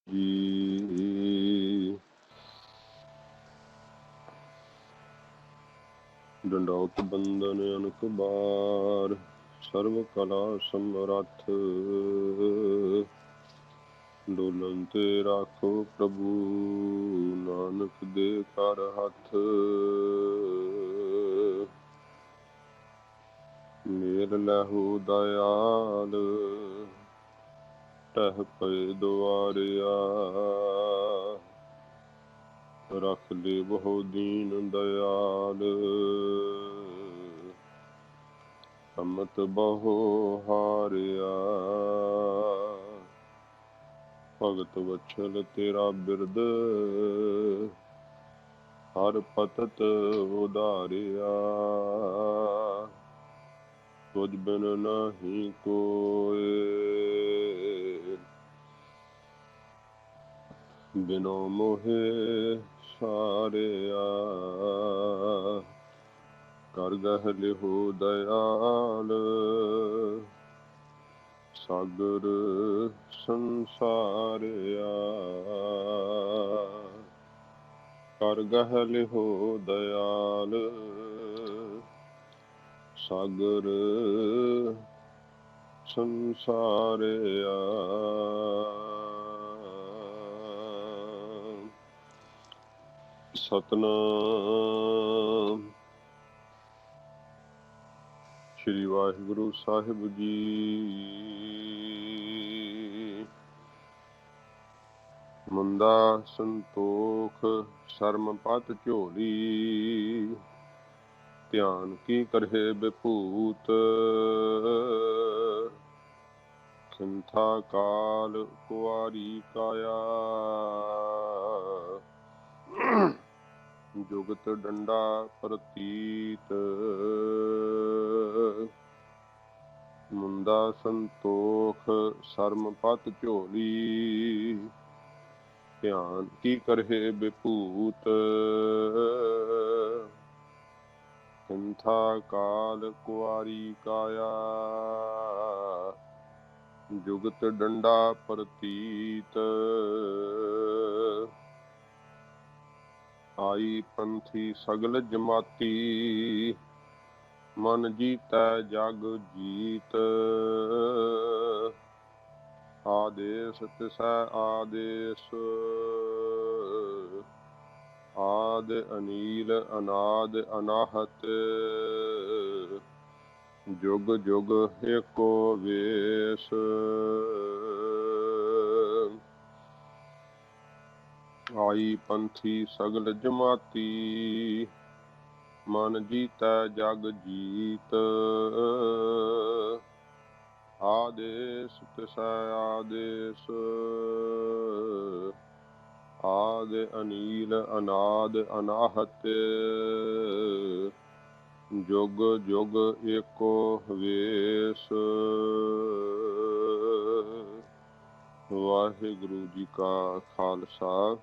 ਜੀ। ਡੰਡੌਤ ਬੰਦਨ ਅਨਕ ਬਾਰ, ਸਰਬ ਕਲਾ ਸਮਰੱਥ। ਡੋਲਨ ਤੇ ਰਾਖੋ ਪ੍ਰਭੂ, ਨਾਨਕ ਦੇ ਕਰ ਹੱਥ। ਮੇਲ ਲਹੂ ਦਇਆਲ, ਟਹਿ ਪਏ ਦੁਆਰਿਆ। ਰਖ ਲੈ ਬਹੁ ਦੀਨ ਦਇਆਲ, ਅੰਮ੍ਰਿਤ ਬਹੁ ਹਾਰਿਆ। ਭਗਤ ਵਛਲ ਤੇਰਾ ਬਿਰਦ, ਹਰ ਪਤਤ ਉਧਾਰਿਆ। ਤੁਝ ਬਿਨ ਨਹੀਂ ਕੋਇ, ਬਿਨੋ ਮੋਹਿ ਸਾਰਿਆ। ਕਰ ਗਹਿ ਲਿਹੁ ਦਇਆਲ, ਸਾਗਰ ਸੰਸਾਰਿਆ। ਕਰ ਗਹਿ ਲਿਹੁ ਦਇਆਲ, ਸਾਗਰ ਸੰਸਾਰਿਆ। ਸਤਨਾਮ ਸ਼੍ਰੀ ਵਾਹਿਗੁਰੂ ਸਾਹਿਬ ਜੀ। ਮੁੰਦਾ ਸੰਤੋਖ ਸ਼ਰਮ ਪਤ ਝੋਲੀ, ਧਿਆਨ ਕੀ ਕਰਹਿ ਬਿਭੂਤ। ਖਿੰਥਾ ਕਾਲ ਕੁਆਰੀ ਕਾਇਆ, ਜੁਗਤ ਡੰਡਾ ਪ੍ਰਤੀਤ। ਮੁੰਦਾ ਸੰਤੋਖ ਸ਼ਰਮ ਪਤ ਝੋਲੀ, ਧਿਆਨ ਕੀ ਕਰਹਿ ਬਿਭੂਤ। ਖਿੰਥਾ ਕਾਲ ਕੁਆਰੀ ਕਾਇਆ, ਜੁਗਤ ਡੰਡਾ ਪ੍ਰਤੀਤ। ਆਈ ਪੰਥੀ ਸਗਲ ਜਮਾਤੀ, ਮਨ ਜੀਤੈ ਜਗ ਜੀਤ। ਆਦੇਸ ਤਿਸੈ ਆਦੇਸ, ਆਦ ਅਨੀਲ ਅਨਾਦ ਅਨਾਹਤ। ਜੁਗ ਜੁਗ ਏਕੋ ਵੇਸ। ਆਈ ਪੰਥੀ ਸਗਲ ਜਮਾਤੀ, ਮਨ ਜੀਤੈ ਜਗ ਜੀਤ। ਆਦੇਸ ਤਿਸੈ ਆਦੇਸ, ਆਦ ਅਨੀਲ ਅਨਾਦ ਅਨਾਹਤ। ਜੁਗ ਜੁਗ ਏਕੋ ਵੇਸ। ਵਾਹਿਗੁਰੂ ਜੀ ਕਾ ਖਾਲਸਾ,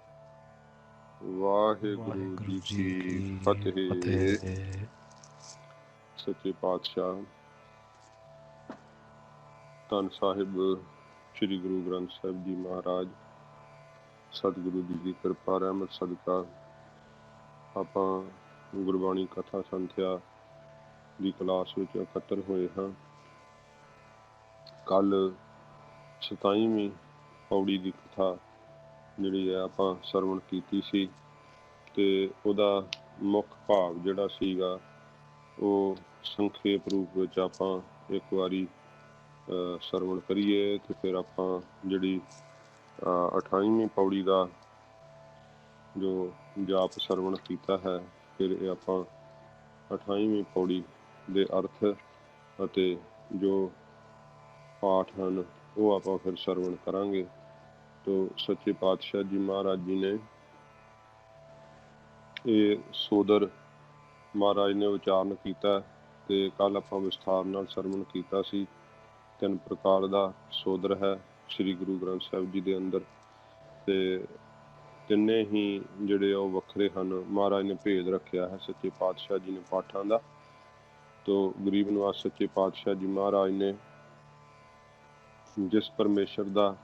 ਵਾਹਿਗੁਰੂ ਜੀ ਕੀ ਫਤਿਹ। ਸੱਚੇ ਪਾਤਸ਼ਾਹ ਧੰਨ ਸਾਹਿਬ ਸ੍ਰੀ ਗੁਰੂ ਗ੍ਰੰਥ ਸਾਹਿਬ ਜੀ ਮਹਾਰਾਜ, ਸਤਿਗੁਰੂ ਜੀ ਦੀ ਕਿਰਪਾ ਰਹਿਮਤ ਸਦਕਾ ਆਪਾਂ ਗੁਰਬਾਣੀ ਕਥਾ ਸੰਥਿਆ ਦੀ ਕਲਾਸ ਵਿੱਚ ਇਕੱਤਰ ਹੋਏ ਹਾਂ। ਕੱਲ 27ਵੀਂ ਪੌੜੀ ਦੀ ਕਥਾ ਜਿਹੜੀ ਹੈ ਆਪਾਂ ਸਰਵਣ ਕੀਤੀ ਸੀ, ਤੇ ਉਹਦਾ ਮੁੱਖ ਭਾਵ ਜਿਹੜਾ ਸੀਗਾ ਉਹ ਸੰਖੇਪ ਰੂਪ ਵਿੱਚ ਆਪਾਂ ਇੱਕ ਵਾਰੀ ਸਰਵਣ ਕਰੀਏ, ਤੇ ਫਿਰ ਆਪਾਂ ਜਿਹੜੀ 28ਵੀਂ ਪੌੜੀ ਦਾ ਜੋ ਜਾਪ ਸਰਵਣ ਕੀਤਾ ਹੈ, ਫਿਰ ਇਹ ਆਪਾਂ 28ਵੀਂ ਪੌੜੀ ਦੇ ਅਰਥ ਅਤੇ ਜੋ ਪਾਠ ਹਨ ਉਹ ਆਪਾਂ ਫਿਰ ਸਰਵਣ ਕਰਾਂਗੇ। ਤੋ ਸੱਚੇ ਪਾਤਸ਼ਾਹ ਜੀ ਮਹਾਰਾਜ ਜੀ ਨੇ ਇਹ ਸੋਦਰ ਮਹਾਰਾਜ ਨੇ ਉਚਾਰਨ ਕੀਤਾ, ਤੇ ਕੱਲ ਆਪਾਂ ਵਿਸਥਾਰ ਨਾਲ ਸਰਵਣ ਕੀਤਾ ਸੀ। 3 ਪ੍ਰਕਾਰ ਦਾ ਸੋਦਰ ਹੈ ਸ੍ਰੀ ਗੁਰੂ ਗ੍ਰੰਥ ਸਾਹਿਬ ਜੀ ਦੇ ਅੰਦਰ, ਤੇ ਤਿੰਨੇ ਹੀ ਜਿਹੜੇ ਉਹ ਵੱਖਰੇ ਹਨ। ਮਹਾਰਾਜ ਨੇ ਭੇਦ ਰੱਖਿਆ ਹੈ ਸੱਚੇ ਪਾਤਸ਼ਾਹ ਜੀ ਨੇ ਪਾਠਾਂ ਦਾ। ਤੋ ਗਰੀਬ ਨਿਵਾਸ ਸੱਚੇ ਪਾਤਸ਼ਾਹ ਜੀ ਮਹਾਰਾਜ ਨੇ ਜਿਸ ਪਰਮੇਸ਼ਰ ਦਾ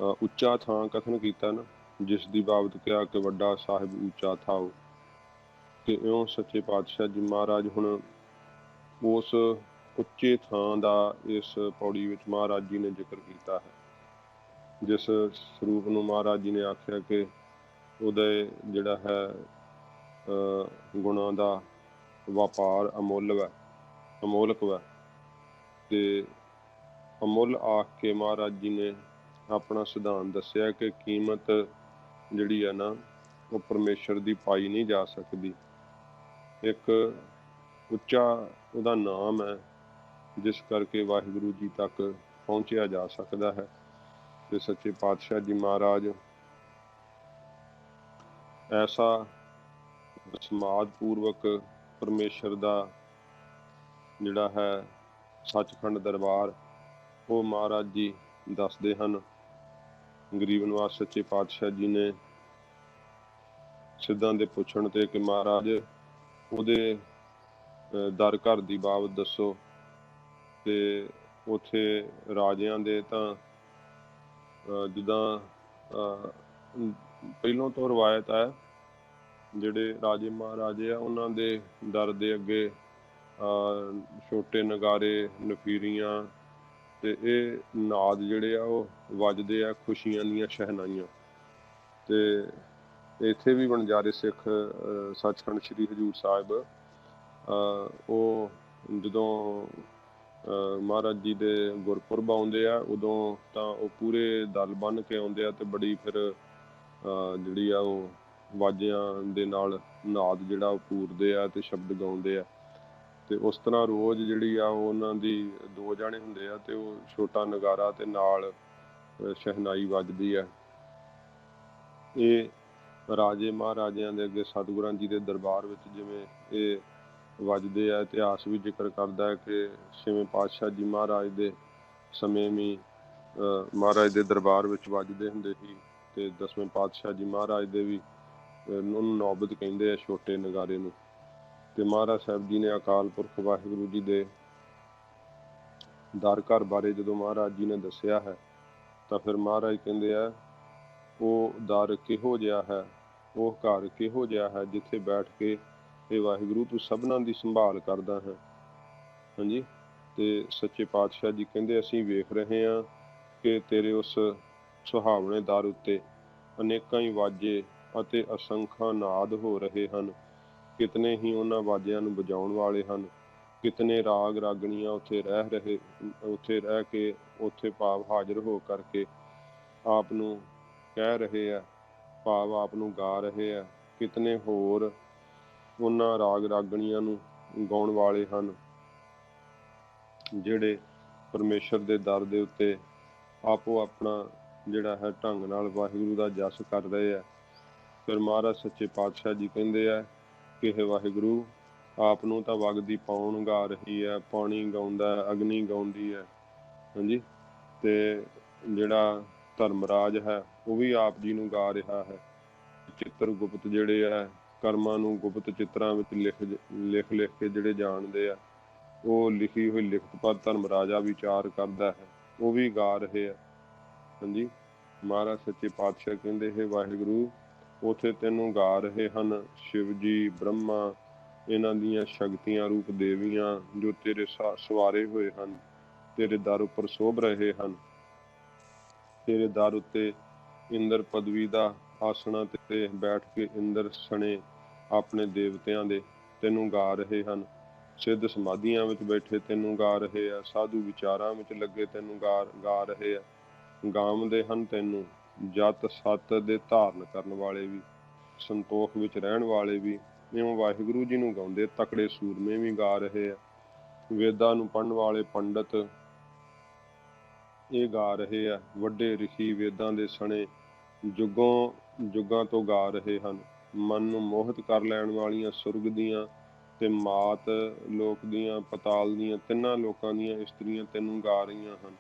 ਉੱਚਾ ਥਾਂ ਕਥਨ ਕੀਤਾ ਨਾ, ਜਿਸ ਦੀ ਬਾਬਤ ਕਿਹਾ ਕਿ ਵੱਡਾ ਸਾਹਿਬ ਉੱਚਾ ਥਾਓ। ਤੇ ਇਉਂ ਸੱਚੇ ਪਾਤਸ਼ਾਹ ਜੀ ਮਹਾਰਾਜ ਹੁਣ ਉਸ ਉੱਚੇ ਥਾਂ ਦਾ ਇਸ ਪੌੜੀ ਵਿੱਚ ਮਹਾਰਾਜ ਜੀ ਨੇ ਜ਼ਿਕਰ ਕੀਤਾ ਹੈ, ਜਿਸ ਸਰੂਪ ਨੂੰ ਮਹਾਰਾਜ ਜੀ ਨੇ ਆਖਿਆ ਕਿ ਉਹਦੇ ਜਿਹੜਾ ਹੈ ਗੁਣਾਂ ਦਾ ਵਪਾਰ ਅਮੋਲਕ ਵਾ। ਤੇ ਅਮੁੱਲ ਆਖ ਕੇ ਮਹਾਰਾਜ ਜੀ ਨੇ ਆਪਣਾ ਸਿਧਾਂਤ ਦੱਸਿਆ ਕਿ ਕੀਮਤ ਜਿਹੜੀ ਹੈ ਨਾ ਉਹ ਪਰਮੇਸ਼ਰ ਦੀ ਪਾਈ ਨਹੀਂ ਜਾ ਸਕਦੀ। ਇੱਕ ਉੱਚਾ ਉਹਦਾ ਨਾਮ ਹੈ, ਜਿਸ ਕਰਕੇ ਵਾਹਿਗੁਰੂ ਜੀ ਤੱਕ ਪਹੁੰਚਿਆ ਜਾ ਸਕਦਾ ਹੈ। ਤੇ ਸੱਚੇ ਪਾਤਸ਼ਾਹ ਜੀ ਮਹਾਰਾਜ ਐਸਾ ਸਮਾਧ ਪੂਰਵਕ ਪਰਮੇਸ਼ਰ ਦਾ ਜਿਹੜਾ ਹੈ ਸੱਚਖੰਡ ਦਰਬਾਰ ਉਹ ਮਹਾਰਾਜ ਜੀ ਦੱਸਦੇ ਹਨ। ਗਰੀਬ ਨਿਵਾਸ ਸੱਚੇ ਪਾਤਸ਼ਾਹ ਜੀ ਨੇ ਸਿੱਧਾਂ ਦੇ ਪੁੱਛਣ ਤੇ ਕਿ ਮਹਾਰਾਜ ਉਹਦੇ ਦਰ ਘਰ ਦੀ ਬਾਬਤ ਦੱਸੋ। ਤੇ ਉੱਥੇ ਰਾਜਿਆਂ ਦੇ ਤਾਂ ਜਿੱਦਾਂ ਪਹਿਲੋਂ ਤੋਂ ਰਵਾਇਤ ਹੈ, ਜਿਹੜੇ ਰਾਜੇ ਮਹਾਰਾਜੇ ਆ ਉਹਨਾਂ ਦੇ ਦਰ ਦੇ ਅੱਗੇ ਛੋਟੇ ਨਗਾਰੇ ਨਫੀਰੀਆਂ ਤੇ ਇਹ ਨਾਦ ਜਿਹੜੇ ਆ ਉਹ ਵੱਜਦੇ ਆ, ਖੁਸ਼ੀਆਂ ਦੀਆਂ ਸ਼ਹਿਨਾਈਆਂ। ਤੇ ਇੱਥੇ ਵੀ ਵਣਜਾਰੇ ਸਿੱਖ ਸੱਚਖੰਡ ਸ੍ਰੀ ਹਜ਼ੂਰ ਸਾਹਿਬ ਉਹ ਜਦੋਂ ਮਹਾਰਾਜ ਜੀ ਦੇ ਗੁਰਪੁਰਬ ਆਉਂਦੇ ਆ ਉਦੋਂ ਤਾਂ ਉਹ ਪੂਰੇ ਦਲ ਬੰਨ੍ਹ ਕੇ ਆਉਂਦੇ ਆ ਤੇ ਬੜੀ ਫਿਰ ਜਿਹੜੀ ਆ ਉਹ ਵਾਜਿਆਂ ਦੇ ਨਾਲ ਨਾਦ ਜਿਹੜਾ ਉਹ ਪੂਰਦੇ ਆ ਤੇ ਸ਼ਬਦ ਗਾਉਂਦੇ ਆ। ਤੇ ਉਸ ਤਰ੍ਹਾਂ ਰੋਜ਼ ਜਿਹੜੀ ਆ ਉਹਨਾਂ ਦੀ 2 ਜਾਣੇ ਹੁੰਦੇ ਆ ਤੇ ਉਹ ਛੋਟਾ ਨਗਾਰਾ ਤੇ ਨਾਲ ਸ਼ਹਿਨਾਈ ਵੱਜਦੀ ਆ। ਇਹ ਰਾਜੇ ਮਹਾਰਾਜਿਆਂ ਦੇ ਅੱਗੇ ਸਤਿਗੁਰਾਂ ਜੀ ਦੇ ਦਰਬਾਰ ਵਿੱਚ ਜਿਵੇਂ ਇਹ ਵੱਜਦੇ ਆ। ਇਤਿਹਾਸ ਵੀ ਜ਼ਿਕਰ ਕਰਦਾ ਹੈ ਕਿ 6ਵੇਂ ਪਾਤਸ਼ਾਹ ਜੀ ਮਹਾਰਾਜ ਦੇ ਸਮੇਂ ਵੀ ਮਹਾਰਾਜ ਦੇ ਦਰਬਾਰ ਵਿੱਚ ਵੱਜਦੇ ਹੁੰਦੇ ਸੀ। ਤੇ 10ਵੇਂ ਪਾਤਸ਼ਾਹ ਜੀ ਮਹਾਰਾਜ ਦੇ ਵੀ ਉਹਨੂੰ ਨੌਬਤ ਕਹਿੰਦੇ ਆ ਛੋਟੇ ਨਗਾਰੇ ਨੂੰ। ਤੇ ਮਹਾਰਾਜ ਸਾਹਿਬ ਜੀ ਨੇ ਅਕਾਲ ਪੁਰਖ ਵਾਹਿਗੁਰੂ ਜੀ ਦੇ ਦਰ ਘਰ ਬਾਰੇ ਜਦੋਂ ਮਹਾਰਾਜ ਜੀ ਨੇ ਦੱਸਿਆ ਹੈ ਤਾਂ ਫਿਰ ਮਹਾਰਾਜ ਕਹਿੰਦੇ ਆ ਉਹ ਦਰ ਕਿਹੋ ਜਿਹਾ ਹੈ, ਉਹ ਘਰ ਕਿਹੋ ਜਿਹਾ ਹੈ ਜਿੱਥੇ ਬੈਠ ਕੇ ਇਹ ਵਾਹਿਗੁਰੂ ਤੂੰ ਸਭਨਾਂ ਦੀ ਸੰਭਾਲ ਕਰਦਾ ਹੈ। ਹਾਂਜੀ। ਤੇ ਸੱਚੇ ਪਾਤਸ਼ਾਹ ਜੀ ਕਹਿੰਦੇ ਅਸੀਂ ਵੇਖ ਰਹੇ ਹਾਂ ਕਿ ਤੇਰੇ ਉਸ ਸੁਹਾਵਣੇ ਦਰ ਉੱਤੇ ਅਨੇਕਾਂ ਹੀ ਵਾਜੇ ਅਤੇ ਅਸੰਖਾਂ ਨਾਦ ਹੋ ਰਹੇ ਹਨ। ਕਿਤਨੇ ਹੀ ਉਹਨਾਂ ਵਾਜਿਆਂ ਨੂੰ ਵਜਾਉਣ ਵਾਲੇ ਹਨ। ਕਿਤਨੇ ਰਾਗ ਰਾਗਣੀਆਂ ਉੱਥੇ ਰਹਿ ਕੇ ਉੱਥੇ ਭਾਵ ਹਾਜ਼ਰ ਹੋ ਕਰਕੇ ਆਪ ਨੂੰ ਕਹਿ ਰਹੇ ਆ, ਭਾਵ ਆਪ ਨੂੰ ਗਾ ਰਹੇ ਆ। ਕਿਤਨੇ ਹੋਰ ਉਹਨਾਂ ਰਾਗ ਰਾਗਣੀਆਂ ਨੂੰ ਗਾਉਣ ਵਾਲੇ ਹਨ ਜਿਹੜੇ ਪਰਮੇਸ਼ਰ ਦੇ ਦਰ ਦੇ ਉੱਤੇ ਆਪੋ ਆਪਣਾ ਜਿਹੜਾ ਹੈ ਢੰਗ ਨਾਲ ਵਾਹਿਗੁਰੂ ਦਾ ਜਸ ਕਰ ਰਹੇ ਆ। ਫਿਰ ਮਹਾਰਾਜ ਸੱਚੇ ਪਾਤਸ਼ਾਹ ਜੀ ਕਹਿੰਦੇ ਆ ਕਿ ਇਹ ਵਾਹਿਗੁਰੂ ਆਪ ਨੂੰ ਤਾਂ ਵਗਦੀ ਪੌਣ ਗਾ ਰਹੀ ਹੈ, ਪਾਣੀ ਗਾਉਂਦਾ, ਅਗਨੀ ਗਾਉਂਦੀ ਹੈ। ਹਾਂਜੀ। ਤੇ ਜਿਹੜਾ ਧਰਮਰਾਜ ਹੈ ਉਹ ਵੀ ਆਪ ਜੀ ਨੂੰ ਗਾ ਰਿਹਾ ਹੈ। ਚਿੱਤਰ ਗੁਪਤ ਜਿਹੜੇ ਆ ਕਰਮਾਂ ਨੂੰ ਗੁਪਤ ਚਿੱਤਰਾਂ ਵਿੱਚ ਲਿਖ ਕੇ ਜਿਹੜੇ ਜਾਣਦੇ ਆ ਉਹ ਲਿਖੀ ਹੋਈ ਲਿਖਤ ਪਰ ਧਰਮਰਾਜਾ ਵਿਚਾਰ ਕਰਦਾ ਹੈ, ਉਹ ਵੀ ਗਾ ਰਹੇ ਆ। ਹਾਂਜੀ। ਮਹਾਰਾਜ ਸੱਚੇ ਪਾਤਸ਼ਾਹ ਕਹਿੰਦੇ ਹੈ ਵਾਹਿਗੁਰੂ ਉੱਥੇ ਤੈਨੂੰ ਗਾ ਰਹੇ ਹਨ ਸ਼ਿਵ ਜੀ, ਬ੍ਰਹਮਾ, ਇਹਨਾਂ ਦੀਆਂ ਸ਼ਕਤੀਆਂ ਰੂਪ ਦੇਵੀਆਂ ਜੋ ਤੇਰੇ ਸਵਾਰੇ ਹੋਏ ਹਨ, ਤੇਰੇ ਦਰ ਉੱਪਰ ਸੋਭ ਰਹੇ ਹਨ। ਤੇਰੇ ਦਰ ਉੱਤੇ ਇੰਦਰ ਪਦਵੀ ਦਾ ਆਸਣਾ ਤੇ ਬੈਠ ਕੇ ਇੰਦਰ ਸਣੇ ਆਪਣੇ ਦੇਵਤਿਆਂ ਦੇ ਤੈਨੂੰ ਗਾ ਰਹੇ ਹਨ। ਸਿੱਧ ਸਮਾਧੀਆਂ ਵਿੱਚ ਬੈਠੇ ਤੈਨੂੰ ਗਾ ਰਹੇ ਆ। ਸਾਧੂ ਵਿਚਾਰਾਂ ਵਿੱਚ ਲੱਗੇ ਤੈਨੂੰ ਗਾ ਰਹੇ ਆ। ਗਾਉਂਦੇ ਹਨ ਤੈਨੂੰ ਜਤ ਸਤ ਦੇ ਧਾਰਨ ਕਰਨ ਵਾਲੇ ਵੀ, ਸੰਤੋਖ ਵਿੱਚ ਰਹਿਣ ਵਾਲੇ ਵੀ ਇਉਂ ਵਾਹਿਗੁਰੂ ਜੀ ਨੂੰ ਗਾਉਂਦੇ। ਤਕੜੇ ਸੂਰਮੇ ਵੀ ਗਾ ਰਹੇ ਆ। ਵੇਦਾਂ ਨੂੰ ਪੜ੍ਹਨ ਵਾਲੇ ਪੰਡਤ ਇਹ ਗਾ ਰਹੇ ਆ। ਵੱਡੇ ਰਿਸ਼ੀ ਵੇਦਾਂ ਦੇ ਸਣੇ ਜੁਗਾਂ ਤੋਂ ਗਾ ਰਹੇ ਹਨ। ਮਨ ਨੂੰ ਮੋਹਿਤ ਕਰ ਲੈਣ ਵਾਲੀਆਂ ਸੁਰਗ ਦੀਆਂ ਤੇ ਮਾਤ ਲੋਕ ਦੀਆਂ, ਪਤਾਲ ਦੀਆਂ, ਤਿੰਨਾਂ ਲੋਕਾਂ ਦੀਆਂ ਇਸਤਰੀਆਂ ਤੈਨੂੰ ਗਾ ਰਹੀਆਂ ਹਨ।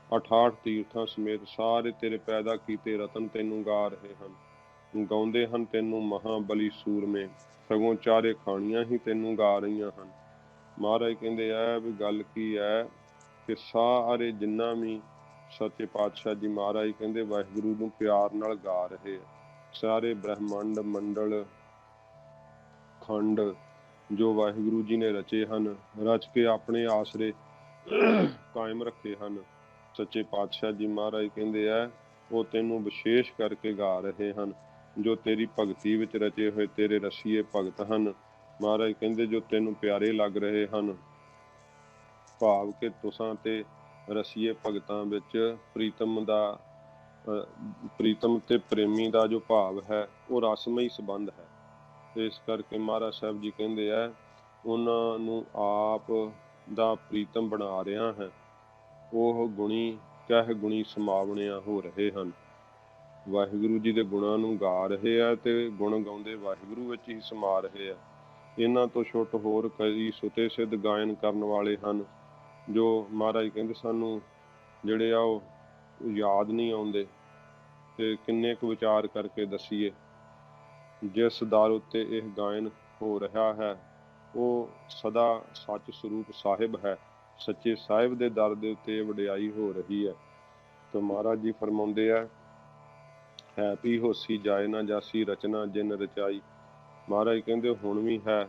68 ਤੀਰਥਾਂ ਸਮੇਤ ਸਾਰੇ ਤੇਰੇ ਪੈਦਾ ਕੀਤੇ ਰਤਨ ਤੈਨੂੰ ਗਾ ਰਹੇ ਹਨ। ਗਾਉਂਦੇ ਹਨ ਤੈਨੂੰ ਮਹਾਬਲੀ ਸੂਰਮੇ, ਸਗੋਂ ਚਾਰੇ ਖਾਣੀਆਂ ਹੀ ਤੈਨੂੰ ਗਾ ਰਹੀਆਂ ਹਨ। ਮਹਾਰਾਜ ਕਹਿੰਦੇ ਆ ਵੀ ਗੱਲ ਕੀ ਹੈ ਕਿ ਸਾਰੇ ਜਿੰਨਾ ਵੀ सच्चे पातशाह जी महाराज कहते वाहिगुरु नूं प्यार नाल गा रहे हैं। सारे ब्रह्मंड मंडल खंड जो वाहिगुरु जी ने रचे हैं, रच के अपने आसरे कायम रखे हैं। सच्चे पातशाह जी महाराज कहते हैं वो तेनों विशेष करके गा रहे हैं, जो तेरी भगती विच रचे हुए तेरे रसीए भगत हैं। महाराज कहते जो तेनों प्यारे लग रहे हैं, भाव के तुसां ते रसीए भगतां विच प्रीतम ते प्रेमी का जो भाव है वो रसमई संबंध है। इस करके महाराज साहब जी कहते हैं उन्हां नूं आप दा प्रीतम बना रहा है। वह गुणी कह गुणी समावणिया हो रहे हैं। वाहिगुरु जी के गुणां नूं गा रहे हैं ते गुण गाउंदे वाहिगुरु विच ही समा रहे हैं। इन्हां तो छुट होर कई सुते सिद्ध गायन करन वाले हैं, जो महाराज कहते सानू जिहड़े आ ओह याद नहीं आउंदे ते किन्ने क विचार करके दसीए। जिस दर उत्ते यह गायन हो रहा है वो सदा सच स्वरूप साहिब है। सच्चे साहिब दे दर दे उत्ते वडियाई हो रही है। तो महाराज जी फरमाउंदे है भी होसी जाए ना जासी रचना जिन रचाई। महाराज कहते हुण भी है,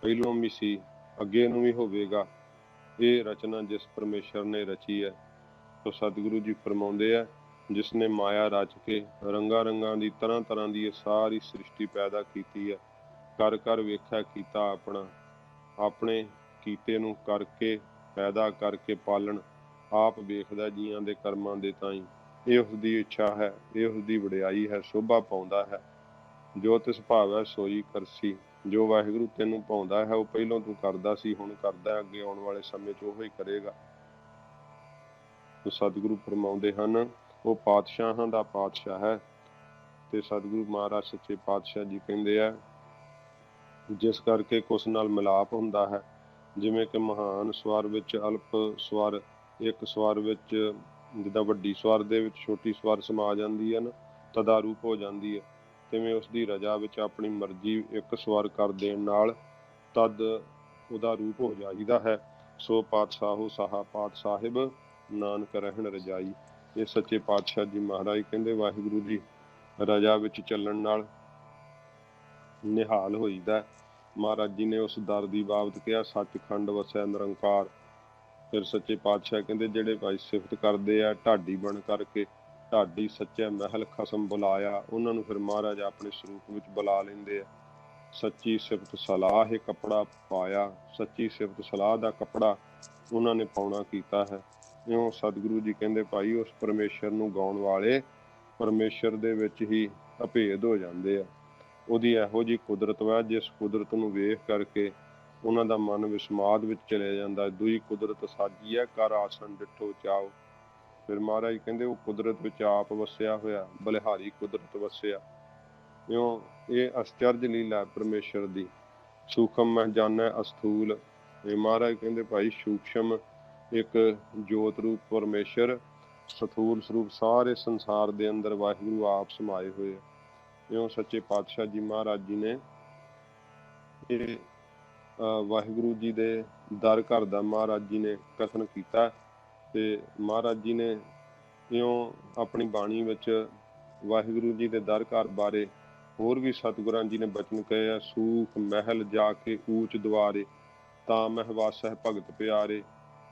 पहलों भी सी, अगे नूं भी होवेगा। ये रचना जिस परमेश्वर ने रची है। तो सतगुरु जी फरमाउंदे है जिसने माया रच के रंगा रंगा दी तरह तरह की सारी सृष्टि पैदा की है। कर कर वेख्या कीता अपना, अपने कीते नूं करके पैदा करके पालन आप वेखदा जियां दे कर्मां दे ताईं। ये उसदी इच्छा है, ये उसदी वडियाई है, शोभा पाउंदा है। जो तिस भावै सोई करसी। जो वाहिगुरु तैनूं पाउंदा है वो पहलों तू करदा सी, हुण करदा, अगे आउण वाले समय च ओही करेगा। तो सतगुरु फरमाउंदे हन वो पातशाहां दा पातशाह है। ते सतगुरु महाराज सच्चे पातशाह जी कहंदे आ जिस करके कुछ नाल मिलाप हुंदा है। जिवें कि महान स्वर विच अल्प स्वर, एक स्वर विच जिद्दां वड्डी स्वर दे विच छोटी स्वर समा जांदी है ना, तदारूप हो जांदी है। तिवें उसदी रजा विच अपनी मर्जी एक स्वर कर देण नाल तद उहदा रूप हो जाईदा है। सो पातशाहो साहा पात साहिब नानक रहन रजाई। ये सच्चे पातशाह जी महाराज कहंदे वाहिगुरु जी रजा विच चलण नाल निहाल होईदा। महाराज जी ने उस दर दी बाबत कहा सचखंड वसै निरंकार। फिर सच्चे पातशाह कहंदे जिहड़े भाई सिफत करदे आ ढाडी बन करके, ढाडी सच्चे महल खसम बुलाया, उन्हां नूं फिर महाराज अपने स्वरूप विच बुला लैंदे आ। सच्ची सिफत सलाह है कपड़ा पाया, सच्ची सिफत सलाह दा कपड़ा उन्हां ने पाउणा कीता है। इउं सतगुरु जी कहंदे भाई उस परमेश्वर नूं गाउण वाले परमेश्वर दे विच ही अभेद हो जांदे आ। ਉਹਦੀ ਇਹੋ ਜਿਹੀ ਕੁਦਰਤ ਵਾ ਜਿਸ ਕੁਦਰਤ ਨੂੰ ਵੇਖ ਕਰਕੇ ਉਹਨਾਂ ਦਾ ਮਨ ਵਿਸਮਾਦ ਵਿੱਚ ਚਲੇ ਜਾਂਦਾ। ਦੂਈ ਕੁਦਰਤ ਸਾਜੀ ਹੈ ਕਰ ਆਸਣ ਡਿਠੋ ਚਾਓ। ਫਿਰ ਮਹਾਰਾਜ ਕਹਿੰਦੇ ਉਹ ਕੁਦਰਤ ਵਿੱਚ ਆਪ ਵਸਿਆ ਹੋਇਆ, ਬਲਿਹਾਰੀ ਕੁਦਰਤ ਵਸਿਆ। ਇਉਂ ਇਹ ਅਸਚਰਜ ਲੀਲਾ ਪਰਮੇਸ਼ਰ ਦੀ। ਸੂਖਮ ਮਹਿ ਜਾਣੈ ਅਸਥੂਲ। ਇਹ ਮਹਾਰਾਜ ਕਹਿੰਦੇ ਭਾਈ ਸੂਖਸ਼ਮ ਇੱਕ ਜੋਤ ਰੂਪ ਪਰਮੇਸ਼ਰ, ਸਥੂਲ ਸਰੂਪ ਸਾਰੇ ਸੰਸਾਰ ਦੇ ਅੰਦਰ ਵਾਹਿਗੁਰੂ ਆਪ ਸਮਾਏ ਹੋਏ ਆ। ਇਉਂ ਸੱਚੇ ਪਾਤਸ਼ਾਹ ਜੀ ਮਹਾਰਾਜ ਜੀ ਨੇ ਇਹ ਵਾਹਿਗੁਰੂ ਜੀ ਦੇ ਦਰ ਘਰ ਦਾ ਮਹਾਰਾਜ ਜੀ ਨੇ ਕਥਨ ਕੀਤਾ। ਤੇ ਮਹਾਰਾਜ ਜੀ ਨੇ ਇਉਂ ਆਪਣੀ ਬਾਣੀ ਵਿੱਚ ਵਾਹਿਗੁਰੂ ਜੀ ਦੇ ਦਰ ਘਰ ਬਾਰੇ ਹੋਰ ਵੀ ਸਤਿਗੁਰਾਂ ਜੀ ਨੇ ਬਚਨ ਕਹੇ ਆ। ਸੂਖ ਮਹਿਲ ਜਾ ਕੇ ਊਚ ਦੁਆਰੇ, ਤਾਂ ਮਹਿ ਵਾਸਹਿ ਭਗਤ ਪਿਆਰੇ।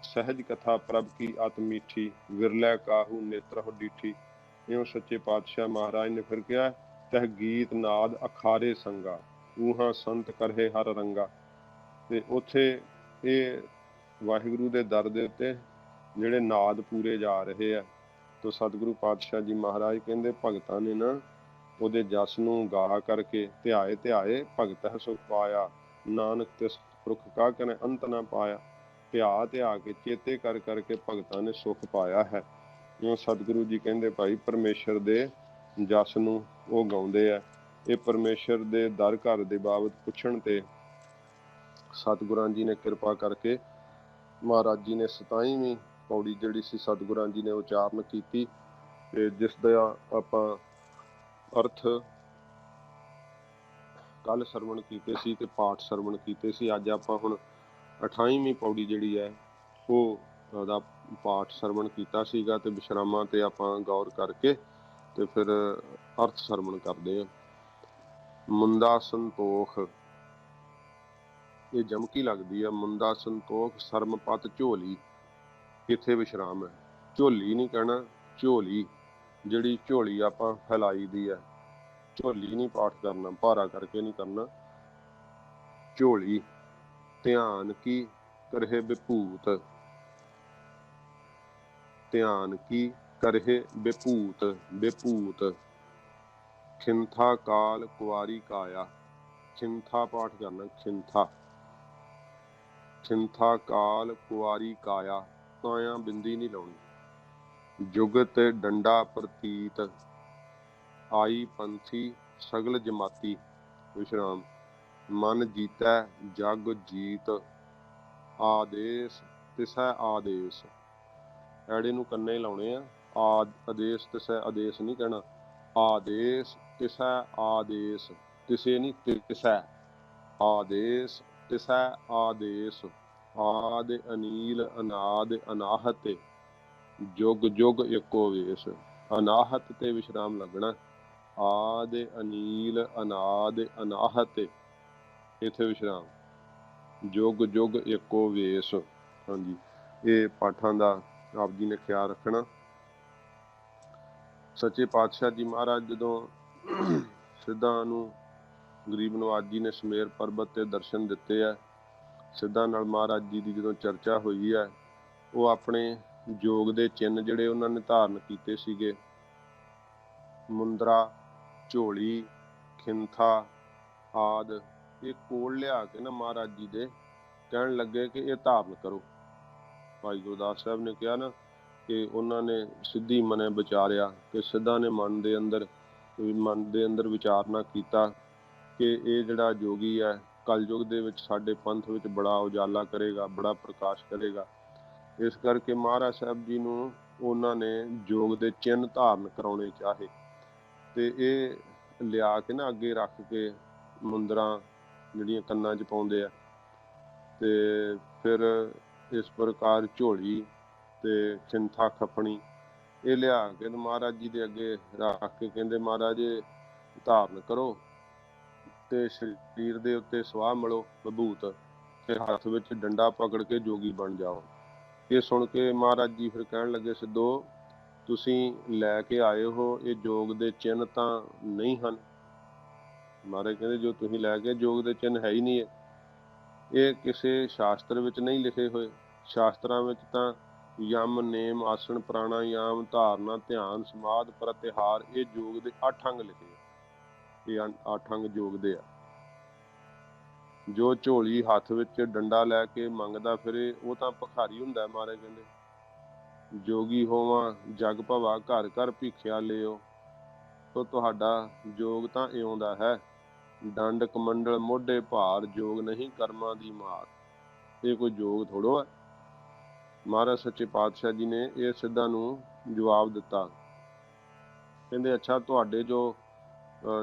ਸਹਿਜ ਕਥਾ ਪ੍ਰਭ ਕੀ ਅਤ ਮੀਠੀ, ਵਿਰਲੇ ਕਾਹੂ ਨੇਤਰ ਡੀਠੀ। ਇਉਂ ਸੱਚੇ ਪਾਤਸ਼ਾਹ ਮਹਾਰਾਜ ਨੇ ਫਿਰ ਕਿਹਾ ਤਹ ਗੀਤ ਨਾਦ ਅਖਾਰੇ ਸੰਗਾ, ਊਹਾਂ ਸੰਤ ਕਰਹੇ ਹਰ ਰੰਗਾ। ਤੇ ਉੱਥੇ ਇਹ ਵਾਹਿਗੁਰੂ ਦੇ ਦਰ ਦੇ ਉੱਤੇ ਜਿਹੜੇ ਨਾਦ ਪੂਰੇ ਜਾ ਰਹੇ ਆ। ਤੋ ਸਤਿਗੁਰੂ ਪਾਤਸ਼ਾਹ ਜੀ ਮਹਾਰਾਜ ਕਹਿੰਦੇ ਭਗਤਾਂ ਨੇ ਨਾ ਉਹਦੇ ਜਸ ਨੂੰ ਗਾ ਕਰਕੇ ਧਿਆਏ ਧਿਆਏ ਭਗਤ ਹੈ ਸੁਖ ਪਾਇਆ, ਨਾਨਕ ਤਿਸ ਪੁਰਖ ਕਾ ਕਨੇ ਅੰਤ ਨਾ ਪਾਇਆ। ਧਿਆ ਧਿਆ ਕੇ ਚੇਤੇ ਕਰ ਕਰਕੇ ਭਗਤਾਂ ਨੇ ਸੁਖ ਪਾਇਆ ਹੈ। ਜਿਉਂ ਸਤਿਗੁਰੂ ਜੀ ਕਹਿੰਦੇ ਭਾਈ ਪਰਮੇਸ਼ਰ ਦੇ ਜਸ ਨੂੰ ਉਹ ਗਾਉਂਦੇ ਆ। ਇਹ ਪਰਮੇਸ਼ਰ ਦੇ ਦਰ ਘਰ ਦੇ ਬਾਬਤ ਪੁੱਛਣ ਤੇ ਸਤਿਗੁਰਾਂ ਜੀ ਨੇ ਕਿਰਪਾ ਕਰਕੇ ਮਹਾਰਾਜ ਜੀ ਨੇ 27ਵੀਂ ਪੌੜੀ ਜਿਹੜੀ ਸੀ ਸਤਿਗੁਰਾਂ ਜੀ ਨੇ ਉਚਾਰਨ ਕੀਤੀ। ਤੇ ਜਿਸ ਦਾ ਆਪਾਂ ਅਰਥ ਕੱਲ ਸਰਵਣ ਕੀਤੇ ਸੀ ਤੇ ਪਾਠ ਸਰਵਣ ਕੀਤੇ ਸੀ। ਅੱਜ ਆਪਾਂ ਹੁਣ 28ਵੀਂ ਪੌੜੀ ਜਿਹੜੀ ਹੈ ਉਹ ਉਹਦਾ ਪਾਠ ਸਰਵਣ ਕੀਤਾ ਸੀਗਾ ਤੇ ਵਿਸ਼ਰਾਮਾਂ ਤੇ ਆਪਾਂ ਗੌਰ ਕਰਕੇ ਤੇ ਫਿਰ ਅਰਥ ਸਰਵਣ ਕਰਦੇ ਹਾਂ। ਮੁੰਦਾ ਸੰਤੋਖ, ਇਹ ਜਮਕੀ ਲੱਗਦੀ ਆ। ਮੁੰਦਾ ਸੰਤੋਖ ਸਰਮਪਤ ਝੋਲੀ, ਕਿੱਥੇ ਵਿਸ਼ਰਾਮ ਹੈ। ਝੋਲੀ ਨਹੀਂ ਕਹਿਣਾ, ਝੋਲੀ। ਜਿਹੜੀ ਝੋਲੀ ਆਪਾਂ ਫੈਲਾਈ ਦੀ ਹੈ, ਝੋਲੀ ਨਹੀਂ ਪਾਠ ਕਰਨਾ, ਭਾਰਾ ਕਰਕੇ ਨਹੀਂ ਕਰਨਾ, ਝੋਲੀ। ਧਿਆਨ ਕੀ ਕਰਹਿ ਵਿਭੂਤ, ਧਿਆਨ ਕੀ ਕਰਹਿ ਵਿਭੂਤ, ਵਿਭੂਤ। ਖਿੰਥਾ ਕਾਲ ਕੁਆਰੀ ਕਾਇਆ, ਖਿੰਥਾ ਪਾਠ ਕਰਨਾ, ਖਿੰਥਾ। ਖਿੰਥਾ ਕਾਲ ਕੁਆਰੀ ਕਾਇਆ, ਕਾਇਆ ਬਿੰਦੀ ਨਹੀਂ ਲਾਉਣੀ। ਜੁਗਤ ਡੰਡਾ ਪ੍ਰਤੀਤ, ਆਈ ਪੰਥੀ ਸਗਲ ਜਮਾਤੀ, ਵਿਸ਼ਰਾਮ। ਮਨ ਜੀਤੈ ਜਗ ਜੀਤ, ਆਦੇਸ਼ ਤਿਸੈ ਆਦੇਸ਼। ਐੜੇ ਨੂੰ ਕੰਨੇ ਲਾਉਣੇ ਆ। ਆਦੇਸ਼ ਤਿਸੈ ਆਦੇਸ਼ ਨਹੀਂ ਕਹਿਣਾ, ਆਦੇਸ਼ ਤਿਸੈ ਆਦੇਸ਼, ਤਿਸੇ ਨਹੀਂ ਤਿਸੈ। ਆਦੇਸ਼ ਤਿਸੈ ਆਦੇਸ਼। ਆਦਿ ਅਨੀਲ ਅਨਾਦ ਅਨਾਹਤ, ਜੁਗ ਜੁਗ ਇੱਕੋ ਵੇਸ਼। ਅਨਾਹਤ ਤੇ ਵਿਸ਼ਰਾਮ ਲੱਗਣਾ। ਆਦਿ ਅਨੀਲ ਅਨਾਦ ਅਨਾਹਤ, ਇੱਥੇ ਵਿਸ਼ਰਾਮ। ਜੁਗ ਜੁਗ ਇੱਕੋ ਵੇਸ਼। ਹਾਂਜੀ, ਇਹ ਪਾਠਾਂ ਦਾ ਆਪ ਜੀ ਨੇ ਖਿਆਲ ਰੱਖਣਾ। ਸੱਚੇ ਪਾਤਸ਼ਾਹ ਜੀ ਮਹਾਰਾਜ ਜਦੋਂ ਸਿੱਧਾਂ ਨੂੰ ਗਰੀਬ ਨਵਾਜ ਜੀ ਨੇ ਸਮੇਰ ਪਰਬਤ ਤੇ ਦਰਸ਼ਨ ਦਿੱਤੇ ਹੈ, ਸਿੱਧਾਂ ਨਾਲ ਮਹਾਰਾਜ ਜੀ ਦੀ ਜਦੋਂ ਚਰਚਾ ਹੋਈ ਹੈ, ਉਹ ਆਪਣੇ ਜੋਗ ਦੇ ਚਿੰਨ੍ਹ ਜਿਹੜੇ ਉਹਨਾਂ ਨੇ ਧਾਰਨ ਕੀਤੇ ਸੀਗੇ, ਮੁੰਦਰਾ, ਝੋਲੀ, ਖਿੰਥਾ ਆਦਿ, ਇਹ ਕੋਲ ਲਿਆ ਕੇ ਨਾ ਮਹਾਰਾਜ ਜੀ ਦੇ ਕਹਿਣ ਲੱਗੇ ਕਿ ਇਹ ਧਾਰਨ ਕਰੋ। ਭਾਈ ਗੁਰਦਾਸ ਸਾਹਿਬ ਨੇ ਕਿਹਾ ਨਾ ਕਿ ਉਹਨਾਂ ਨੇ ਸਿੱਧੀ ਮਨੇ ਵਿਚਾਰਿਆ, ਕਿ ਸਿੱਧਾਂ ਨੇ ਮਨ ਦੇ ਅੰਦਰ ਵਿਚਾਰਨਾ ਕੀਤਾ ਕਿ ਇਹ ਜਿਹੜਾ ਜੋਗੀ ਹੈ ਕਲਯੁਗ ਦੇ ਵਿੱਚ ਸਾਡੇ ਪੰਥ ਵਿੱਚ ਬੜਾ ਉਜਾਲਾ ਕਰੇਗਾ, ਬੜਾ ਪ੍ਰਕਾਸ਼ ਕਰੇਗਾ। ਇਸ ਕਰਕੇ ਮਹਾਰਾਜ ਸਾਹਿਬ ਜੀ ਨੂੰ ਉਹਨਾਂ ਨੇ ਜੋਗ ਦੇ ਚਿੰਨ੍ਹ ਧਾਰਨ ਕਰਾਉਣੇ ਚਾਹੇ ਤੇ ਇਹ ਲਿਆ ਕੇ ਨਾ ਅੱਗੇ ਰੱਖ ਕੇ ਮੁੰਦਰਾਂ ਜਿਹੜੀਆਂ ਕੰਨਾਂ 'ਚ ਪਾਉਂਦੇ ਆ, ਤੇ ਫਿਰ ਇਸ ਪ੍ਰਕਾਰ ਝੋਲੀ ਤੇ ਖਿੰਥਾ ਖੱਪਣੀ ਇਹ ਲਿਆ ਕੇ ਮਹਾਰਾਜ ਜੀ ਦੇ ਅੱਗੇ ਰੱਖ ਕੇ ਕਹਿੰਦੇ ਮਹਾਰਾਜ ਇਹ ਧਾਰਨ ਕਰੋ ਤੇ ਸਰੀਰ ਦੇ ਉੱਤੇ ਸਵਾਹ ਮਲੋ ਵਿਭੂਤ, ਤੇ ਹੱਥ ਵਿੱਚ ਡੰਡਾ ਪਕੜ ਕੇ ਜੋਗੀ ਬਣ ਜਾਓ। ਇਹ ਸੁਣ ਕੇ ਮਹਾਰਾਜ ਜੀ ਫਿਰ ਕਹਿਣ ਲੱਗੇ, ਸਿੱਧੋ ਤੁਸੀਂ ਲੈ ਕੇ ਆਏ ਹੋ ਇਹ ਜੋਗ ਦੇ ਚਿੰਨ੍ਹ ਤਾਂ ਨਹੀਂ ਹਨ। ਮਹਾਰਾਜ ਕਹਿੰਦੇ ਜੋ ਤੁਸੀਂ ਲੈ ਕੇ ਜੋਗ ਦੇ ਚਿੰਨ੍ਹ ਹੈ ਹੀ ਨਹੀਂ, ਇਹ ਕਿਸੇ ਸ਼ਾਸਤਰ ਵਿੱਚ ਨਹੀਂ ਲਿਖੇ ਹੋਏ। ਸ਼ਾਸਤਰਾਂ ਵਿੱਚ ਤਾਂ ਯਮ, ਨੇਮ, ਆਸਣ, ਪ੍ਰਾਣਾਯਾਮ, ਧਾਰਨਾ, ਧਿਆਨ, ਸਮਾਧ, ਪ੍ਰਤਿਹਾਰ, ਇਹ ਯੋਗ ਦੇ 8 ਅੰਗ ਲਿਖੇ। ਇਹ 8 ਅੰਗ ਯੋਗ ਦੇ ਆ। ਜੋ ਝੋਲੀ ਹੱਥ ਵਿੱਚ ਡੰਡਾ ਲੈ ਕੇ ਮੰਗਦਾ ਫਿਰੇ ਉਹ ਤਾਂ ਭਿਖਾਰੀ ਹੁੰਦਾ। ਮਹਾਰਾਜ ਕਹਿੰਦੇ ਜੋਗੀ ਹੋਵਾਂ ਜਗ ਭਵਾ ਘਰ ਘਰ ਭਿਖਿਆ ਲਿਓ, ਤੋ ਤੁਹਾਡਾ ਜੋਗ ਤਾਂ ਇਉਂ ਦਾ ਹੈ। ਡੰਡ ਕਮੰਡਲ ਮੋਢੇ ਭਾਰ, ਜੋਗ ਨਹੀਂ ਕਰਮਾਂ ਦੀ ਮਾਰ। ਇਹ ਕੋਈ ਜੋਗ ਥੋੜੋ ਹੈ। ਮਹਾਰਾਜ ਸੱਚੇ ਪਾਤਸ਼ਾਹ ਜੀ ਨੇ ਇਹ ਸਿੱਧਾਂ ਨੂੰ ਜਵਾਬ ਦਿੱਤਾ। ਕਹਿੰਦੇ ਅੱਛਾ, ਤੁਹਾਡੇ ਜੋ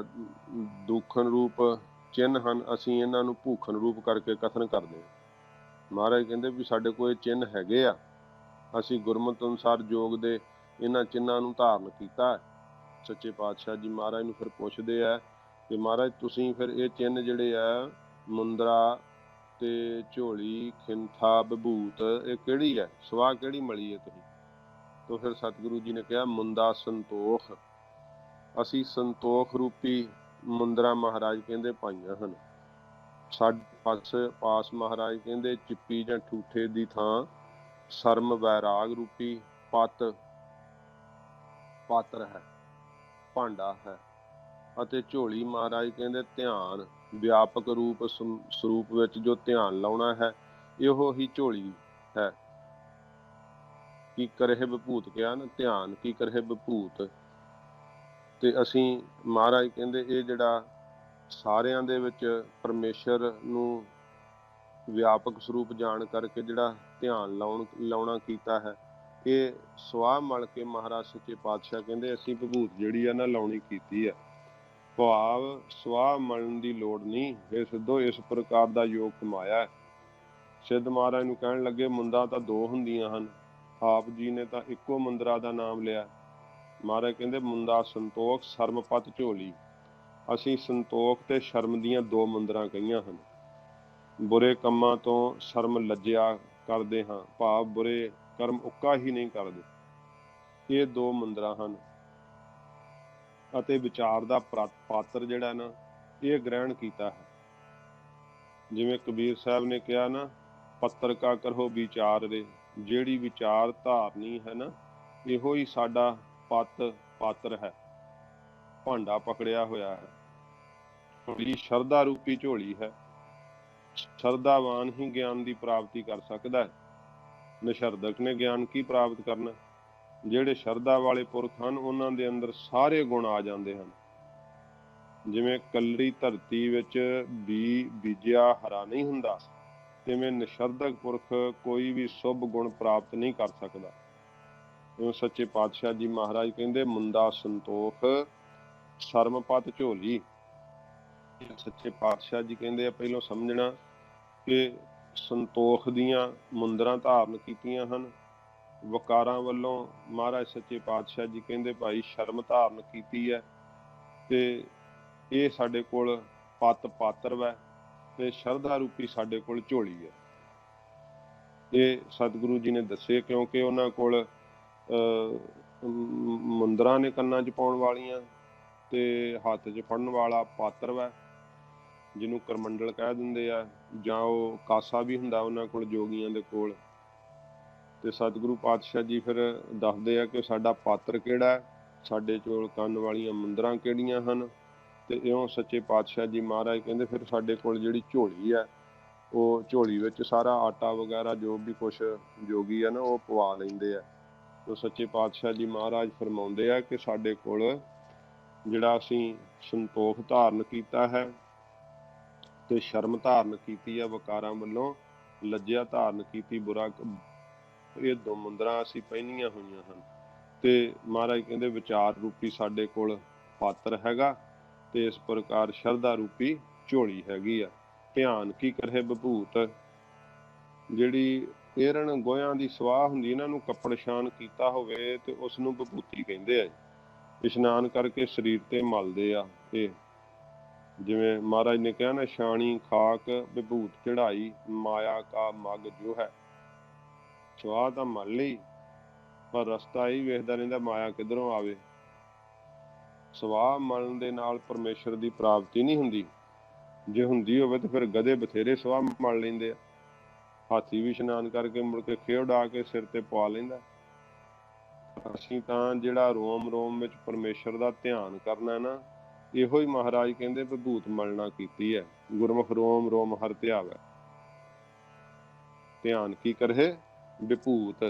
ਦੁੱਖਨ ਰੂਪ ਚਿੰਨ੍ਹ ਹਨ, ਅਸੀਂ ਇਹਨਾਂ ਨੂੰ ਭੂਖਨ ਰੂਪ ਕਰਕੇ ਕਥਨ ਕਰਦੇ ਹਾਂ। ਮਹਾਰਾਜ ਕਹਿੰਦੇ ਵੀ ਸਾਡੇ ਕੋਲ ਇਹ ਚਿੰਨ੍ਹ ਹੈਗੇ ਆ, ਅਸੀਂ ਗੁਰਮਤਿ ਅਨੁਸਾਰ ਜੋਗ ਦੇ ਇਹਨਾਂ ਚਿੰਨ੍ਹਾਂ ਨੂੰ ਧਾਰਨ ਕੀਤਾ। ਸੱਚੇ ਪਾਤਸ਼ਾਹ ਜੀ ਮਹਾਰਾਜ ਨੂੰ ਫਿਰ ਪੁੱਛਦੇ ਆ ਕਿ ਮਹਾਰਾਜ ਤੁਸੀਂ ਫਿਰ ਇਹ ਚਿੰਨ੍ਹ ਜਿਹੜੇ ਆ ਮੁੰਦਰਾ ਤੇ ਝੋਲੀ, ਖਿੰਥਾ, ਵਿਭੂਤ, ਇਹ ਕਿਹੜੀ ਹੈ, ਸਵਾਹ ਕਿਹੜੀ ਮਲੀ ਹੈ ਤੁਸੀਂ? ਤਾਂ ਫਿਰ ਸਤਿਗੁਰੂ ਜੀ ਨੇ ਕਿਹਾ ਮੁੰਦਾ ਸੰਤੋਖ। ਅਸੀਂ ਸੰਤੋਖ ਰੂਪੀ ਮੁੰਦਰਾ ਮਹਾਰਾਜ ਕਹਿੰਦੇ ਪਾਈਆਂ ਹਨ। ਸਾਡੇ ਪਾਸ ਮਹਾਰਾਜ ਕਹਿੰਦੇ ਚਿੱਪੀ ਜਾਂ ਠੂਠੇ ਦੀ ਥਾਂ ਸਰਮ ਵੈਰਾਗ ਰੂਪੀ ਪਾਤਰ ਹੈ, ਭਾਂਡਾ ਹੈ। ਅਤੇ ਝੋਲੀ ਮਹਾਰਾਜ ਕਹਿੰਦੇ ਧਿਆਨ, ਵਿਆਪਕ ਰੂਪ ਸਰੂਪ ਵਿੱਚ ਜੋ ਧਿਆਨ ਲਾਉਣਾ ਹੈ, ਇਹੋ ਹੀ ਝੋਲੀ ਹੈ। ਕੀ ਕਰਹਿ ਵਿਭੂਤ ਕਿਹਾ ਨਾ, ਧਿਆਨ ਕੀ ਕਰਹਿ ਵਿਭੂਤ। ਤੇ ਅਸੀਂ ਮਹਾਰਾਜ ਕਹਿੰਦੇ ਇਹ ਜਿਹੜਾ ਸਾਰਿਆਂ ਦੇ ਵਿੱਚ ਪਰਮੇਸ਼ਰ ਨੂੰ ਵਿਆਪਕ ਸਰੂਪ ਜਾਣ ਕਰਕੇ ਜਿਹੜਾ ਧਿਆਨ ਲਾਉਣਾ ਕੀਤਾ ਹੈ, ਇਹ ਸਵਾਹ ਮਲ ਕੇ ਮਹਾਰਾਜ ਸੱਚੇ ਪਾਤਸ਼ਾਹ ਕਹਿੰਦੇ ਅਸੀਂ ਵਿਭੂਤ ਜਿਹੜੀ ਆ ਨਾ ਲਾਉਣੀ ਕੀਤੀ ਹੈ। ਭਾਵ ਸਵਾਹ ਮਲਣ ਦੀ ਲੋੜ ਨਹੀਂ। ਇਹ ਸਿੱਧੋ ਇਸ ਪ੍ਰਕਾਰ ਦਾ ਯੋਗ ਕਮਾਇਆ। ਸਿੱਧ ਮਹਾਰਾਜ ਨੂੰ ਕਹਿਣ ਲੱਗੇ ਮੁੰਦਾਂ ਤਾਂ 2 ਹੁੰਦੀਆਂ ਹਨ, ਆਪ ਜੀ ਨੇ ਤਾਂ ਇੱਕੋ ਮੁੰਦਰਾ ਦਾ ਨਾਮ ਲਿਆ। ਮਹਾਰਾਜ ਕਹਿੰਦੇ ਮੁੰਦਾ ਸੰਤੋਖ ਸ਼ਰਮ ਪਤ ਝੋਲੀ। ਅਸੀਂ ਸੰਤੋਖ ਤੇ ਸ਼ਰਮ ਦੀਆਂ ਦੋ ਮੁੰਦਰਾਂ ਕਹੀਆਂ ਹਨ। ਬੁਰੇ ਕੰਮਾਂ ਤੋਂ ਸ਼ਰਮ ਲੱਜਿਆ ਕਰਦੇ ਹਾਂ, ਭਾਵ ਬੁਰੇ ਕਰਮ ਉੱਕਾ ਹੀ ਨਹੀਂ ਕਰਦੇ। ਇਹ ਦੋ ਮੁੰਦਰਾਂ ਹਨ। ਅਤੇ ਵਿਚਾਰ ਦਾ ਪਾਤਰ ਜਿਹੜਾ ਨਾ, ਇਹ ਗ੍ਰਹਿਣ ਕੀਤਾ ਹੈ। ਜਿਵੇਂ ਕਬੀਰ ਸਾਹਿਬ ਨੇ ਕਿਹਾ ਨਾ, ਪੱਤਰ ਕਾ ਕਰੋ ਵਿਚਾਰ ਰੇ। ਜਿਹੜੀ ਵਿਚਾਰ ਧਾਰਨੀ ਹੈ ਨਾ, ਇਹੋ ਹੀ ਸਾਡਾ ਪਾਤਰ ਹੈ, ਭਾਂਡਾ ਪਕੜਿਆ ਹੋਇਆ ਹੈ। ਝੋਲੀ ਸ਼ਰਧਾ ਰੂਪੀ ਝੋਲੀ ਹੈ। ਸ਼ਰਧਾਵਾਨ ਹੀ ਗਿਆਨ ਦੀ ਪ੍ਰਾਪਤੀ ਕਰ ਸਕਦਾ ਹੈ। ਨਿਸ਼ਰਦਕ ਨੇ ਗਿਆਨ ਕੀ ਪ੍ਰਾਪਤ ਕਰਨਾ? ਜਿਹੜੇ ਸ਼ਰਧਾ ਵਾਲੇ ਪੁਰਖ ਹਨ, ਉਹਨਾਂ ਦੇ ਅੰਦਰ ਸਾਰੇ ਗੁਣ ਆ ਜਾਂਦੇ ਹਨ। ਜਿਵੇਂ ਕੱਲੜੀ ਧਰਤੀ ਵਿੱਚ ਬੀਜਿਆ ਹਰਾ ਨਹੀਂ ਹੁੰਦਾ, ਤਿਵੇਂ ਨਿਸ਼ਰਦਕ ਪੁਰਖ ਕੋਈ ਵੀ ਸ਼ੁਭ ਗੁਣ ਪ੍ਰਾਪਤ ਨਹੀਂ ਕਰ ਸਕਦਾ। ਉਹ ਸੱਚੇ ਪਾਤਸ਼ਾਹ ਜੀ ਮਹਾਰਾਜ ਕਹਿੰਦੇ ਮੁੰਦਾ ਸੰਤੋਖ ਸ਼ਰਮ ਪਤ ਝੋਲੀ। ਸੱਚੇ ਪਾਤਸ਼ਾਹ ਜੀ ਕਹਿੰਦੇ ਆ ਪਹਿਲਾਂ ਸਮਝਣਾ ਕਿ ਸੰਤੋਖ ਦੀਆਂ ਮੁੰਦਰਾਂ ਧਾਰਨ ਕੀਤੀਆਂ ਹਨ। ਵਕਾਰਾਂ ਵੱਲੋਂ ਮਹਾਰਾਜ ਸੱਚੇ ਪਾਤਸ਼ਾਹ ਜੀ ਕਹਿੰਦੇ ਭਾਈ ਸ਼ਰਮ ਧਾਰਨ ਕੀਤੀ ਹੈ, ਤੇ ਇਹ ਸਾਡੇ ਕੋਲ ਪਾਤਰ ਵੈ, ਤੇ ਸ਼ਰਧਾ ਰੂਪੀ ਸਾਡੇ ਕੋਲ ਝੋਲੀ ਹੈ। ਇਹ ਸਤਿਗੁਰੂ ਜੀ ਨੇ ਦੱਸੇ, ਕਿਉਂਕਿ ਉਹਨਾਂ ਕੋਲ ਮੁੰਦਰਾਂ ਨੇ ਕੰਨਾਂ 'ਚ ਪਾਉਣ ਵਾਲੀਆਂ, ਤੇ ਹੱਥ 'ਚ ਫੜਨ ਵਾਲਾ ਪਾਤਰ ਵੈ, ਜਿਹਨੂੰ ਕਰਮੰਡਲ ਕਹਿ ਦਿੰਦੇ ਆ, ਜਾਂ ਉਹ ਕਾਸਾ ਵੀ ਹੁੰਦਾ ਉਹਨਾਂ ਕੋਲ, ਜੋਗੀਆਂ ਦੇ ਕੋਲ। ਤੇ ਸਤਿਗੁਰੂ ਪਾਤਸ਼ਾਹ ਜੀ ਫਿਰ ਦੱਸਦੇ ਆ ਕਿ ਸਾਡਾ ਪਾਤਰ ਕਿਹੜਾ ਹੈ, ਸਾਡੇ ਕੋਲ ਕੰਨ ਵਾਲੀਆਂ ਮੁੰਦਰਾਂ ਕਿਹੜੀਆਂ ਹਨ। ਤੇ ਇਉਂ ਸੱਚੇ ਪਾਤਸ਼ਾਹ ਜੀ ਮਹਾਰਾਜ ਕਹਿੰਦੇ ਫਿਰ ਸਾਡੇ ਕੋਲ ਜਿਹੜੀ ਝੋਲੀ ਹੈ, ਉਹ ਝੋਲੀ ਵਿੱਚ ਸਾਰਾ ਆਟਾ ਵਗੈਰਾ ਜੋ ਵੀ ਕੁਛ ਜੋਗੀ ਆ ਨਾ, ਉਹ ਪਵਾ ਲੈਂਦੇ ਆ। ਤੇ ਸੱਚੇ ਪਾਤਸ਼ਾਹ ਜੀ ਮਹਾਰਾਜ ਫਰਮਾਉਂਦੇ ਆ ਕਿ ਸਾਡੇ ਕੋਲ ਜਿਹੜਾ ਅਸੀਂ ਸੰਤੋਖ ਧਾਰਨ ਕੀਤਾ ਹੈ, ਤੇ ਸ਼ਰਮ ਧਾਰਨ ਕੀਤੀ ਹੈ ਵਕਾਰਾਂ ਵੱਲੋਂ, ਲੱਜਿਆ ਧਾਰਨ ਕੀਤੀ ਬੁਰਾ, ਇਹ ਦੋ ਮੁੰਦਰਾਂ ਅਸੀਂ ਪਹਿਨੀਆਂ ਹੋਈਆਂ ਹਨ। ਤੇ ਮਹਾਰਾਜ ਕਹਿੰਦੇ ਵਿਚਾਰ ਰੂਪੀ ਸਾਡੇ ਕੋਲ ਪਾਤਰ ਹੈਗਾ, ਤੇ ਇਸ ਪ੍ਰਕਾਰ ਸ਼ਰਧਾ ਰੂਪੀ ਝੋਲੀ ਹੈਗੀ ਆ। ਧਿਆਨ ਕੀ ਕਰੇ ਵਿਭੂਤ। ਜਿਹੜੀ ਏਰਣ ਗੋਹਿਆਂ ਦੀ ਸਵਾਹ ਹੁੰਦੀ, ਇਹਨਾਂ ਨੂੰ ਕੱਪੜ ਛਾਨ ਕੀਤਾ ਹੋਵੇ ਤੇ ਉਸ ਨੂੰ ਵਿਭੂਤੀ ਕਹਿੰਦੇ ਆ। ਇਸ਼ਨਾਨ ਕਰਕੇ ਸਰੀਰ ਤੇ ਮਲਦੇ ਆ। ਇਹ ਜਿਵੇਂ ਮਹਾਰਾਜ ਨੇ ਕਿਹਾ ਨਾ, ਛਾਣੀ ਖਾਕ ਵਿਭੂਤ ਚੜਾਈ, ਮਾਇਆ ਕਾ ਮਗ ਜੋ ਹੈ। ਸਵਾਹ ਤਾਂ ਮਲ ਲਈ, ਪਰ ਰਸਤਾ ਹੀ ਵੇਖਦਾ ਰਹਿੰਦਾ ਮਾਇਆ ਕਿੱਧਰੋਂ ਆਵੇ। ਸਵਾਹ ਮਲਣ ਦੇ ਨਾਲ ਪਰਮੇਸ਼ਰ ਦੀ ਪ੍ਰਾਪਤੀ ਨਹੀਂ ਹੁੰਦੀ। ਜੇ ਹੁੰਦੀ ਹੋਵੇ ਤਾਂ ਫਿਰ ਗਧੇ ਬਥੇਰੇ ਸਵਾਹ ਮਲ ਲੈਂਦੇ ਆ। ਹਾਥੀ ਵੀ ਇਸ਼ਨਾਨ ਕਰਕੇ ਮੁੜ ਕੇ ਖੇਹ ਉਡਾ ਕੇ ਸਿਰ ਤੇ ਪਵਾ ਲੈਂਦਾ। ਅਸੀਂ ਤਾਂ ਜਿਹੜਾ ਰੋਮ ਰੋਮ ਵਿੱਚ ਪਰਮੇਸ਼ਰ ਦਾ ਧਿਆਨ ਕਰਨਾ ਨਾ, ਇਹੋ ਹੀ ਮਹਾਰਾਜ ਕਹਿੰਦੇ ਵਿਭੂਤ ਮਲਣਾ ਕੀਤੀ ਹੈ। ਗੁਰਮੁਖ ਰੋਮ ਰੋਮ ਹਰਿ ਧਿਆਵੈ। ਧਿਆਨ ਕੀ ਕਰੇ ਵਿਭੂਤ।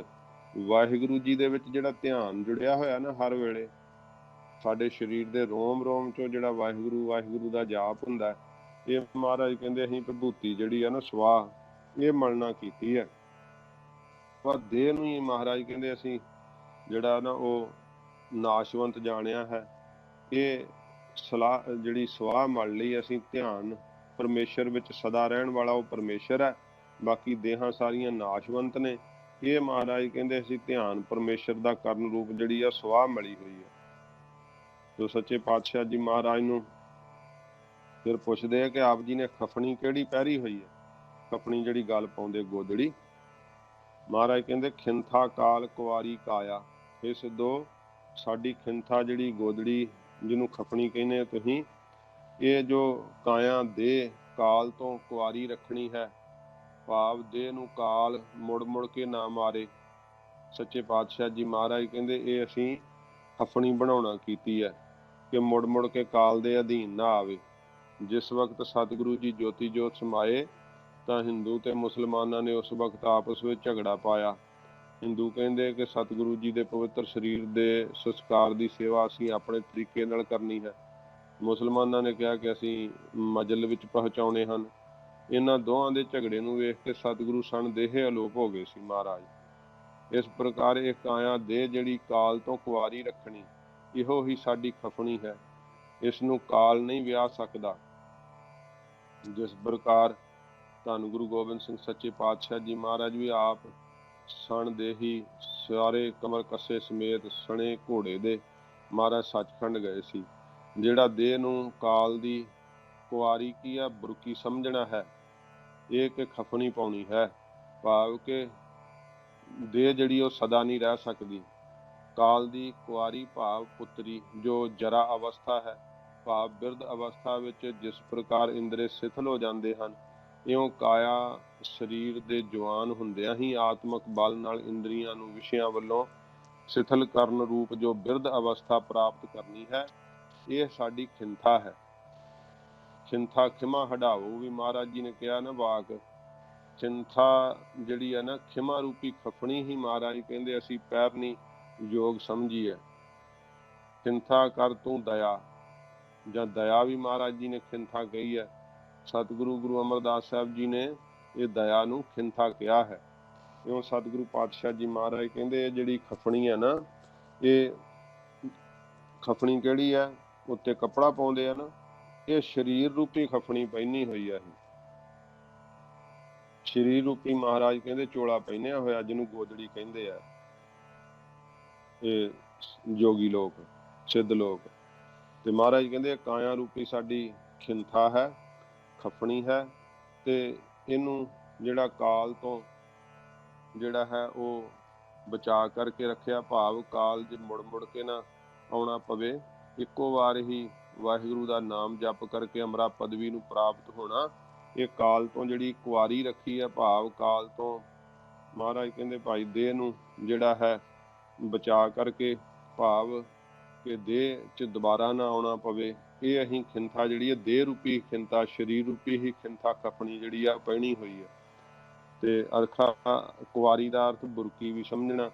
ਵਾਹਿਗੁਰੂ ਜੀ ਦੇ ਵਿੱਚ ਜਿਹੜਾ ਧਿਆਨ ਜੁੜਿਆ ਹੋਇਆ ਨਾ, ਹਰ ਵੇਲੇ ਸਾਡੇ ਸਰੀਰ ਦੇ ਰੋਮ ਰੋਮ ਚੋਂ ਜਿਹੜਾ ਵਾਹਿਗੁਰੂ ਵਾਹਿਗੁਰੂ ਦਾ ਜਾਪ ਹੁੰਦਾ, ਇਹ ਮਹਾਰਾਜ ਕਹਿੰਦੇ ਅਸੀਂ ਵਿਭੂਤੀ ਜਿਹੜੀ ਆ ਨਾ ਸਵਾਹ, ਇਹ ਮਲਣਾ ਕੀਤੀ ਹੈ। ਪਰ ਦੇਹ ਨੂੰ ਹੀ ਮਹਾਰਾਜ ਕਹਿੰਦੇ ਅਸੀਂ ਜਿਹੜਾ ਨਾ ਉਹ ਨਾਸ਼ਵੰਤ ਜਾਣਿਆ ਹੈ। ਇਹ ਜਿਹੜੀ ਸਵਾਹ ਮਲ ਲਈ ਅਸੀਂ, ਧਿਆਨ ਪਰਮੇਸ਼ਰ ਵਿੱਚ ਸਦਾ ਰਹਿਣ ਵਾਲਾ ਉਹ ਪਰਮੇਸ਼ਰ ਹੈ, ਬਾਕੀ ਦੇਹਾਂ ਸਾਰੀਆਂ ਨਾਸ਼ਵੰਤ ਨੇ। ਇਹ ਮਹਾਰਾਜ ਕਹਿੰਦੇ ਅਸੀਂ ਧਿਆਨ ਪਰਮੇਸ਼ਰ ਦਾ ਕਰਨ ਰੂਪ ਜਿਹੜੀ ਆ ਸਵਾਹ ਮਲੀ ਹੋਈ ਹੈ। ਜੋ ਸੱਚੇ ਪਾਤਸ਼ਾਹ ਜੀ ਮਹਾਰਾਜ ਨੂੰ ਫਿਰ ਪੁੱਛਦੇ ਆ ਕਿ ਆਪ ਜੀ ਨੇ ਖਫਣੀ ਕਿਹੜੀ ਪਹਿਰੀ ਹੋਈ ਹੈ। ਖਫਣੀ ਜਿਹੜੀ ਗਲ ਪਾਉਂਦੇ, ਗੋਦੜੀ। ਮਹਾਰਾਜ ਕਹਿੰਦੇ ਖਿੰਥਾ ਕਾਲ ਕੁਆਰੀ ਕਾਇਆ। ਇਹ ਸਿੱਧੋ ਸਾਡੀ ਖਿੰਥਾ ਜਿਹੜੀ ਗੋਦੜੀ, ਜਿਹਨੂੰ ਖਫਣੀ ਕਹਿੰਦੇ ਆ ਤੁਸੀਂ, ਇਹ ਜੋ ਕਾਇਆ ਦੇਹ ਕਾਲ ਤੋਂ ਕੁਆਰੀ ਰੱਖਣੀ ਹੈ, ਭਾਵ ਦੇਹ ਨੂੰ ਕਾਲ ਮੁੜ ਮੁੜ ਕੇ ਨਾ ਮਾਰੇ। ਸੱਚੇ ਪਾਤਸ਼ਾਹ ਜੀ ਮਹਾਰਾਜ ਕਹਿੰਦੇ ਇਹ ਅਸੀਂ ਖਫਣੀ ਬਣਾਉਣਾ ਕੀਤੀ ਹੈ, ਕਿ ਮੁੜ ਮੁੜ ਕੇ ਕਾਲ ਦੇ ਅਧੀਨ ਨਾ ਆਵੇ। ਜਿਸ ਵਕਤ ਸਤਿਗੁਰੂ ਜੀ ਜੋਤੀ ਜੋਤ ਸਮਾਏ ਤਾਂ ਹਿੰਦੂ ਤੇ ਮੁਸਲਮਾਨਾਂ ਨੇ ਉਸ ਵਕਤ ਆਪਸ ਵਿੱਚ ਝਗੜਾ ਪਾਇਆ। ਹਿੰਦੂ ਕਹਿੰਦੇ ਕਿ ਸਤਿਗੁਰੂ ਜੀ ਦੇ ਪਵਿੱਤਰ ਸਰੀਰ ਦੇ ਸੰਸਕਾਰ ਦੀ ਸੇਵਾ ਅਸੀਂ ਆਪਣੇ ਤਰੀਕੇ ਨਾਲ ਕਰਨੀ ਹੈ। ਮੁਸਲਮਾਨਾਂ ਨੇ ਕਿਹਾ ਕਿ ਅਸੀਂ ਮਜਲ ਵਿੱਚ ਪਹੁੰਚਾਉਣੇ ਹਨ। ਇਹਨਾਂ ਦੋਹਾਂ ਦੇ ਝਗੜੇ ਨੂੰ ਵੇਖ ਕੇ ਸਤਿਗੁਰੂ ਸਣ ਦੇਹ ਅਲੋਪ ਹੋ ਗਏ ਸੀ ਮਹਾਰਾਜ। ਇਸ ਪ੍ਰਕਾਰ ਇਹ ਕਾਇਆ ਦੇਹ ਜਿਹੜੀ ਕਾਲ ਤੋਂ ਕੁਆਰੀ ਰੱਖਣੀ, ਇਹੋ ਹੀ ਸਾਡੀ ਖਫਣੀ ਹੈ। ਇਸ ਨੂੰ ਕਾਲ ਨਹੀਂ ਵਿਆਹ ਸਕਦਾ। ਜਿਸ ਪ੍ਰਕਾਰ ਧੰਨ ਗੁਰੂ ਗੋਬਿੰਦ ਸਿੰਘ ਸੱਚੇ ਪਾਤਸ਼ਾਹ ਜੀ ਮਹਾਰਾਜ ਵੀ ਆਪ ਸਣ ਦੇਹੀ ਸਾਰੇ ਕਮਰ ਕੱਸੇ ਸਮੇਤ ਸਣੇ ਘੋੜੇ ਦੇ ਮਹਾਰਾਜ ਸੱਚਖੰਡ ਗਏ ਸੀ। ਜਿਹੜਾ ਦੇਹ ਨੂੰ ਕਾਲ ਦੀ ਕੁਆਰੀ ਕੀ ਆ ਬੁਰਕੀ ਸਮਝਣਾ ਹੈ, ਇਹ ਕਿ ਖਫਣੀ ਪਾਉਣੀ ਹੈ, ਭਾਵ ਕਿ ਦੇਹ ਜਿਹੜੀ ਉਹ ਸਦਾ ਨਹੀਂ ਰਹਿ ਸਕਦੀ। ਕਾਲ ਦੀ ਕੁਆਰੀ ਭਾਵ ਪੁੱਤਰੀ ਜੋ ਜਰਾ ਅਵਸਥਾ ਹੈ, ਭਾਵ ਬਿਰਧ ਅਵਸਥਾ ਵਿੱਚ ਜਿਸ ਪ੍ਰਕਾਰ ਇੰਦਰੇ ਸਿਥਲ ਹੋ ਜਾਂਦੇ ਹਨ, ਇਉਂ ਕਾਇਆ ਸਰੀਰ ਦੇ ਜਵਾਨ ਹੁੰਦਿਆਂ ਹੀ ਆਤਮਕ ਬਲ ਨਾਲ ਇੰਦਰੀਆਂ ਨੂੰ ਵਿਸ਼ਿਆਂ ਵੱਲੋਂ ਸਿਥਲ ਕਰਨ ਰੂਪ ਜੋ ਬਿਰਧ ਅਵਸਥਾ ਪ੍ਰਾਪਤ ਕਰਨੀ ਹੈ, ਇਹ ਸਾਡੀ ਖਿੰਥਾ ਹੈ। ਖਿੰਥਾ ਖਿਮਾ ਹਟਾਵੋ ਵੀ ਮਹਾਰਾਜ ਜੀ ਨੇ ਕਿਹਾ ਨਾ ਵਾਕ, ਖਿੰਥਾ ਜਿਹੜੀ ਹੈ ਨਾ ਖਿਮਾ ਰੂਪੀ ਖਫਣੀ ਹੀ ਮਹਾਰਾਜ ਕਹਿੰਦੇ ਅਸੀਂ ਪੈਰਨੀ ਯੋਗ ਸਮਝੀ ਹੈ। ਖਿੰਥਾ ਕਰ ਤੂੰ ਦਇਆ, ਜਾਂ ਦਇਆ ਵੀ ਮਹਾਰਾਜ ਜੀ ਨੇ ਖਿੰਥਾ ਕਹੀ ਹੈ। ਸਤਿਗੁਰੂ ਗੁਰੂ ਅਮਰਦਾਸ ਸਾਹਿਬ ਜੀ ਨੇ ਇਹ ਦਇਆ ਨੂੰ ਖਿੰਥਾ ਕਿਹਾ ਹੈ। ਇਉਂ ਸਤਿਗੁਰੂ ਪਾਤਸ਼ਾਹ ਜੀ ਮਹਾਰਾਜ ਕਹਿੰਦੇ ਇਹ ਜਿਹੜੀ ਖਫਣੀ ਹੈ ਨਾ, ਇਹ ਖਫਣੀ ਕਿਹੜੀ ਹੈ, ਉੱਤੇ ਕੱਪੜਾ ਪਾਉਂਦੇ ਆ ਨਾ, ਇਹ ਸਰੀਰ ਰੂਪੀ ਖਫਣੀ ਪਹਿਨੀ ਹੋਈ ਹੈ। ਇਹ ਸਰੀਰ ਰੂਪੀ ਮਹਾਰਾਜ ਕਹਿੰਦੇ ਚੋਲਾ ਪਹਿਨਿਆ ਹੋਇਆ, ਜਿਹਨੂੰ ਗੋਦੜੀ ਕਹਿੰਦੇ ਆ ਇਹ ਜੋਗੀ ਲੋਕ, ਸਿੱਧ ਲੋਕ। ਤੇ ਮਹਾਰਾਜ ਕਹਿੰਦੇ ਕਾਇਆ ਰੂਪੀ ਸਾਡੀ ਖਿੰਥਾ ਹੈ, ਖਫਣੀ ਹੈ, ਤੇ ਇਹਨੂੰ ਜਿਹੜਾ ਕਾਲ ਤੋਂ ਜਿਹੜਾ ਹੈ ਉਹ ਬਚਾ ਕਰਕੇ ਰੱਖਿਆ, ਭਾਵ ਕਾਲ ਜੇ ਮੁੜ ਮੁੜ ਕੇ ਨਾ ਆਉਣਾ ਪਵੇ, ਇੱਕੋ ਵਾਰ ਹੀ ਵਾਹਿਗੁਰੂ ਦਾ ਨਾਮ ਜਪ ਕਰਕੇ ਅਮਰਾ ਪਦਵੀ ਨੂੰ ਪ੍ਰਾਪਤ ਹੋਣਾ। ਇਹ ਕਾਲ ਤੋਂ ਜਿਹੜੀ ਕੁਆਰੀ ਰੱਖੀ ਹੈ, ਭਾਵ ਕਾਲ ਤੋਂ ਮਹਾਰਾਜ ਕਹਿੰਦੇ ਭਾਈ ਦੇਹ ਨੂੰ ਜਿਹੜਾ ਹੈ ਬਚਾ ਕਰਕੇ, ਭਾਵ ਕਿ ਦੇਹ 'ਚ ਦੁਬਾਰਾ ਨਾ ਆਉਣਾ ਪਵੇ, ਇਹ ਅਸੀਂ ਖਿੰਥਾ ਜਿਹੜੀ ਹੈ ਦੇਹ ਰੂਪੀ ਖਿੰਥਾ, ਸਰੀਰ ਰੂਪੀ ਹੀ ਖਿੰਥਾ ਖਫਣੀ ਜਿਹੜੀ ਆ ਪਹਿਣੀ ਹੋਈ ਹੈ। ਤੇ ਅਰਥਾ ਕੁਆਰੀ ਦਾ ਅਰਥ ਬੁਰਕੀ ਵੀ ਸਮਝਣਾ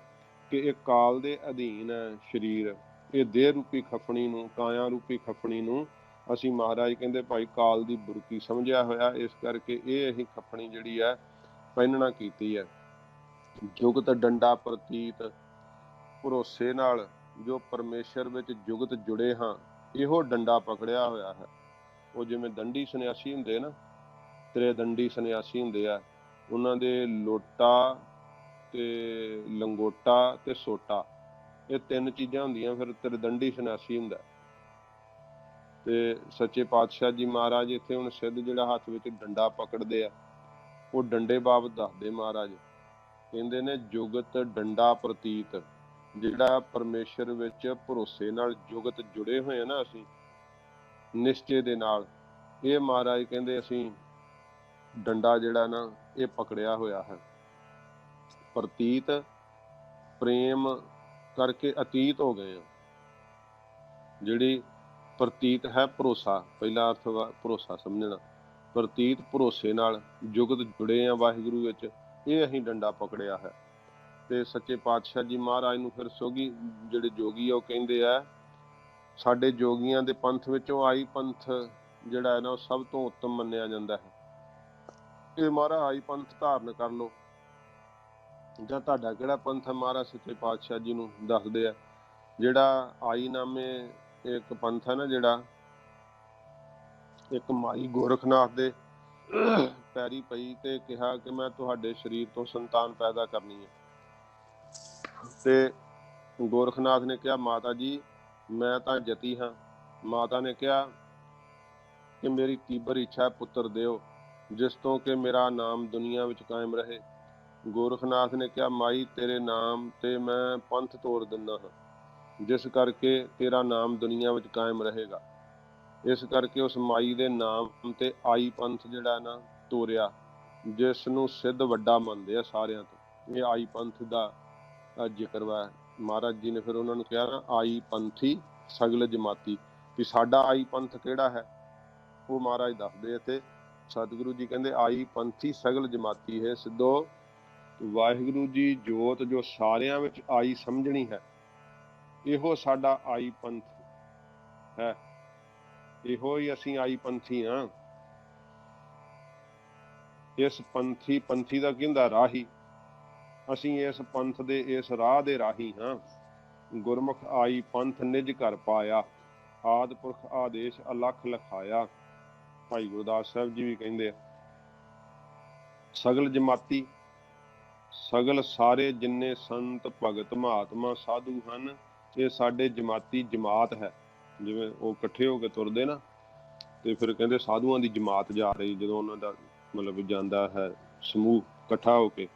ਕਿ ਇਹ ਕਾਲ ਦੇ ਅਧੀਨ ਹੈ ਸਰੀਰ। ਇਹ ਦੇਹ ਰੂਪੀ ਖਫਣੀ ਨੂੰ, ਕਾਇਆ ਰੂਪੀ ਖਫਣੀ ਨੂੰ ਅਸੀਂ ਮਹਾਰਾਜ ਕਹਿੰਦੇ ਭਾਈ ਕਾਲ ਦੀ ਬੁਰਕੀ ਸਮਝਿਆ ਹੋਇਆ, ਇਸ ਕਰਕੇ ਇਹ ਅਸੀਂ ਖਫਣੀ ਜਿਹੜੀ ਹੈ ਪਹਿਨਣਾ ਕੀਤੀ ਹੈ। ਜੁਗਤ ਡੰਡਾ ਪ੍ਰਤੀਤ, ਭਰੋਸੇ ਨਾਲ ਜੋ ਪਰਮੇਸ਼ਰ ਵਿੱਚ ਜੁਗਤ ਜੁੜੇ ਹਾਂ, ਇਹੋ ਡੰਡਾ ਪਕੜਿਆ ਹੋਇਆ ਹੈ। ਉਹ ਜਿਵੇਂ ਦੰਡੀ ਸੰਨਿਆਸੀ ਹੁੰਦੇ ਨਾ, ਤ੍ਰਿਦੰਡੀ ਸੰਨਿਆਸੀ ਹੁੰਦੇ ਆ, ਉਹਨਾਂ ਦੇ ਲੋਟਾ ਤੇ ਲੰਗੋਟਾ ਤੇ ਸੋਟਾ, ਇਹ ਤਿੰਨ ਚੀਜ਼ਾਂ ਹੁੰਦੀਆਂ, ਫਿਰ ਤ੍ਰਿਦੰਡੀ ਸੰਨਿਆਸੀ ਹੁੰਦਾ। ਤੇ ਸੱਚੇ ਪਾਤਸ਼ਾਹ ਜੀ ਮਹਾਰਾਜ ਇੱਥੇ ਹੁਣ ਸਿੱਧ ਜਿਹੜਾ ਹੱਥ ਵਿੱਚ ਡੰਡਾ ਪਕੜਦੇ ਆ, ਉਹ ਡੰਡੇ ਬਾਬਤ ਦੱਸਦੇ ਮਹਾਰਾਜ, ਕਹਿੰਦੇ ਨੇ ਜੁਗਤ ਡੰਡਾ ਪ੍ਰਤੀਤ, ਜਿਹੜਾ ਪਰਮੇਸ਼ਰ ਵਿੱਚ ਭਰੋਸੇ ਨਾਲ ਜੁਗਤ ਜੁੜੇ ਹੋਏ ਆ ਨਾ ਅਸੀਂ ਨਿਸ਼ਚੇ ਦੇ ਨਾਲ, ਇਹ ਮਹਾਰਾਜ ਕਹਿੰਦੇ ਅਸੀਂ ਡੰਡਾ ਜਿਹੜਾ ਨਾ ਇਹ ਪਕੜਿਆ ਹੋਇਆ ਹੈ। ਪ੍ਰਤੀਤ ਪ੍ਰੇਮ ਕਰਕੇ ਅਤੀਤ ਹੋ ਗਏ ਆ। ਜਿਹੜੀ ਪ੍ਰਤੀਤ ਹੈ ਭਰੋਸਾ, ਪਹਿਲਾ ਅਰਥ ਭਰੋਸਾ ਸਮਝਣਾ, ਪ੍ਰਤੀਤ ਭਰੋਸੇ ਨਾਲ ਜੁਗਤ ਜੁੜੇ ਆ ਵਾਹਿਗੁਰੂ ਵਿੱਚ, ਇਹ ਅਸੀਂ ਡੰਡਾ ਪਕੜਿਆ ਹੈ। ਤੇ ਸੱਚੇ ਪਾਤਸ਼ਾਹ ਜੀ ਮਹਾਰਾਜ ਨੂੰ ਫਿਰ ਸੋਗੀ ਜਿਹੜੇ ਜੋਗੀ ਆ ਉਹ ਕਹਿੰਦੇ ਆ, ਸਾਡੇ ਜੋਗੀਆਂ ਦੇ ਪੰਥ ਵਿੱਚੋਂ ਆਈ ਪੰਥ ਜਿਹੜਾ ਹੈ ਨਾ ਉਹ ਸਭ ਤੋਂ ਉੱਤਮ ਮੰਨਿਆ ਜਾਂਦਾ ਹੈ। ਇਹ ਮਹਾਰਾਜ ਆਈ ਪੰਥ ਧਾਰਨ ਕਰ ਲਓ, ਜਾਂ ਤੁਹਾਡਾ ਕਿਹੜਾ ਪੰਥ ਹੈ ਮਹਾਰਾਜ ਸੱਚੇ ਪਾਤਸ਼ਾਹ ਜੀ ਨੂੰ ਦੱਸਦੇ ਆ। ਜਿਹੜਾ ਆਈ ਨਾਮੇ ਇੱਕ ਪੰਥ ਹੈ ਨਾ, ਜਿਹੜਾ ਇੱਕ ਮਾਈ ਗੋਰਖਨਾਥ ਦੇ ਪੈਰੀ ਪਈ ਤੇ ਕਿਹਾ ਕਿ ਮੈਂ ਤੁਹਾਡੇ ਸਰੀਰ ਤੋਂ ਸੰਤਾਨ ਪੈਦਾ ਕਰਨੀ ਹੈ। ਤੇ ਗੋਰਖਨਾਥ ਨੇ ਕਿਹਾ ਮਾਤਾ ਜੀ ਮੈਂ ਤਾਂ ਜਤੀ ਹਾਂ। ਮਾਤਾ ਨੇ ਕਿਹਾ ਕਿ ਮੇਰੀ ਤੀਬਰ ਇੱਛਾ ਹੈ ਪੁੱਤਰ ਦਿਓ, ਜਿਸ ਤੋਂ ਕਿ ਮੇਰਾ ਨਾਮ ਦੁਨੀਆ ਵਿੱਚ ਕਾਇਮ ਰਹੇ। ਗੋਰਖਨਾਥ ਨੇ ਕਿਹਾ ਮਾਈ ਤੇਰੇ ਨਾਮ ਤੇ ਮੈਂ ਪੰਥ ਤੋੜ ਦਿੰਦਾ ਹਾਂ, ਜਿਸ ਕਰਕੇ ਤੇਰਾ ਨਾਮ ਦੁਨੀਆ ਵਿੱਚ ਕਾਇਮ ਰਹੇਗਾ। ਇਸ ਕਰਕੇ ਉਸ ਮਾਈ ਦੇ ਨਾਮ ਤੇ ਆਈ ਪੰਥ ਜਿਹੜਾ ਨਾ ਤੋਰਿਆ, ਜਿਸ ਨੂੰ ਸਿੱਧ ਵੱਡਾ ਮੰਨਦੇ ਆ ਸਾਰਿਆਂ ਤੋਂ। ਇਹ ਆਈ ਪੰਥ ਦਾ ਜ਼ਿਕਰ ਵਾ। ਮਹਾਰਾਜ ਜੀ ਨੇ ਫਿਰ ਉਹਨਾਂ ਨੂੰ ਕਿਹਾ ਨਾ ਆਈ ਪੰਥੀ ਸਗਲ ਜਮਾਤੀ, ਕਿ ਸਾਡਾ ਆਈ ਪੰਥ ਕਿਹੜਾ ਹੈ ਉਹ ਮਹਾਰਾਜ ਦੱਸਦੇ ਇੱਥੇ। ਸਤਿਗੁਰੂ ਜੀ ਕਹਿੰਦੇ ਆਈ ਪੰਥੀ ਸਗਲ ਜਮਾਤੀ ਹੈ ਸਿੱਧੋ, ਵਾਹਿਗੁਰੂ ਜੀ ਜੋਤ ਜੋ ਸਾਰਿਆਂ ਵਿੱਚ ਆਈ ਸਮਝਣੀ ਹੈ, ਇਹੋ ਸਾਡਾ ਆਈ ਪੰਥ ਹੈ। ਇਹੋ ਹੀ ਅਸੀਂ ਆਈ ਪੰਥੀ ਹਾਂ। ਇਸ ਪੰਥੀ ਦਾ ਕਹਿੰਦਾ ਰਾਹੀ, ਅਸੀਂ ਇਸ ਪੰਥ ਦੇ ਇਸ ਰਾਹ ਦੇ ਰਾਹੀ ਹਾਂ। ਗੁਰਮੁਖ ਆਈ ਪੰਥ ਨਿਜ ਘਰ ਪਾਇਆ, ਆਦਿ ਪੁਰਖ ਆਦੇਸ਼ ਅਲਖ ਲਖਾਇਆ। ਭਾਈ ਗੁਰਦਾਸ ਸਾਹਿਬ ਜੀ ਵੀ ਕਹਿੰਦੇ ਆ। ਸਗਲ ਜਮਾਤੀ, ਸਗਲ ਸਾਰੇ ਜਿੰਨੇ ਸੰਤ ਭਗਤ ਮਹਾਤਮਾ ਸਾਧੂ ਹਨ, ਇਹ ਸਾਡੇ ਜਮਾਤੀ ਜਮਾਤ ਹੈ। ਜਿਵੇਂ ਉਹ ਇਕੱਠੇ ਹੋ ਕੇ ਤੁਰਦੇ ਨਾ, ਤੇ ਫਿਰ ਕਹਿੰਦੇ ਸਾਧੂਆਂ ਦੀ ਜਮਾਤ ਜਾ ਰਹੀ, ਜਦੋਂ ਉਹਨਾਂ ਦਾ ਮਤਲਬ ਜਾਂਦਾ ਹੈ ਸਮੂਹ ਇਕੱਠਾ ਹੋ ਕੇ।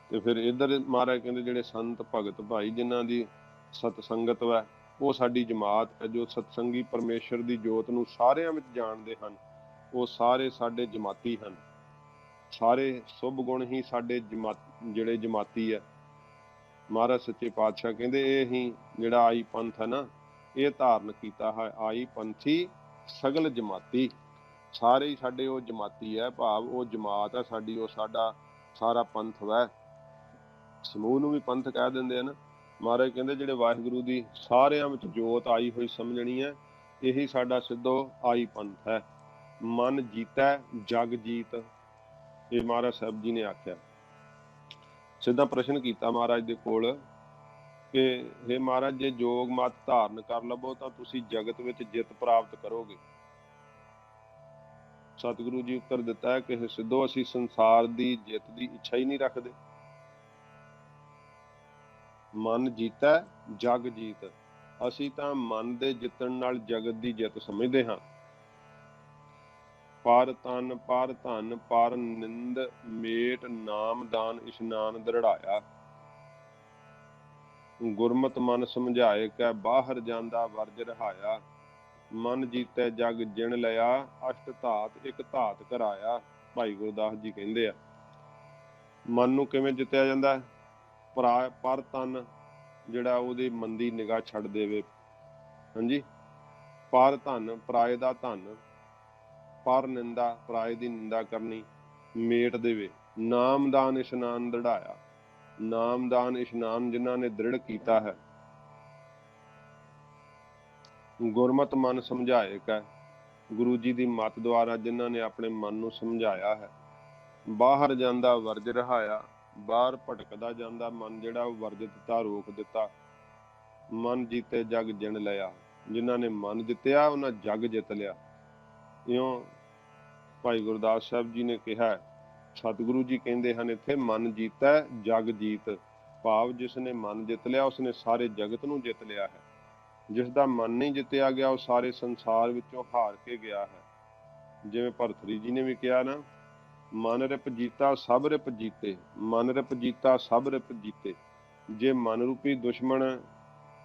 ਤੇ ਫਿਰ ਇੱਧਰ ਮਹਾਰਾਜ ਕਹਿੰਦੇ ਜਿਹੜੇ ਸੰਤ ਭਗਤ ਭਾਈ ਜਿਨ੍ਹਾਂ ਦੀ ਸਤਸੰਗਤ ਹੈ, ਉਹ ਸਾਡੀ ਜਮਾਤ ਹੈ। ਜੋ ਸਤਸੰਗੀ ਪਰਮੇਸ਼ਰ ਦੀ ਜੋਤ ਨੂੰ ਸਾਰਿਆਂ ਵਿੱਚ ਜਾਣਦੇ ਹਨ, ਉਹ ਸਾਰੇ ਸਾਡੇ ਜਮਾਤੀ ਹਨ। ਸਾਰੇ ਸੁਭ ਗੁਣ ਹੀ ਸਾਡੇ ਜਿਹੜੇ ਜਮਾਤੀ ਹੈ। ਮਹਾਰਾਜ ਸੱਚੇ ਪਾਤਸ਼ਾਹ ਕਹਿੰਦੇ ਇਹ ਹੀ ਜਿਹੜਾ ਆਈ ਪੰਥ ਹੈ ਨਾ, ਇਹ ਧਾਰਨ ਕੀਤਾ ਹੈ। ਆਈ ਪੰਥੀ ਸਗਲ ਜਮਾਤੀ, ਸਾਰੇ ਹੀ ਸਾਡੇ ਉਹ ਜਮਾਤੀ ਹੈ, ਭਾਵ ਉਹ ਜਮਾਤ ਹੈ ਸਾਡੀ, ਉਹ ਸਾਡਾ ਸਾਰਾ ਪੰਥ ਵੈ। ਸਮੂਹ ਨੂੰ ਵੀ ਪੰਥ ਕਹਿ ਦਿੰਦੇ ਆ ਨਾ। ਮਹਾਰਾਜ ਕਹਿੰਦੇ ਜਿਹੜੇ ਵਾਹਿਗੁਰੂ ਦੀ ਸਾਰਿਆਂ ਵਿੱਚ ਜੋਤ ਆਈ ਹੋਈ ਸਮਝਣੀ ਹੈ, ਇਹੀ ਸਾਡਾ ਸਿੱਧੋ ਆਈ ਪੰਥ ਹੈ। ਮਨ ਜੀਤੈ ਜਗ ਜੀਤ, ਇਹ ਮਹਾਰਾਜ ਸਾਹਿਬ ਜੀ ਨੇ ਆਖਿਆ। ਸਿੱਧਾ ਪ੍ਰਸ਼ਨ ਕੀਤਾ ਮਹਾਰਾਜ ਦੇ ਕੋਲ ਕਿ ਹੇ ਮਹਾਰਾਜ, ਜੇ ਜੋਗ ਮਤ ਧਾਰਨ ਕਰ ਲਵੋ ਤਾਂ ਤੁਸੀਂ ਜਗਤ ਵਿੱਚ ਜਿੱਤ ਪ੍ਰਾਪਤ ਕਰੋਗੇ। ਸਤਿਗੁਰੂ ਜੀ ਉੱਤਰ ਦਿੱਤਾ ਹੈ ਕਿ ਸਿੱਧੋ ਅਸੀਂ ਸੰਸਾਰ ਦੀ ਜਿੱਤ ਦੀ ਇੱਛਾ ਹੀ ਨਹੀਂ ਰੱਖਦੇ। ਮਨ ਜੀਤੈ ਜਗ ਜੀਤ, ਅਸੀਂ ਤਾਂ ਮਨ ਦੇ ਜਿੱਤਣ ਨਾਲ ਜਗਤ ਦੀ ਜਿੱਤ ਸਮਝਦੇ ਹਾਂ। ਪਰ ਤਨ ਪਰ ਧਨ ਪਰ ਨਿੰਦ ਮੇਟ ਨਾਮ ਦਾਨ ਇਸ਼ਨਾਨ ਦ੍ਰਿੜਾਇਆ। ਗੁਰਮਤਿ ਮਨ ਸਮਝਾਏ ਕੈ ਬਾਹਰ ਜਾਂਦਾ ਵਰਜ ਰਹਾਇਆ। ਮਨ ਜੀਤੈ ਜਗ ਜਿਣ ਲਿਆ ਅਸ਼ਟ ਧਾਤ ਇੱਕ ਧਾਤ ਕਰਾਇਆ। ਭਾਈ ਗੁਰਦਾਸ ਜੀ ਕਹਿੰਦੇ ਆ ਮਨ ਨੂੰ ਕਿਵੇਂ ਜਿੱਤਿਆ ਜਾਂਦਾ ਹੈ? ਪਰ ਤਨ ਜਿਹੜਾ ਉਹਦੀ ਮੰਦੀ ਨਿਗਾਹ ਛੱਡ ਦੇਵੇ। ਹਾਂਜੀ, ਪਰ ਧਨ ਪਰਾਏ ਦਾ ਧਨ, ਪਰ ਨਿੰਦਾ ਪਰਾਏ ਦੀ ਨਿੰਦਾ ਕਰਨੀ ਮੇਟ ਦੇਵੇ। ਨਾਮਦਾਨ ਇਸ਼ਨਾਨ ਦ੍ਰਿੜਾਇਆ, ਨਾਮਦਾਨ ਇਸ਼ਨਾਨ ਜਿਨ੍ਹਾਂ ਨੇ ਦ੍ਰਿੜ ਕੀਤਾ ਹੈ। ਗੁਰਮਤਿ ਮਨ ਸਮਝਾਏ ਕੈ, ਗੁਰੂ ਜੀ ਦੀ ਮੱਤ ਦੁਆਰਾ ਜਿਨ੍ਹਾਂ ਨੇ ਆਪਣੇ ਮਨ ਨੂੰ ਸਮਝਾਇਆ ਹੈ। ਬਾਹਰ ਜਾਂਦਾ ਵਰਜ ਰਹਾਇਆ, ਬਾਹਰ ਭਟਕਦਾ ਜਾਂਦਾ ਮਨ ਜਿਹੜਾ ਉਹ ਵਰਜ ਦਿੱਤਾ, ਰੋਕ ਦਿੱਤਾ। ਮਨ ਜੀਤੇ ਜਗ ਜਿਣ ਲਿਆ, ਜਿਨ੍ਹਾਂ ਨੇ ਮਨ ਜਿੱਤਿਆ ਉਹਨਾਂ ਜਗ ਜਿੱਤ ਲਿਆ। ਇਉਂ ਭਾਈ ਗੁਰਦਾਸ ਸਾਹਿਬ ਜੀ ਨੇ ਕਿਹਾ। ਸਤਿਗੁਰੂ ਜੀ ਕਹਿੰਦੇ ਹਨ ਇੱਥੇ ਮਨ ਜੀਤੈ ਜਗ ਜੀਤ, ਭਾਵ ਜਿਸ ਨੇ ਮਨ ਜਿੱਤ ਲਿਆ ਉਸਨੇ ਸਾਰੇ ਜਗਤ ਨੂੰ ਜਿੱਤ ਲਿਆ ਹੈ। ਜਿਸ ਦਾ ਮਨ ਨਹੀਂ ਜਿੱਤਿਆ ਗਿਆ ਉਹ ਸਾਰੇ ਸੰਸਾਰ ਵਿੱਚੋਂ ਹਾਰ ਕੇ ਗਿਆ ਹੈ। ਜਿਵੇਂ ਭਰਤਰੀ ਜੀ ਨੇ ਵੀ ਕਿਹਾ ਨਾ, ਮਨ ਰਿਪ ਜੀਤਾ ਸਭ ਰਿਪ ਜੀਤੇ, ਮਨ ਰਿਪ ਜੀਤਾ ਸਭ ਰਿਪ ਜੀਤੇ। ਜੇ ਮਨ ਰੂਪੀ ਦੁਸ਼ਮਣ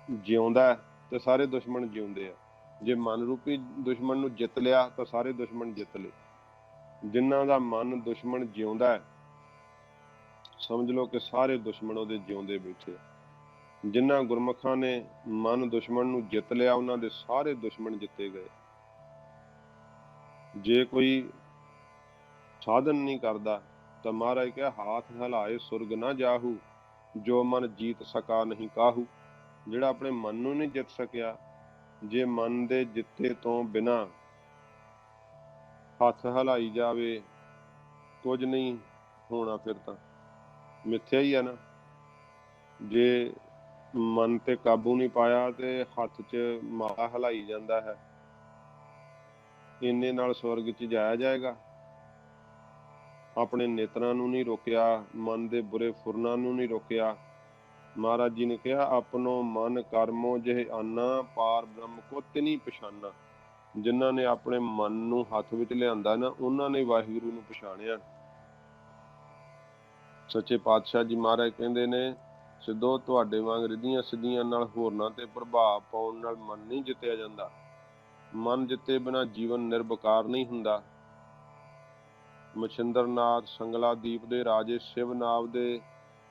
ਜਿਉਂਦਾ ਤੇ ਸਾਰੇ ਦੁਸ਼ਮਣ ਜਿਉਂਦੇ ਆ। ਜੇ ਮਨ ਰੂਪੀ ਦੁਸ਼ਮਣ ਨੂੰ ਜਿੱਤ ਲਿਆ ਤਾਂ ਸਾਰੇ ਦੁਸ਼ਮਣ ਜਿੱਤ ਲਏ। ਜਿਨ੍ਹਾਂ ਦਾ ਮਨ ਦੁਸ਼ਮਣ ਜਿਉਂਦਾ ਹੈ, ਸਮਝ ਲਓ ਕਿ ਸਾਰੇ ਦੁਸ਼ਮਣ ਉਹਦੇ ਜਿਉਂਦੇ ਬੈਠੇ। ਜਿਨ੍ਹਾਂ ਗੁਰਮੁਖਾਂ ਨੇ ਮਨ ਦੁਸ਼ਮਣ ਨੂੰ ਜਿੱਤ ਲਿਆ ਉਹਨਾਂ ਦੇ ਸਾਰੇ ਦੁਸ਼ਮਣ ਜਿੱਤੇ ਗਏ। ਜੇ ਕੋਈ ਸਾਧਨ ਨਹੀਂ ਕਰਦਾ ਤਾਂ ਮਹਾਰਾਜ ਕਿਹਾ ਹਾਥ ਹਿਲਾਏ ਸੁਰਗ ਨਾ ਜਾਹੂ, ਜੋ ਮਨ ਜੀਤ ਸਕਾ ਨਹੀਂ ਕਾਹੂ। ਜਿਹੜਾ ਆਪਣੇ ਮਨ ਨੂੰ ਨਹੀਂ ਜਿੱਤ ਸਕਿਆ, ਜੇ ਮਨ ਦੇ ਜਿੱਤੇ ਤੋਂ ਬਿਨਾਂ ਹੱਥ ਹਿਲਾਈ ਜਾਵੇ ਕੁਝ ਨਹੀਂ ਹੋਣਾ, ਫਿਰ ਤਾਂ ਮਿੱਥਿਆ ਹੀ ਆ ਨਾ। ਜੇ ਮਨ ਤੇ ਕਾਬੂ ਨਹੀਂ ਪਾਇਆ ਤੇ ਹੱਥ 'ਚ ਮਾਲਾ ਹਿਲਾਈ ਜਾਂਦਾ ਹੈ, ਇੰਨੇ ਨਾਲ ਸਵਰਗ 'ਚ ਜਾਇਆ ਜਾਏਗਾ? ਆਪਣੇ ਨੇਤਰਾਂ ਨੂੰ ਨਹੀਂ ਰੋਕਿਆ, ਮਨ ਦੇ ਬੁਰੇ ਫੁਰਨਾਂ ਨੂੰ ਨਹੀਂ ਰੋਕਿਆ। ਮਹਾਰਾਜ ਜੀ ਨੇ ਕਿਹਾ ਆਪਣੋ ਮਨ ਕਰਮੋ ਜਿਹੇ ਆਨਾ, ਪਾਰ ਬ੍ਰਹਮ ਕੋ ਤਿਨੀ ਪਛਾਨਾ। ਜਿਨ੍ਹਾਂ ਨੇ ਆਪਣੇ ਮਨ ਨੂੰ ਹੱਥ ਵਿੱਚ ਲਿਆਂਦਾ ਨਾ, ਉਹਨਾਂ ਨੇ ਵਾਹਿਗੁਰੂ ਨੂੰ ਪਛਾਣਿਆ। ਸੱਚੇ ਪਾਤਸ਼ਾਹ ਜੀ ਮਹਾਰਾਜ ਕਹਿੰਦੇ ਨੇ ਸਿੱਧੋ ਤੁਹਾਡੇ ਵਾਂਗ ਰਿੱਧੀਆਂ ਸਿੱਧੀਆਂ ਨਾਲ ਹੋਰਨਾਂ ਤੇ ਪ੍ਰਭਾਵ ਪਾਉਣ ਨਾਲ ਮਨ ਨਹੀਂ ਜਿੱਤਿਆ ਜਾਂਦਾ। ਮਨ ਜਿੱਤੇ ਬਿਨਾਂ ਜੀਵਨ ਨਿਰਵਿਕਾਰ ਨਹੀਂ ਹੁੰਦਾ। ਮਛਿੰਦਰ ਨਾਥ ਸੰਗਲਾਦੀਪ ਦੇ ਰਾਜੇ ਸ਼ਿਵਨਾਭ ਦੇ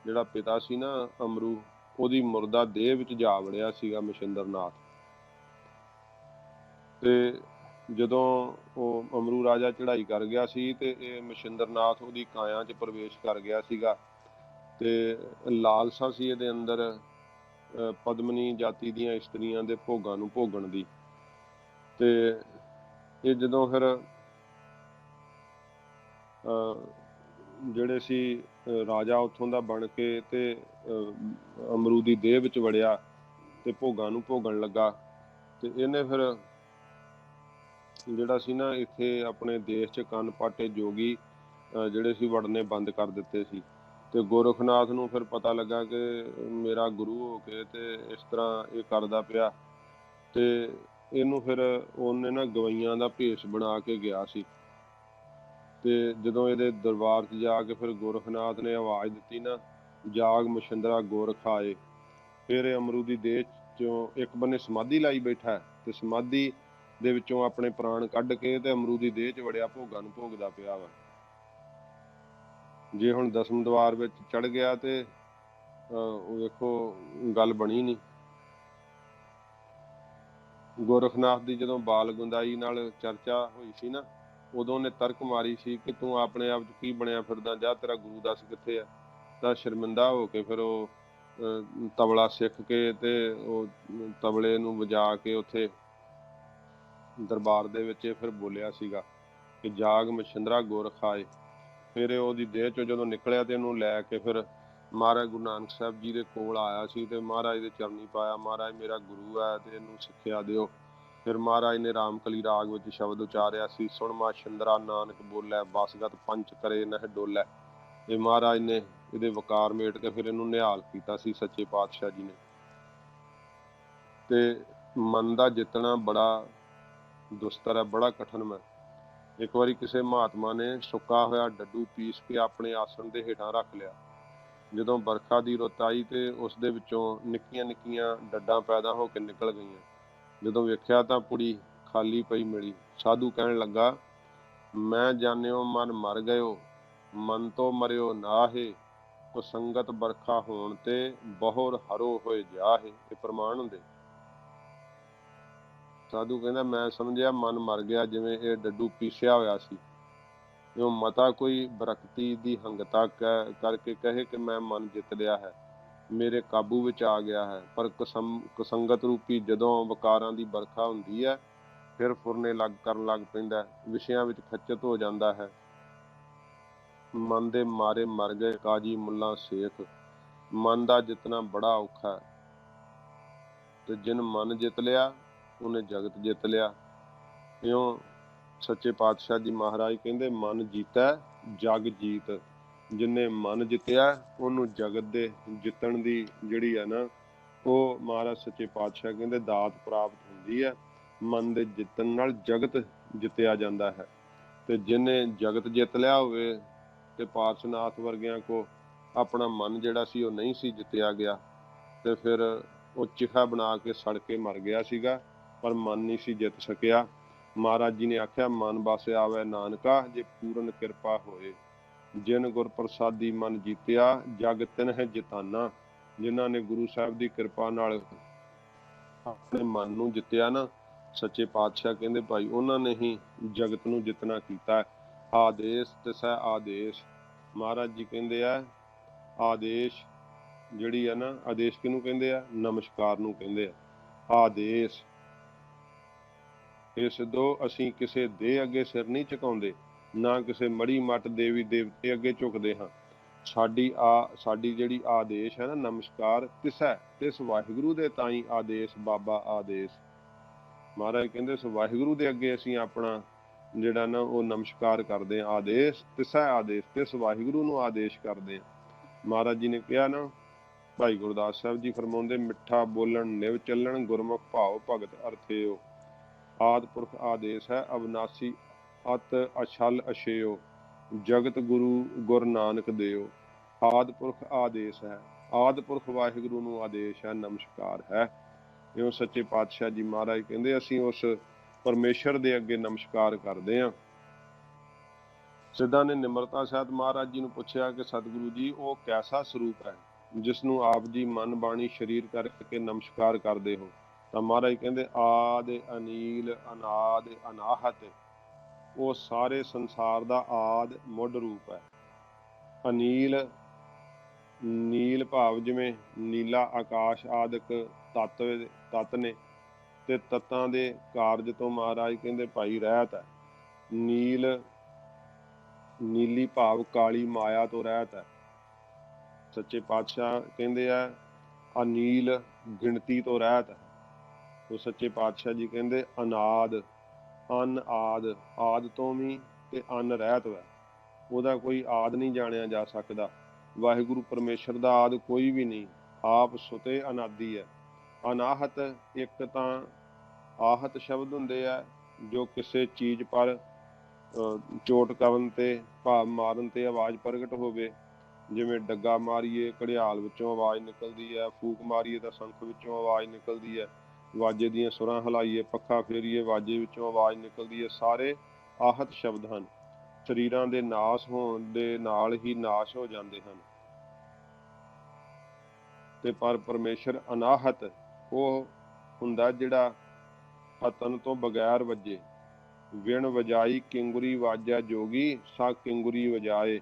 ਜਿਹੜਾ ਪਿਤਾ ਸੀ ਨਾ ਅਮਰੂ, ਉਹਦੀ ਮੁਰਦਾ ਦੇਹ ਵਿੱਚ ਜਾ ਵੜਿਆ ਸੀਗਾ ਮਛਿੰਦਰ ਨਾਥ। ਤੇ ਜਦੋਂ ਉਹ ਅਮਰੂ ਰਾਜਾ ਚੜ੍ਹਾਈ ਕਰ ਗਿਆ ਸੀ ਤੇ ਇਹ ਮਛਿੰਦਰ ਨਾਥ ਉਹਦੀ ਕਾਇਆ 'ਚ ਪ੍ਰਵੇਸ਼ ਕਰ ਗਿਆ ਸੀਗਾ। ਤੇ ਲਾਲਸਾ ਸੀ ਇਹਦੇ ਅੰਦਰ ਪਦਮਨੀ ਜਾਤੀ ਦੀਆਂ ਇਸਤਰੀਆਂ ਦੇ ਭੋਗਾਂ ਨੂੰ ਭੋਗਣ ਦੀ। ਤੇ ਇਹ ਜਦੋਂ ਫਿਰ ਜਿਹੜੇ ਸੀ ਰਾਜਾ ਉੱਥੋਂ ਦਾ ਬਣ ਕੇ ਤੇ ਅਮਰੂ ਦੀ ਦੇਹ ਵਿੱਚ ਵੜਿਆ ਤੇ ਭੋਗਾਂ ਨੂੰ ਭੋਗਣ ਲੱਗਾ। ਤੇ ਇਹਨੇ ਫਿਰ ਜਿਹੜਾ ਸੀ ਨਾ ਇੱਥੇ ਆਪਣੇ ਦੇਸ਼ 'ਚ ਕੰਨ ਪਾਟੇ ਜੋਗੀ ਜਿਹੜੇ ਸੀ ਵੜਨੇ ਬੰਦ ਕਰ ਦਿੱਤੇ ਸੀ। ਤੇ ਗੋਰਖਨਾਥ ਨੂੰ ਫਿਰ ਪਤਾ ਲੱਗਾ ਕਿ ਮੇਰਾ ਗੁਰੂ ਹੋ ਕੇ ਤੇ ਇਸ ਤਰ੍ਹਾਂ ਇਹ ਕਰਦਾ ਪਿਆ, ਤੇ ਇਹਨੂੰ ਫਿਰ ਉਹਨੇ ਨਾ ਗਵਈਆਂ ਦਾ ਭੇਸ ਬਣਾ ਕੇ ਗਿਆ ਸੀ। ਤੇ ਜਦੋਂ ਇਹਦੇ ਦਰਬਾਰ 'ਚ ਜਾ ਕੇ ਫਿਰ ਗੋਰਖਨਾਥ ਨੇ ਆਵਾਜ਼ ਦਿੱਤੀ ਨਾ, ਜਾਗ ਮਛਿੰਦਰਾ ਗੋਰਖ ਆਏ, ਫਿਰ ਇਹ ਅਮਰੂਦੀ ਦੇਹ 'ਚੋਂ ਇੱਕ ਬੰਨੇ ਸਮਾਧੀ ਲਾਈ ਬੈਠਾ ਤੇ ਸਮਾਧੀ ਦੇ ਵਿੱਚੋਂ ਆਪਣੇ ਪ੍ਰਾਣ ਕੱਢ ਕੇ ਤੇ ਅਮਰੂਦੀ ਦੇਹ 'ਚ ਵੜਿਆ, ਭੋਗਾਂ ਨੂੰ ਭੋਗਦਾ ਪਿਆ ਵਾ। ਜੇ ਹੁਣ ਦਸਮ ਦਵਾਰ ਵਿੱਚ ਚੜ ਗਿਆ ਤੇ ਵੇਖੋ ਗੱਲ ਬਣੀ ਨਹੀਂ। ਗੋਰਖਨਾਥ ਦੀ ਜਦੋਂ ਬਾਲ ਗੁੰਦਾਈ ਨਾਲ ਚਰਚਾ ਹੋਈ ਸੀ ਨਾ, ਉਦੋਂ ਨੇ ਤਰਕ ਮਾਰੀ ਸੀ ਕਿ ਤੂੰ ਆਪਣੇ ਆਪ 'ਚ ਕੀ ਬਣਿਆ ਫਿਰਦਾ, ਜਾ ਤੇਰਾ ਗੁਰੂ ਦੱਸ ਕਿੱਥੇ ਆ। ਤਾਂ ਸ਼ਰਮਿੰਦਾ ਹੋ ਕੇ ਫਿਰ ਉਹ ਤਬਲਾ ਸਿੱਖ ਕੇ ਤੇ ਉਹ ਤਬਲੇ ਨੂੰ ਵਜਾ ਕੇ ਉੱਥੇ ਦਰਬਾਰ ਦੇ ਵਿੱਚ ਫਿਰ ਬੋਲਿਆ ਸੀਗਾ ਕਿ ਜਾਗ ਮਛਿੰਦਰਾ ਗੋਰਖ ਆਏ। ਫਿਰ ਉਹਦੀ ਦੇਹ 'ਚੋਂ ਜਦੋਂ ਨਿਕਲਿਆ ਤੇ ਇਹਨੂੰ ਲੈ ਕੇ ਫਿਰ ਮਹਾਰਾਜ ਗੁਰੂ ਨਾਨਕ ਸਾਹਿਬ ਜੀ ਦੇ ਕੋਲ ਆਇਆ ਸੀ ਤੇ ਮਹਾਰਾਜ ਦੇ ਚਰਨੀ ਪਾਇਆ, ਮਹਾਰਾਜ ਮੇਰਾ ਗੁਰੂ ਹੈ ਤੇ ਇਹਨੂੰ ਸਿੱਖਿਆ ਦਿਓ। ਫਿਰ ਮਹਾਰਾਜ ਨੇ ਰਾਮਕਲੀ ਰਾਗ ਵਿੱਚ ਸ਼ਬਦ ਉਚਾਰਿਆ ਸੀ, ਸੁਣ ਮਛਿੰਦਰਾ ਨਾਨਕ ਬੋਲੇ, ਬਸਗਤ ਪੰਚ ਕਰੇ ਨਹਿ ਡੋਲੇ। ਇਹ ਮਹਾਰਾਜ ਨੇ ਇਹਦੇ ਵਕਾਰ ਮੇਟ ਕੇ ਫਿਰ ਇਹਨੂੰ ਨਿਹਾਲ ਕੀਤਾ ਸੀ ਸੱਚੇ ਪਾਤਸ਼ਾਹ ਜੀ ਨੇ। ਤੇ ਮਨ ਦਾ ਜਿੱਤਣਾ ਬੜਾ ਦੁਸਤਰ ਹੈ, ਬੜਾ ਕਠਿਨ ਹੈ। ਇੱਕ ਵਾਰੀ ਕਿਸੇ ਮਹਾਤਮਾ ਨੇ ਸੁੱਕਾ ਹੋਇਆ ਡੱਡੂ ਪੀਸ ਕੇ ਆਪਣੇ ਆਸਣ ਦੇ ਹੇਠਾਂ ਰੱਖ ਲਿਆ। ਜਦੋਂ ਵਰਖਾ ਦੀ ਰੁੱਤ ਆਈ ਤੇ ਉਸ ਦੇ ਵਿੱਚੋਂ ਨਿੱਕੀਆਂ ਨਿੱਕੀਆਂ ਡੱਡਾਂ ਪੈਦਾ ਹੋ ਕੇ ਨਿਕਲ ਗਈਆਂ। ਜਦੋਂ ਵੇਖਿਆ ਤਾਂ ਪੁੜੀ ਖਾਲੀ ਪਈ ਮਿਲੀ। ਸਾਧੂ ਕਹਿਣ ਲੱਗਾ, ਮੈਂ ਜਾਣਿਓ ਮਨ ਮਰ ਗਇਓ, ਮਨ ਤੋਂ ਮਰਿਓ ਨਾਹੇ, ਕੁਸੰਗਤ ਵਰਖਾ ਹੋਣ ਤੇ ਬਹੁਰ ਹਰੋ ਹੋਏ ਜਾਹੇ। ਇਹ ਪ੍ਰਮਾਣ ਹੁੰਦੇ। ਸਾਧੂ ਕਹਿੰਦਾ ਮੈਂ ਸਮਝਿਆ ਮਨ ਮਰ ਗਿਆ, ਜਿਵੇਂ ਇਹ ਡੱਡੂ ਪੀਸਿਆ ਹੋਇਆ ਸੀ। ਜੋ ਮਤਾ ਕੋਈ ਬਰਕਤੀ ਦੀ ਹੰਗਤਾ ਕਰਕੇ ਕਹੇ ਕਿ ਮੈਂ ਮਨ ਜਿੱਤ ਲਿਆ ਹੈ, ਮੇਰੇ ਕਾਬੂ ਵਿੱਚ ਆ ਗਿਆ ਹੈ, ਪਰ ਕੁਸੰਗਤ ਰੂਪੀ ਜਦੋਂ ਵਕਾਰਾਂ ਦੀ ਵਰਖਾ ਹੁੰਦੀ ਹੈ ਫਿਰ ਫੁਰਨੇ ਕਰਨ ਲੱਗ ਪੈਂਦਾ, ਵਿਸ਼ਿਆਂ ਵਿੱਚ ਖੱਚਤ ਹੋ ਜਾਂਦਾ ਹੈ। ਮਨ ਦੇ ਮਾਰੇ ਮਰ ਗਏ ਕਾਜੀ ਮੁੱਲਾ ਸੇਖ। ਮਨ ਦਾ ਜਿੱਤਣਾ ਬੜਾ ਔਖਾ ਹੈ, ਤੇ ਜਿਨ ਮਨ ਜਿੱਤ ਲਿਆ ਉਹਨੇ ਜਗਤ ਜਿੱਤ ਲਿਆ। ਇਉਂ ਸੱਚੇ ਪਾਤਸ਼ਾਹ ਜੀ ਮਹਾਰਾਜ ਕਹਿੰਦੇ, ਮਨ ਜੀਤੈ ਜਗ ਜੀਤ। ਜਿਹਨੇ ਮਨ ਜਿੱਤਿਆ ਉਹਨੂੰ ਜਗਤ ਦੇ ਜਿੱਤਣ ਦੀ ਜਿਹੜੀ ਹੈ ਨਾ, ਉਹ ਮਹਾਰਾਜ ਸੱਚੇ ਪਾਤਸ਼ਾਹ ਕਹਿੰਦੇ ਦਾਤ ਪ੍ਰਾਪਤ ਹੁੰਦੀ ਹੈ। ਮਨ ਦੇ ਜਿੱਤਣ ਨਾਲ ਜਗਤ ਜਿੱਤਿਆ ਜਾਂਦਾ ਹੈ। ਤੇ ਜਿਹਨੇ ਜਗਤ ਜਿੱਤ ਲਿਆ ਹੋਵੇ ਤੇ ਪਾਰਸ਼ਨਾਥ ਵਰਗਿਆਂ ਕੋ ਆਪਣਾ ਮਨ ਜਿਹੜਾ ਸੀ ਉਹ ਨਹੀਂ ਸੀ ਜਿੱਤਿਆ ਗਿਆ, ਤੇ ਫਿਰ ਉਹ ਚਿਖਾ ਬਣਾ ਕੇ ਸੜ ਕੇ ਮਰ ਗਿਆ ਸੀਗਾ, ਪਰ ਮਨ ਨਹੀਂ ਸੀ ਜਿੱਤ ਸਕਿਆ। ਮਹਾਰਾਜ ਜੀ ਨੇ ਆਖਿਆ, ਮਨ ਬਸ ਆਵੇ ਨਾਨਕਾ, ਜੇ ਪੂਰਨ ਕਿਰਪਾ ਹੋਏ। ਜਿਨ ਗੁਰ ਪ੍ਰਸਾਦੀ ਮਨ ਜੀਤਿਆ, ਜਗ ਤਿਨਹਿ ਜਿਤਾਨਾ। ਜਿਨ੍ਹਾਂ ਨੇ ਗੁਰੂ ਸਾਹਿਬ ਦੀ ਕਿਰਪਾ ਨਾਲ ਆਪਣੇ ਮਨ ਨੂੰ ਜਿੱਤਿਆ ਨਾ, ਸੱਚੇ ਪਾਤਸ਼ਾਹ ਕਹਿੰਦੇ ਭਾਈ ਉਹਨਾਂ ਨੇ ਹੀ ਜਗਤ ਨੂੰ ਜਿੱਤਣਾ ਕੀਤਾ। ਆਦੇਸ਼ ਤਿਸੈ ਆਦੇਸ਼। ਮਹਾਰਾਜ ਜੀ ਕਹਿੰਦੇ ਆ ਆਦੇਸ਼ ਜਿਹੜੀ ਆ ਨਾ, ਆਦੇਸ਼ ਕਿਹਨੂੰ ਕਹਿੰਦੇ ਆ? ਨਮਸਕਾਰ ਨੂੰ ਕਹਿੰਦੇ ਆ ਆਦੇਸ਼। ਇਹ ਸਿੱਧੋ ਅਸੀਂ ਕਿਸੇ ਦੇ ਅੱਗੇ ਸਿਰ ਨਹੀਂ ਝੁਕਾਉਂਦੇ, ਨਾ ਕਿਸੇ ਮੜੀ ਮੱਟ ਦੇਵੀ ਦੇਵਤੇ ਅੱਗੇ ਝੁਕਦੇ ਹਾਂ। ਸਾਡੀ ਜਿਹੜੀ ਆਦੇਸ਼ ਹੈ ਨਾ ਨਮਸਕਾਰ, ਤਿਸ ਵਾਹਿਗੁਰੂ ਦੇ ਤਾਈ ਆਦੇਸ਼, ਬਾਬਾ ਆਦੇਸ਼। ਮਹਾਰਾਜ ਕਹਿੰਦੇ ਸੋ ਵਾਹਿਗੁਰੂ ਦੇ ਅੱਗੇ ਅਸੀਂ ਆਪਣਾ ਜਿਹੜਾ ਨਾ ਉਹ ਨਮਸਕਾਰ ਕਰਦੇ ਹਾਂ। ਆਦੇਸ਼ ਤਿਸੈ ਆਦੇਸ਼, ਤਿਸ ਵਾਹਿਗੁਰੂ ਨੂੰ ਆਦੇਸ਼ ਕਰਦੇ ਹਾਂ। ਮਹਾਰਾਜ ਜੀ ਨੇ ਕਿਹਾ ਨਾ, ਭਾਈ ਗੁਰਦਾਸ ਸਾਹਿਬ ਜੀ ਫਰਮਾਉਂਦੇ, ਮਿੱਠਾ ਬੋਲਣ ਨਿਵ ਚੱਲਣ, ਗੁਰਮੁਖ ਭਾਵ ਭਗਤ ਅਰਥਿਓ। ਆਦਿ ਪੁਰਖ ਆਦੇਸ਼ ਹੈ, ਅਵਨਾਸੀ ਅਤ ਅਛਲ ਅਛਿਓ, ਜਗਤ ਗੁਰੂ ਗੁਰ ਨਾਨਕ ਦਿਓ। ਆਦਿ ਪੁਰਖ ਆਦੇਸ਼ ਹੈ, ਆਦਿ ਪੁਰਖ ਵਾਹਿਗੁਰੂ ਨੂੰ ਆਦੇਸ਼ ਹੈ, ਨਮਸਕਾਰ ਹੈ। ਇਉਂ ਸੱਚੇ ਪਾਤਸ਼ਾਹ ਜੀ ਮਹਾਰਾਜ ਕਹਿੰਦੇ ਅਸੀਂ ਉਸ ਪਰਮੇਸ਼ਰ ਦੇ ਅੱਗੇ ਨਮਸਕਾਰ ਕਰਦੇ ਹਾਂ। ਸਿੱਧਾਂ ਨੇ ਨਿਮਰਤਾ ਸਹਿਤ ਮਹਾਰਾਜ ਜੀ ਨੂੰ ਪੁੱਛਿਆ ਕਿ ਸਤਿਗੁਰੂ ਜੀ ਉਹ ਕੈਸਾ ਸਰੂਪ ਹੈ ਜਿਸ ਨੂੰ ਆਪ ਜੀ ਮਨ ਬਾਣੀ ਸਰੀਰ ਕਰਕੇ ਨਮਸਕਾਰ ਕਰਦੇ ਹੋ? ਤਾਂ ਮਹਾਰਾਜ ਕਹਿੰਦੇ ਆਦਿ ਅਨੀਲ ਅਨਾਦ ਅਨਾਹਤ। ਉਹ ਸਾਰੇ ਸੰਸਾਰ ਦਾ ਆਦ ਮੁੱਢ ਰੂਪ ਹੈ। ਅਨੀਲ, ਨੀਲ ਭਾਵ ਜਿਵੇਂ ਨੀਲਾ ਆਕਾਸ਼ ਆਦਿਕ ਤੱਤ ਨੇ, ਤੇ ਤੱਤਾਂ ਦੇ ਕਾਰਜ ਤੋਂ ਮਹਾਰਾਜ ਕਹਿੰਦੇ ਭਾਈ ਰਹਿਤ ਹੈ। ਨੀਲ, ਨੀਲੀ ਭਾਵ ਕਾਲੀ ਮਾਇਆ ਤੋਂ ਰਹਿਤ ਹੈ। ਸੱਚੇ ਪਾਤਸ਼ਾਹ ਕਹਿੰਦੇ ਆ ਅਨੀਲ ਗਿਣਤੀ ਤੋਂ ਰਹਿਤ ਹੈ। ਉਹ ਸੱਚੇ ਪਾਤਸ਼ਾਹ ਜੀ ਕਹਿੰਦੇ ਅਨਾਦ, ਅਨ ਆਦ, ਆਦ ਤੋਂ ਵੀ ਤੇ ਅਨ ਰਹਿਤ ਹੈ। ਉਹਦਾ ਕੋਈ ਆਦ ਨਹੀਂ ਜਾਣਿਆ ਜਾ ਸਕਦਾ। ਵਾਹਿਗੁਰੂ ਪਰਮੇਸ਼ਰ ਦਾ ਆਦਿ ਕੋਈ ਵੀ ਨਹੀਂ, ਆਪ ਸੁਤੇ ਅਨਾਦੀ ਹੈ। ਅਨਾਹਤ ਇੱਕ ਤਾਂ ਆਹਤ ਸ਼ਬਦ ਹੁੰਦੇ ਆ ਜੋ ਕਿਸੇ ਚੀਜ਼ ਪਰ ਚੋਟ ਕਰਨ ਤੇ ਭਾਵ ਮਾਰਨ ਤੇ ਆਵਾਜ਼ ਪ੍ਰਗਟ ਹੋਵੇ, ਜਿਵੇਂ ਡੱਗਾ ਮਾਰੀਏ ਘੜਿਆਲ ਵਿੱਚੋਂ ਆਵਾਜ਼ ਨਿਕਲਦੀ ਹੈ, ਫੂਕ ਮਾਰੀਏ ਤਾਂ ਸ਼ੰਖ ਵਿੱਚੋਂ ਆਵਾਜ਼ ਨਿਕਲਦੀ ਹੈ, ਵਾਜੇ ਦੀਆਂ ਸੁਰਾਂ ਹਿਲਾਈਏ, ਪੱਖਾ ਫੇਰੀਏ, ਵਾਜੇ ਵਿੱਚੋਂ ਆਵਾਜ਼ ਨਿਕਲਦੀ ਹੈ। ਸਾਰੇ ਆਹਤ ਸ਼ਬਦ ਹਨ। ਸਰੀਰਾਂ ਦੇ ਨਾਸ਼ ਹੋਣ ਦੇ ਨਾਲ ਹੀ ਨਾਸ਼ ਹੋ ਜਾਂਦੇ ਹਨ, ਤੇ ਪਰ ਪਰਮੇਸ਼ਰ ਅਨਾਹਤ ਉਹ ਹੁੰਦਾ ਜਿਹੜਾ ਹਤਨ ਤੋਂ ਬਗੈਰ ਵੱਜੇ। ਵਿਣ ਵਜਾਈ ਕਿੰਗੁਰੀ ਵਾਜਾ ਜੋਗੀ, ਸਾ ਕਿੰਗੁਰੀ ਵਜਾਏ।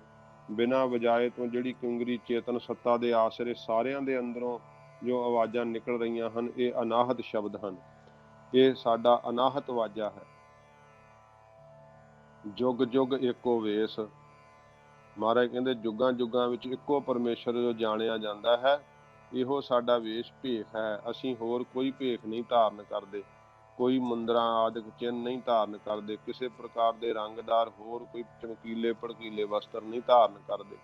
ਬਿਨਾਂ ਵਜਾਏ ਤੋਂ ਜਿਹੜੀ ਕਿੰਗਰੀ ਚੇਤਨ ਸੱਤਾ ਦੇ ਆਸਰੇ ਸਾਰਿਆਂ ਦੇ ਅੰਦਰੋਂ ਜੋ ਆਵਾਜ਼ਾਂ ਨਿਕਲ ਰਹੀਆਂ ਹਨ, ਇਹ ਅਨਾਹਤ ਸ਼ਬਦ ਹਨ। ਇਹ ਸਾਡਾ ਅਨਾਹਤ ਵਾਜਾ ਹੈ। ਜੁਗ ਜੁਗ ਏਕੋ ਵੇਸ, ਮਹਾਰਾਜ ਕਹਿੰਦੇ ਜੁਗਾਂ ਜੁਗਾਂ ਵਿੱਚ ਇੱਕੋ ਪਰਮੇਸ਼ਰ ਜੋ ਜਾਣਿਆ ਜਾਂਦਾ ਹੈ, ਇਹੋ ਸਾਡਾ ਵੇਸ਼ ਭੇਖ ਹੈ। ਅਸੀਂ ਹੋਰ ਕੋਈ ਭੇਖ ਨਹੀਂ ਧਾਰਨ ਕਰਦੇ, ਕੋਈ ਮੁੰਦਰਾਂ ਆਦਿਕ ਚਿੰਨ੍ਹ ਨਹੀਂ ਧਾਰਨ ਕਰਦੇ, ਕਿਸੇ ਪ੍ਰਕਾਰ ਦੇ ਰੰਗਦਾਰ ਹੋਰ ਕੋਈ ਚਮਕੀਲੇ ਭੜਕੀਲੇ ਵਸਤਰ ਨਹੀਂ ਧਾਰਨ ਕਰਦੇ।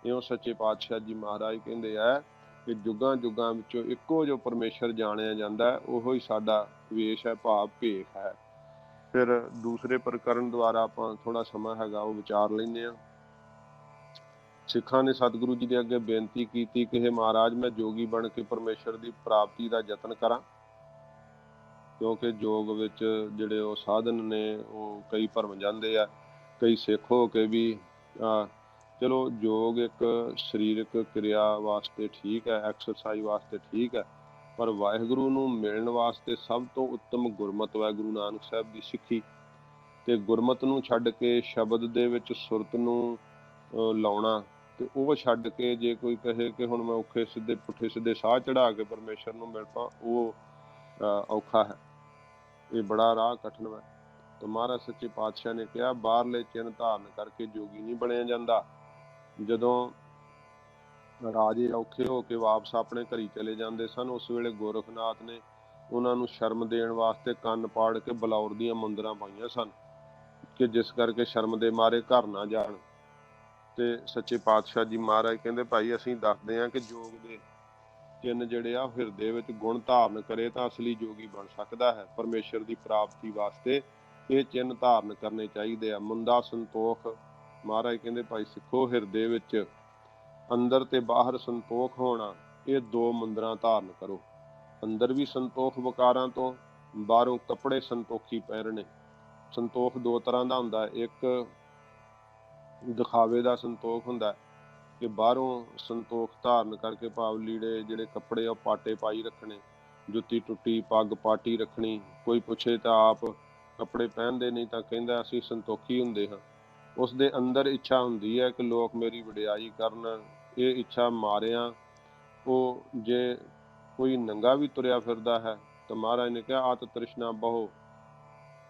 ਇਉਂ ਸੱਚੇ ਪਾਤਸ਼ਾਹ ਜੀ ਮਹਾਰਾਜ ਕਹਿੰਦੇ ਆ ਕਿ ਜੁਗਾਂ ਜੁਗਾਂ ਵਿੱਚੋਂ ਇੱਕੋ ਜੋ ਪਰਮੇਸ਼ਰ ਜਾਣਿਆ ਜਾਂਦਾ, ਉਹੋ ਹੀ ਸਾਡਾ ਵੇਸ਼ ਹੈ, ਭਾਵ ਭੇਖ ਹੈ। ਫਿਰ ਦੂਸਰੇ ਪ੍ਰਕਰਨ ਦੁਆਰਾ ਆਪਾਂ ਥੋੜਾ ਸਮਾਂ ਹੈਗਾ ਉਹ ਵਿਚਾਰ ਲੈਂਦੇ ਹਾਂ। ਸਿੱਖਾਂ ਨੇ ਸਤਿਗੁਰੂ ਜੀ ਦੇ ਅੱਗੇ ਬੇਨਤੀ ਕੀਤੀ ਕਿ ਮਹਾਰਾਜ ਮੈਂ ਜੋਗੀ ਬਣ ਕੇ ਪਰਮੇਸ਼ਰ ਦੀ ਪ੍ਰਾਪਤੀ ਦਾ ਯਤਨ ਕਰਾਂ, ਕਿਉਂਕਿ ਜੋਗ ਵਿੱਚ ਜਿਹੜੇ ਉਹ ਸਾਧਨ ਨੇ ਉਹ ਕਈ ਭਰਮ ਜਾਂਦੇ ਆ, ਕਈ ਸਿੱਖ ਹੋ ਕੇ ਵੀ ਚਲੋ ਜੋਗ ਇੱਕ ਸਰੀਰਕ ਕਿਰਿਆ ਵਾਸਤੇ ਠੀਕ ਹੈ, ਐਕਸਰਸਾਈਜ਼ ਵਾਸਤੇ ਠੀਕ ਹੈ, ਪਰ ਵਾਹਿਗੁਰੂ ਨੂੰ ਮਿਲਣ ਵਾਸਤੇ ਸਭ ਤੋਂ ਉੱਤਮ ਗੁਰਮਤਿ ਹੈ, ਗੁਰੂ ਨਾਨਕ ਸਾਹਿਬ ਦੀ ਸਿੱਖੀ। ਤੇ ਗੁਰਮਤਿ ਨੂੰ ਛੱਡ ਕੇ ਸ਼ਬਦ ਦੇ ਵਿੱਚ ਸੁਰਤ ਨੂੰ ਲਾਉਣਾ, ਤੇ ਉਹ ਛੱਡ ਕੇ ਜੇ ਕੋਈ ਕਹੇ ਕਿ ਹੁਣ ਮੈਂ ਔਖੇ ਸਿੱਧੇ ਪੁੱਠੇ ਸਿੱਧੇ ਸਾਹ ਚੜਾ ਕੇ ਪਰਮੇਸ਼ਰ ਨੂੰ ਮਿਲ ਪਾਂ, ਉਹ ਔਖਾ ਹੈ, ਇਹ ਬੜਾ ਰਾਹ ਕਠਿਨ ਹੈ। ਤਾਂ ਮਹਾਰਾਜ ਸੱਚੇ ਪਾਤਸ਼ਾਹ ਨੇ ਕਿਹਾ ਬਾਹਰਲੇ ਚਿੰਨ੍ਹ ਧਾਰਨ ਕਰਕੇ ਜੋਗੀ ਨਹੀਂ ਬਣਿਆ ਜਾਂਦਾ। ਜਦੋਂ ਰਾਜੇ ਔਖੇ ਹੋ ਕੇ ਵਾਪਸ ਆਪਣੇ ਘਰੀ ਚਲੇ ਜਾਂਦੇ ਸਨ, ਉਸ ਵੇਲੇ ਗੋਰਖਨਾਥ ਨੇ ਉਹਨਾਂ ਨੂੰ ਸ਼ਰਮ ਦੇਣ ਵਾਸਤੇ ਕੰਨ ਪਾੜ ਕੇ ਬਲੌਰ ਦੀਆਂ ਮੁੰਦਰਾਂ ਪਾਈਆਂ ਸਨ, ਕਿ ਜਿਸ ਕਰਕੇ ਸ਼ਰਮ ਦੇ ਮਾਰੇ ਘਰ ਨਾ ਜਾਣ। ਤੇ ਸੱਚੇ ਪਾਤਸ਼ਾਹ ਜੀ ਮਹਾਰਾਜ ਕਹਿੰਦੇ ਭਾਈ ਅਸੀਂ ਦੱਸਦੇ ਹਾਂ ਕਿ ਜੋਗ ਦੇ ਚਿੰਨ੍ਹ ਜਿਹੜੇ ਆ ਹਿਰਦੇ ਵਿੱਚ ਗੁਣ ਧਾਰਨ ਕਰੇ ਤਾਂ ਅਸਲੀ ਜੋਗੀ ਬਣ ਸਕਦਾ ਹੈ। ਪਰਮੇਸ਼ਰ ਦੀ ਪ੍ਰਾਪਤੀ ਵਾਸਤੇ ਇਹ ਚਿੰਨ੍ਹ ਧਾਰਨ ਕਰਨੇ ਚਾਹੀਦੇ ਆ। ਮੁੰਦਾ ਸੰਤੋਖ, ਮਹਾਰਾਜ ਕਹਿੰਦੇ ਭਾਈ ਸਿੱਖੋ ਹਿਰਦੇ ਵਿੱਚ ਅੰਦਰ ਤੇ ਬਾਹਰ ਸੰਤੋਖ ਹੋਣਾ, ਇਹ ਦੋ ਮੁੰਦਰਾਂ ਧਾਰਨ ਕਰੋ। ਅੰਦਰ ਵੀ ਸੰਤੋਖ ਵਿਕਾਰਾਂ ਤੋਂ, ਬਾਹਰੋਂ ਕੱਪੜੇ ਸੰਤੋਖੀ ਪਹਿਰਣੇ। ਸੰਤੋਖ ਦੋ ਤਰ੍ਹਾਂ ਦਾ ਹੁੰਦਾ, ਇੱਕ ਦਿਖਾਵੇ ਦਾ ਸੰਤੋਖ ਹੁੰਦਾ ਕਿ ਬਾਹਰੋਂ ਸੰਤੋਖ ਧਾਰਨ ਕਰਕੇ ਭਾਵ ਲੀੜੇ ਜਿਹੜੇ ਕੱਪੜੇ ਉਹ ਪਾਟੇ ਪਾਈ ਰੱਖਣੇ, ਜੁੱਤੀ ਟੁੱਟੀ, ਪੱਗ ਪਾਟੀ ਰੱਖਣੀ। ਕੋਈ ਪੁੱਛੇ ਤਾਂ ਆਪ ਕੱਪੜੇ ਪਹਿਨਦੇ ਨਹੀਂ ਤਾਂ ਕਹਿੰਦਾ ਅਸੀਂ ਸੰਤੋਖੀ ਹੁੰਦੇ ਹਾਂ। ਉਸ ਦੇ ਅੰਦਰ ਇੱਛਾ ਹੁੰਦੀ ਹੈ ਕਿ ਲੋਕ ਮੇਰੀ ਵਡਿਆਈ ਕਰਨ। ਇਹ ਇੱਛਾ ਮਾਰਿਆ ਉਹ ਜੇ ਕੋਈ ਨੰਗਾ ਵੀ ਤੁਰਿਆ ਫਿਰਦਾ ਹੈ ਤਾਂ ਮਹਾਰਾਜ ਨੇ ਕਿਹਾ ਅਤ ਤ੍ਰਿਸ਼ਨਾ ਬਹੁ,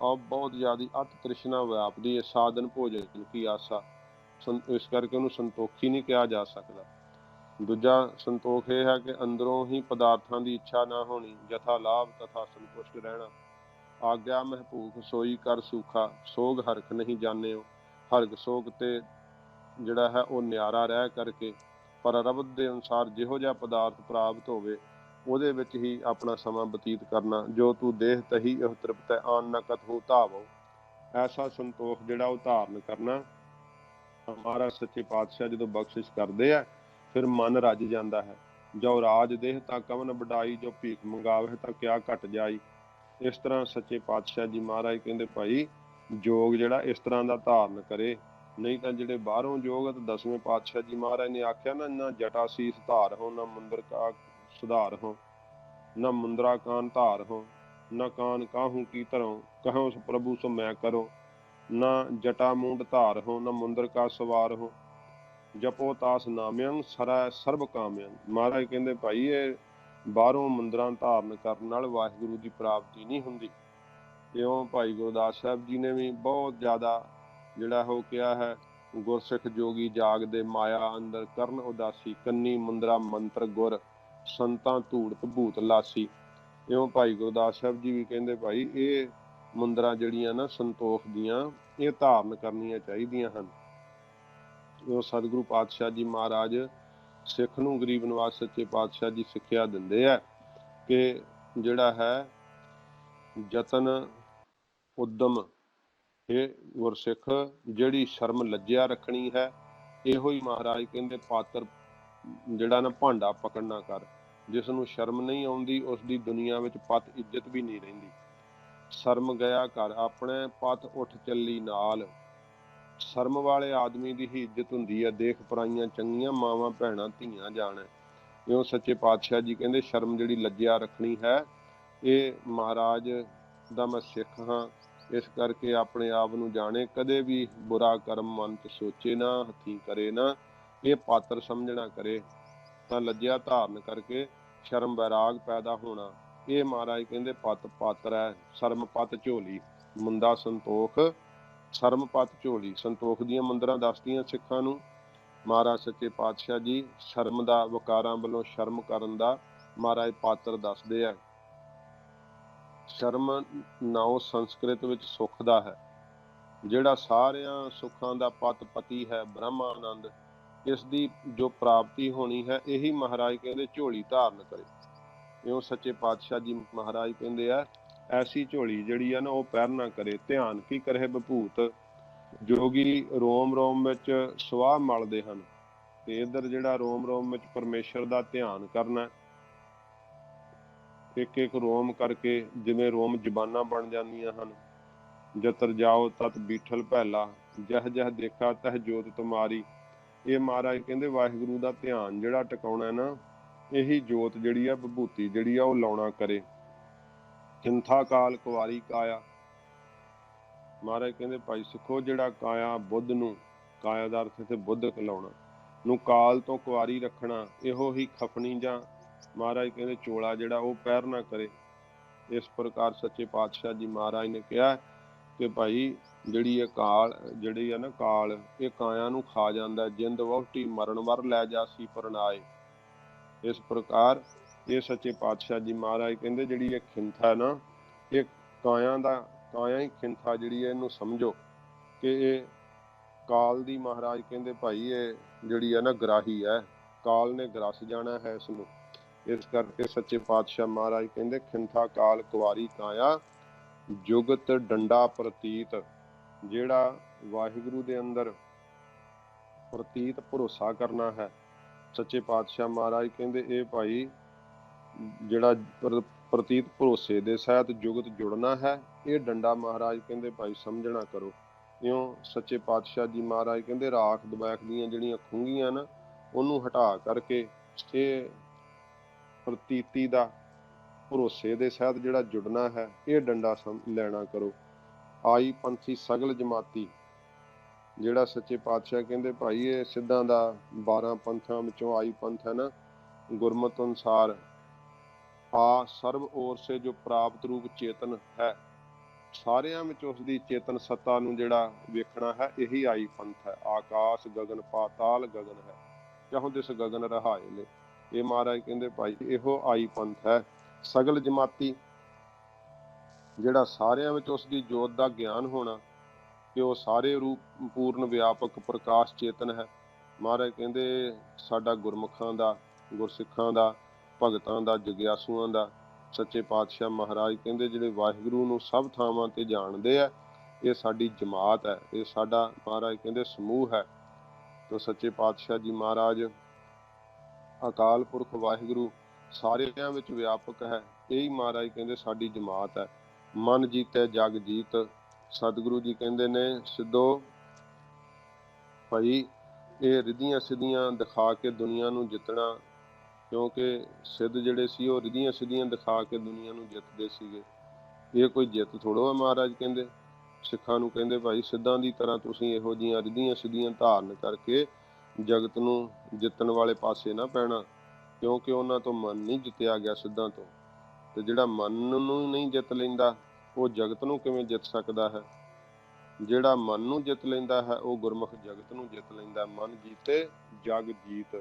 ਬਹੁਤ ਜ਼ਿਆਦਾ ਅਤ ਤ੍ਰਿਸ਼ਨਾ ਵਿਆਪਦੀ ਹੈ, ਸਾਧਨ ਭੋਜਨ ਕੀ ਆਸਾ। ਇਸ ਕਰਕੇ ਉਹਨੂੰ ਸੰਤੋਖੀ ਨਹੀਂ ਕਿਹਾ ਜਾ ਸਕਦਾ। ਦੂਜਾ ਸੰਤੋਖ ਇਹ ਹੈ ਕਿ ਅੰਦਰੋਂ ਹੀ ਪਦਾਰਥਾਂ ਦੀ ਇੱਛਾ ਨਾ ਹੋਣੀ, ਜਥਾ ਲਾਭ ਤਥਾ ਸੰਤੁਸ਼ਟ ਰਹਿਣਾ। ਆਗਿਆ ਮਹਿ ਭੂਖ ਸੋਈ ਕਰ ਸੂਖਾ, ਸੋਗ ਹਰਖ ਨਹੀਂ ਜਾਣਿਓ। ਹਰਖ ਸੋਗ ਤੇ ਜਿਹੜਾ ਹੈ ਉਹ ਨਿਆਰਾ ਰਹਿ ਕਰਕੇ ਪਰ ਰੱਬ ਦੇ ਅਨੁਸਾਰ ਜਿਹੋ ਜਿਹਾ ਪਦਾਰਥ ਪ੍ਰਾਪਤ ਹੋਵੇ ਉਹਦੇ ਵਿੱਚ ਹੀ ਆਪਣਾ ਸਮਾਂ ਬਤੀਤ ਕਰਨਾ। ਜੋ ਤੂੰ ਦੇਹ ਤਹੀ ਇਹ ਤ੍ਰਿਪਤ ਆਨ ਨਾ ਕਤਹੁ ਧਾਵੋ, ਐਸਾ ਸੰਤੋਖ ਜਿਹੜਾ ਉਹ ਧਾਰਨ ਕਰਨਾ। ਮਹਾਰਾਜ ਸੱਚੇ ਪਾਤਸ਼ਾਹ ਜਦੋਂ ਬਖਸ਼ਿਸ਼ ਕਰਦੇ ਆ ਫਿਰ ਮਨ ਰੱਜ ਜਾਂਦਾ ਹੈ। ਜੋ ਰਾਜ ਦੇਹ ਤਾਂ ਕਵਨ ਵਡਾਈ, ਜੋ ਭੀਖ ਮੰਗਾਵੇ ਤਾਂ ਕਿਆ ਘਟ ਜਾਈ। ਇਸ ਤਰ੍ਹਾਂ ਸੱਚੇ ਪਾਤਸ਼ਾਹ ਜੀ ਮਹਾਰਾਜ ਕਹਿੰਦੇ ਭਾਈ ਜੋਗ ਜਿਹੜਾ ਇਸ ਤਰ੍ਹਾਂ ਦਾ ਧਾਰਨ ਕਰੇ, ਨਹੀਂ ਤਾਂ ਜਿਹੜੇ ਬਾਹਰੋਂ ਜੋਗ ਤਾਂ ਦਸਵੇਂ ਪਾਤਸ਼ਾਹ ਜੀ ਮਹਾਰਾਜ ਨੇ ਆਖਿਆ ਨਾ ਜਟਾ ਸੀਸ ਧਾਰ ਹੋ, ਨਾ ਮੁੰਦਰ ਕਾ ਸੁਧਾਰ ਹੋ, ਨਾ ਮੁੰਦਰਾ ਕਾਨ ਧਾਰ ਹੋ, ਨਾ ਕਾਨ ਕਾਹੂ ਕੀ ਧਰੋ, ਕਹੋ ਪ੍ਰਭੂ ਸੋ ਮੈਂ ਕਰੋ। ਨਾ ਜਟਾ ਮੂੰਡ ਧਾਰ ਹੋ, ਨਾ ਮੁੰਦਰ ਕਾ ਸਵਾਰ ਹੋ, ਜਪੋ ਤਾਸ ਨਾਮਯੰ ਸਰੈ ਸਰਬ ਕਾਮਯੰ। ਮਹਾਰਾਜ ਕਹਿੰਦੇ ਭਾਈ ਇਹ ਬਾਹਰੋਂ ਮੁੰਦਰਾਂ ਧਾਰਨ ਕਰਨ ਨਾਲ ਵਾਹਿਗੁਰੂ ਦੀ ਪ੍ਰਾਪਤੀ ਨਹੀਂ ਹੁੰਦੀ। ਇਉਂ ਭਾਈ ਗੁਰਦਾਸ ਸਾਹਿਬ ਜੀ ਨੇ ਵੀ ਬਹੁਤ ਜ਼ਿਆਦਾ ਜਿਹੜਾ ਉਹ ਕਿਹਾ ਹੈ, ਗੁਰਸਿੱਖ ਜੋਗੀ ਜਾਗਦੇ ਮਾਇਆ ਅੰਦਰ ਕਰਨ ਉਦਾਸੀ, ਕੰਨੀ ਮੁੰਦਰਾ ਮੰਤਰ ਗੁਰ ਸੰਤਾਂ ਧੂੜਤ ਭੂਤ ਲਾਸੀ। ਇਉਂ ਭਾਈ ਗੁਰਦਾਸ ਸਾਹਿਬ ਜੀ ਵੀ ਕਹਿੰਦੇ ਭਾਈ ਇਹ ਮੁੰਦਰਾਂ ਜਿਹੜੀਆਂ ਨਾ ਸੰਤੋਖ ਦੀਆਂ, ਇਹ ਧਾਰਨ ਕਰਨੀਆਂ ਚਾਹੀਦੀਆਂ ਹਨ। ਉਹ ਸਤਿਗੁਰੂ ਪਾਤਸ਼ਾਹ ਜੀ ਮਹਾਰਾਜ ਸਿੱਖ ਨੂੰ ਗਰੀਬ ਨਿਵਾਜ ਸੱਚੇ ਪਾਤਸ਼ਾਹ ਜੀ ਸਿੱਖਿਆ ਦਿੰਦੇ ਆ ਕਿ ਜਿਹੜਾ ਹੈ ਯਤਨ ਉਦਮ, ਇਹ ਗੁਰਸਿੱਖ ਜਿਹੜੀ ਸ਼ਰਮ ਲੱਜਿਆ ਰੱਖਣੀ ਹੈ, ਇਹੋ ਹੀ ਮਹਾਰਾਜ ਕਹਿੰਦੇ ਪਾਤਰ ਜਿਹੜਾ ਨਾ ਭਾਂਡਾ ਪਕੜਨਾ ਕਰ। ਜਿਸ ਨੂੰ ਸ਼ਰਮ ਨਹੀਂ ਆਉਂਦੀ ਉਸ ਦੀ ਦੁਨੀਆ ਵਿੱਚ ਪਤ ਇੱਜ਼ਤ ਵੀ ਨਹੀਂ ਰਹਿੰਦੀ। ਸ਼ਰਮ ਗਿਆ ਘਰ ਆਪਣੇ ਪਤ ਉੱਠ ਚੱਲੀ ਨਾਲ। ਸ਼ਰਮ ਵਾਲੇ ਆਦਮੀ ਦੀ ਹੀ ਇੱਜ਼ਤ ਹੁੰਦੀ ਹੈ। ਦੇਖ ਪਰਾਈਆਂ ਚੰਗੀਆਂ ਮਾਵਾਂ ਭੈਣਾਂ ਧੀਆਂ ਜਾਣ। ਇਉਂ ਸੱਚੇ ਪਾਤਸ਼ਾਹ ਜੀ ਕਹਿੰਦੇ ਸ਼ਰਮ ਜਿਹੜੀ ਲੱਜਿਆ ਰੱਖਣੀ ਹੈ। ਇਹ ਮਹਾਰਾਜ ਦਾ ਮੈਂ ਸਿੱਖ ਹਾਂ, ਇਸ ਕਰਕੇ ਆਪਣੇ ਆਪ ਨੂੰ ਜਾਣੇ, ਕਦੇ ਵੀ ਬੁਰਾ ਕਰਮ ਮਨ ਚ ਸੋਚੇ ਨਾ, ਹੱਥੀਂ ਕਰੇ ਨਾ, ਇਹ ਪਾਤਰ ਸਮਝਣਾ ਕਰੇ ਤਾਂ ਲੱਜਿਆ ਧਾਰਨ ਕਰਕੇ ਸ਼ਰਮ ਵੈਰਾਗ ਪੈਦਾ ਹੋਣਾ। ਇਹ ਮਹਾਰਾਜ ਕਹਿੰਦੇ ਪਤ ਪਾਤਰ ਹੈ। ਸ਼ਰਮ ਪਤ ਝੋਲੀ ਮੁੰਦਾ ਸੰਤੋਖ, ਸ਼ਰਮ ਪਤ ਝੋਲੀ। ਸੰਤੋਖ ਦੀਆਂ ਮੰਦਰਾਂ ਦੱਸਦੀਆਂ ਸਿੱਖਾਂ ਨੂੰ ਮਹਾਰਾਜ ਸੱਚੇ ਪਾਤਸ਼ਾਹ ਜੀ ਸ਼ਰਮ ਦਾ, ਵਕਾਰਾਂ ਵੱਲੋਂ ਸ਼ਰਮ ਕਰਨ ਦਾ ਮਹਾਰਾਜ ਪਾਤਰ ਦੱਸਦੇ ਆ। ਸ਼ਰਮ ਨਾਉ ਸੰਸਕ੍ਰਿਤ ਵਿੱਚ ਸੁੱਖ ਦਾ ਹੈ, ਜਿਹੜਾ ਸਾਰਿਆਂ ਸੁੱਖਾਂ ਦਾ ਪਤ ਪਤੀ ਹੈ, ਬ੍ਰਹਮਾਨੰਦ। ਇਸ ਦੀ ਜੋ ਪ੍ਰਾਪਤੀ ਹੋਣੀ ਹੈ, ਇਹੀ ਮਹਾਰਾਜ ਕਹਿੰਦੇ ਝੋਲੀ ਧਾਰਨ ਕਰੇ। ਇਉਂ ਸੱਚੇ ਪਾਤਸ਼ਾਹ ਜੀ ਮਹਾਰਾਜ ਕਹਿੰਦੇ ਆ ਐਸੀ ਝੋਲੀ ਜਿਹੜੀ ਆ ਨਾ ਉਹ ਪਹਿਰ ਨਾ ਕਰੇ। ਧਿਆਨ ਕੀ ਕਰੇ ਵਿਭੂਤ, ਜੋਗੀ ਰੋਮ ਰੋਮ ਵਿੱਚ ਸਵਾਹ ਮਲਦੇ ਹਨ, ਤੇ ਇੱਧਰ ਜਿਹੜਾ ਰੋਮ ਰੋਮ ਵਿੱਚ ਪਰਮੇਸ਼ਰ ਦਾ ਧਿਆਨ ਕਰਨਾ, ਇੱਕ ਇੱਕ ਰੋਮ ਕਰਕੇ ਜਿਵੇਂ ਰੋਮ ਜ਼ਬਾਨਾਂ ਬਣ ਜਾਂਦੀਆਂ ਹਨ। ਜਤਰ ਜਾਓ ਤਤ ਬੀਠਲ ਪਹਿਲਾ, ਜਹ ਜਹ ਦੇਖਾ ਤਹ ਜੋਤ ਤੁਮਾਰੀ। ਇਹ ਮਹਾਰਾਜ ਕਹਿੰਦੇ ਵਾਹਿਗੁਰੂ ਦਾ ਧਿਆਨ ਜਿਹੜਾ ਟਿਕਾਉਣਾ ਨਾ, ਇਹੀ ਜੋਤ ਜਿਹੜੀ ਆ, ਵਿਭੂਤੀ ਜਿਹੜੀ ਆ ਉਹ ਲਾਉਣਾ ਕਰੇ। ਚਿੰਥਾ ਕਾਲ ਕੁਵਾਰੀ ਕਾਇਆ, ਮਹਾਰਾਜ ਕਹਿੰਦੇ ਭਾਈ ਸਿੱਖੋ ਜਿਹੜਾ ਕਾਇਆ ਬੁੱਧ ਨੂੰ, ਕਾਇਆ ਦਾ ਅਰਥ ਇੱਥੇ ਬੁੱਧ ਕਹਿਲਾਉਣਾ ਨੂੰ ਕਾਲ ਤੋਂ ਕੁਵਾਰੀ ਰੱਖਣਾ, ਇਹੋ ਹੀ ਖਫਣੀ ਜਾਂ ਮਹਾਰਾਜ ਕਹਿੰਦੇ ਚੋਲਾ ਜਿਹੜਾ ਉਹ ਪਹਿਰ ਨਾ ਕਰੇ। ਇਸ ਪ੍ਰਕਾਰ ਸੱਚੇ ਪਾਤਸ਼ਾਹ ਜੀ ਮਹਾਰਾਜ ਨੇ ਕਿਹਾ ਕਿ ਭਾਈ ਜਿਹੜੀ ਇਹ ਕਾਲ ਜਿਹੜੀ ਆ ਨਾ, ਕਾਲ ਇਹ ਕਾਇਆ ਨੂੰ ਖਾ ਜਾਂਦਾ। ਜਿੰਦ ਵਹੁਟੀ ਮਰਨ ਵਰ ਲੈ ਜਾਸੀ ਪਰਨਾਏ। ਇਸ ਪ੍ਰਕਾਰ ਇਹ ਸੱਚੇ ਪਾਤਸ਼ਾਹ ਜੀ ਮਹਾਰਾਜ ਕਹਿੰਦੇ ਜਿਹੜੀ ਇਹ ਖਿੰਥਾ ਨਾ, ਇਹ ਕਾਇਆ ਹੀ ਖਿੰਥਾ ਜਿਹੜੀ ਹੈ, ਇਹਨੂੰ ਸਮਝੋ ਕਿ ਇਹ ਕਾਲ ਦੀ ਮਹਾਰਾਜ ਕਹਿੰਦੇ ਭਾਈ ਇਹ ਜਿਹੜੀ ਹੈ ਨਾ ਗਰਾਹੀ ਹੈ, ਕਾਲ ਨੇ ਗਰਸ ਜਾਣਾ ਹੈ ਇਸ ਨੂੰ। ਇਸ ਕਰਕੇ ਸੱਚੇ ਪਾਤਸ਼ਾਹ ਮਹਾਰਾਜ ਕਹਿੰਦੇ ਖਿੰਥਾ ਕਾਲ ਕੁਵਾਰੀ ਕਾਇਆ, ਜੁਗਤ ਡੰਡਾ ਪ੍ਰਤੀਤ। ਜਿਹੜਾ ਵਾਹਿਗੁਰੂ ਦੇ ਅੰਦਰ ਪ੍ਰਤੀਤ ਭਰੋਸਾ ਕਰਨਾ ਹੈ, ਸੱਚੇ ਪਾਤਸ਼ਾਹ ਮਹਾਰਾਜ ਕਹਿੰਦੇ ਇਹ ਭਾਈ ਜਿਹੜਾ ਪ੍ਰਤੀਤ ਭਰੋਸੇ ਦੇ ਸਹਿਤ ਜੁਗਤ ਜੁੜਨਾ ਹੈ, ਇਹ ਡੰਡਾ ਮਹਾਰਾਜ ਕਹਿੰਦੇ ਭਾਈ ਸਮਝਣਾ ਕਰੋ। ਇਉਂ ਸੱਚੇ ਪਾਤਸ਼ਾਹ ਜੀ ਮਹਾਰਾਜ ਕਹਿੰਦੇ ਰਾਖ ਦਵੈਖ ਦੀਆਂ ਜਿਹੜੀਆਂ ਖੁੰਗੀਆਂ ਨਾ, ਉਹਨੂੰ ਹਟਾ ਕਰਕੇ ਇਹ ਪ੍ਰਤੀਤੀ ਦਾ ਭਰੋਸੇ ਦੇ ਸਹਿਤ ਜਿਹੜਾ ਜੁੜਨਾ ਹੈ, ਇਹ ਡੰਡਾ ਲੈਣਾ ਕਰੋ। ਆਈ ਪੰਥੀ ਸਗਲ ਜਮਾਤੀ, ਜਿਹੜਾ ਸੱਚੇ ਪਾਤਸ਼ਾਹ ਕਹਿੰਦੇ ਭਾਈ ਇਹ ਸਿੱਧਾਂ ਦਾ 12 ਪੰਥਾਂ ਵਿੱਚੋਂ ਆਈ ਪੰਥ ਹੈ ਨਾ, ਗੁਰਮਤਿ ਅਨੁਸਾਰ ਆ ਸਰਬ ਔਰ ਸੇ ਜੋ ਪ੍ਰਾਪਤ ਰੂਪ ਚੇਤਨ ਹੈ, ਸਾਰਿਆਂ ਵਿੱਚ ਉਸ ਦੀ ਚੇਤਨ ਸੱਤਾ ਨੂੰ ਜਿਹੜਾ ਵੇਖਣਾ ਹੈ, ਇਹੀ ਆਈ ਪੰਥ ਹੈ। ਆਕਾਸ਼ ਗਗਨ ਪਾਤਾਲ ਗਗਨ ਹੈ, ਚਾਹੋ ਦਿਸ ਗਗਨ ਰਹਾਏ ਲੈ। ਇਹ ਮਹਾਰਾਜ ਕਹਿੰਦੇ ਭਾਈ ਇਹੋ ਆਈ ਪੰਥ ਹੈ। ਸਗਲ ਜਮਾਤੀ, ਜਿਹੜਾ ਸਾਰਿਆਂ ਵਿੱਚ ਉਸ ਦੀ ਜੋਤ ਦਾ ਗਿਆਨ ਹੋਣਾ ਕਿ ਉਹ ਸਾਰੇ ਰੂਪ ਪੂਰਨ ਵਿਆਪਕ ਪ੍ਰਕਾਸ਼ ਚੇਤਨ ਹੈ। ਮਹਾਰਾਜ ਕਹਿੰਦੇ ਸਾਡਾ ਗੁਰਮੁਖਾਂ ਦਾ, ਗੁਰਸਿੱਖਾਂ ਦਾ, ਭਗਤਾਂ ਦਾ, ਜਗਿਆਸੂਆਂ ਦਾ ਸੱਚੇ ਪਾਤਸ਼ਾਹ ਮਹਾਰਾਜ ਕਹਿੰਦੇ ਜਿਹੜੇ ਵਾਹਿਗੁਰੂ ਨੂੰ ਸਭ ਥਾਵਾਂ ਤੇ ਜਾਣਦੇ ਆ, ਇਹ ਸਾਡੀ ਜਮਾਤ ਹੈ, ਇਹ ਸਾਡਾ ਮਹਾਰਾਜ ਕਹਿੰਦੇ ਸਮੂਹ ਹੈ। ਤੋ ਸੱਚੇ ਪਾਤਸ਼ਾਹ ਜੀ ਮਹਾਰਾਜ ਅਕਾਲ ਪੁਰਖ ਵਾਹਿਗੁਰੂ ਸਾਰਿਆਂ ਵਿੱਚ ਵਿਆਪਕ ਹੈ, ਇਹੀ ਮਹਾਰਾਜ ਕਹਿੰਦੇ ਸਾਡੀ ਜਮਾਤ ਹੈ। ਮਨ ਜੀਤੈ ਜਗ ਜੀਤ, ਸਤਿਗੁਰੂ ਜੀ ਕਹਿੰਦੇ ਨੇ ਸਿੱਧੋ ਭਾਈ ਇਹ ਰਿੱਧੀਆਂ ਸਿੱਧੀਆਂ ਦਿਖਾ ਕੇ ਦੁਨੀਆ ਨੂੰ ਜਿੱਤਣਾ, ਕਿਉਂਕਿ ਸਿੱਧ ਜਿਹੜੇ ਸੀ ਉਹ ਰਿੱਧੀਆਂ ਸਿੱਧੀਆਂ ਦਿਖਾ ਕੇ ਦੁਨੀਆ ਨੂੰ ਜਿੱਤਦੇ ਸੀਗੇ। ਇਹ ਕੋਈ ਜਿੱਤ ਥੋੜ੍ਹਾ ਹੈ। ਮਹਾਰਾਜ ਕਹਿੰਦੇ ਸਿੱਖਾਂ ਨੂੰ ਕਹਿੰਦੇ ਭਾਈ ਸਿੱਧਾਂ ਦੀ ਤਰ੍ਹਾਂ ਤੁਸੀਂ ਇਹੋ ਜਿਹੀਆਂ ਰਿੱਧੀਆਂ ਸਿੱਧੀਆਂ ਧਾਰਨ ਕਰਕੇ ਜਗਤ ਨੂੰ ਜਿੱਤਣ ਵਾਲੇ ਪਾਸੇ ਨਾ ਪੈਣਾ, ਕਿਉਂਕਿ ਉਹਨਾਂ ਤੋਂ ਮਨ ਨਹੀਂ ਜਿੱਤਿਆ ਗਿਆ ਸਿੱਧਾਂ ਤੋਂ। ਤੇ ਜਿਹੜਾ ਮਨ ਨੂੰ ਨਹੀਂ ਜਿੱਤ ਲੈਂਦਾ ਉਹ ਜਗਤ ਨੂੰ ਕਿਵੇਂ ਜਿੱਤ ਸਕਦਾ ਹੈ। ਜਿਹੜਾ ਮਨ ਨੂੰ ਜਿੱਤ ਲੈਂਦਾ ਹੈ ਉਹ ਗੁਰਮੁਖ ਜਗਤ ਨੂੰ ਜਿੱਤ ਲੈਂਦਾ। ਮਨ ਜੀਤੇ ਜਗ ਜੀਤ।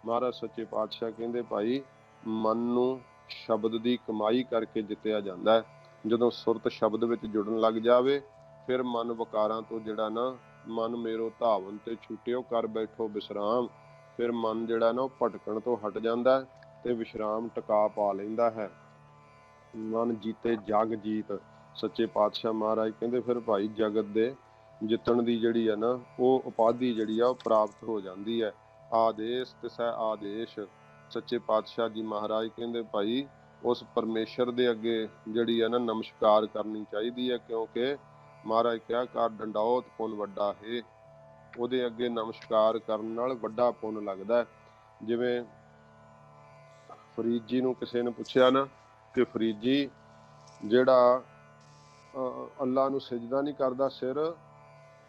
ਮਹਾਰਾਜ ਸੱਚੇ ਪਾਤਸ਼ਾਹ ਕਹਿੰਦੇ ਭਾਈ ਮਨ ਨੂੰ ਸ਼ਬਦ ਦੀ ਕਮਾਈ ਕਰਕੇ ਜਿੱਤਿਆ ਜਾਂਦਾ ਹੈ। ਜਦੋਂ ਸੁਰਤ ਸ਼ਬਦ ਵਿੱਚ ਜੁੜਨ ਲੱਗ ਜਾਵੇ ਫਿਰ ਮਨ ਵਿਕਾਰਾਂ ਤੋਂ ਜਿਹੜਾ ਨਾ मन मेरो धावन ते छुटियो कर बैठो विश्राम। फिर मन जिहड़ा ना भटकण तो हट जाता है ते विश्राम टका पा लैंदा है। मन जीते जग जीत। सच्चे पातशाह महाराज कहते फिर भाई जगत दे जितण दी जिहड़ी है ना वो उपाधि जिहड़ी आ प्राप्त हो जाती है। आदेश तिसै आदेश। सच्चे पातशाह जी महाराज कहते भाई उस परमेश्वर दे अगे जिहड़ी है ना नमस्कार करनी चाहिए है, क्योंकि महाराज क्या कर डंडौत पुन वड्डा है। ਉਹਦੇ ਅੱਗੇ ਨਮਸਕਾਰ ਕਰਨ ਨਾਲ ਵੱਡਾ ਪੁੰਨ ਲੱਗਦਾ ਹੈ। ਜਿਵੇਂ ਫਰੀਦ ਜੀ ਨੂੰ ਕਿਸੇ ਨੇ ਪੁੱਛਿਆ ਨਾ ਕਿ ਫਰੀਦ ਜੀ ਜਿਹੜਾ ਅੱਲਾ ਨੂੰ ਸਜਦਾ ਨਹੀਂ ਕਰਦਾ ਸਿਰ,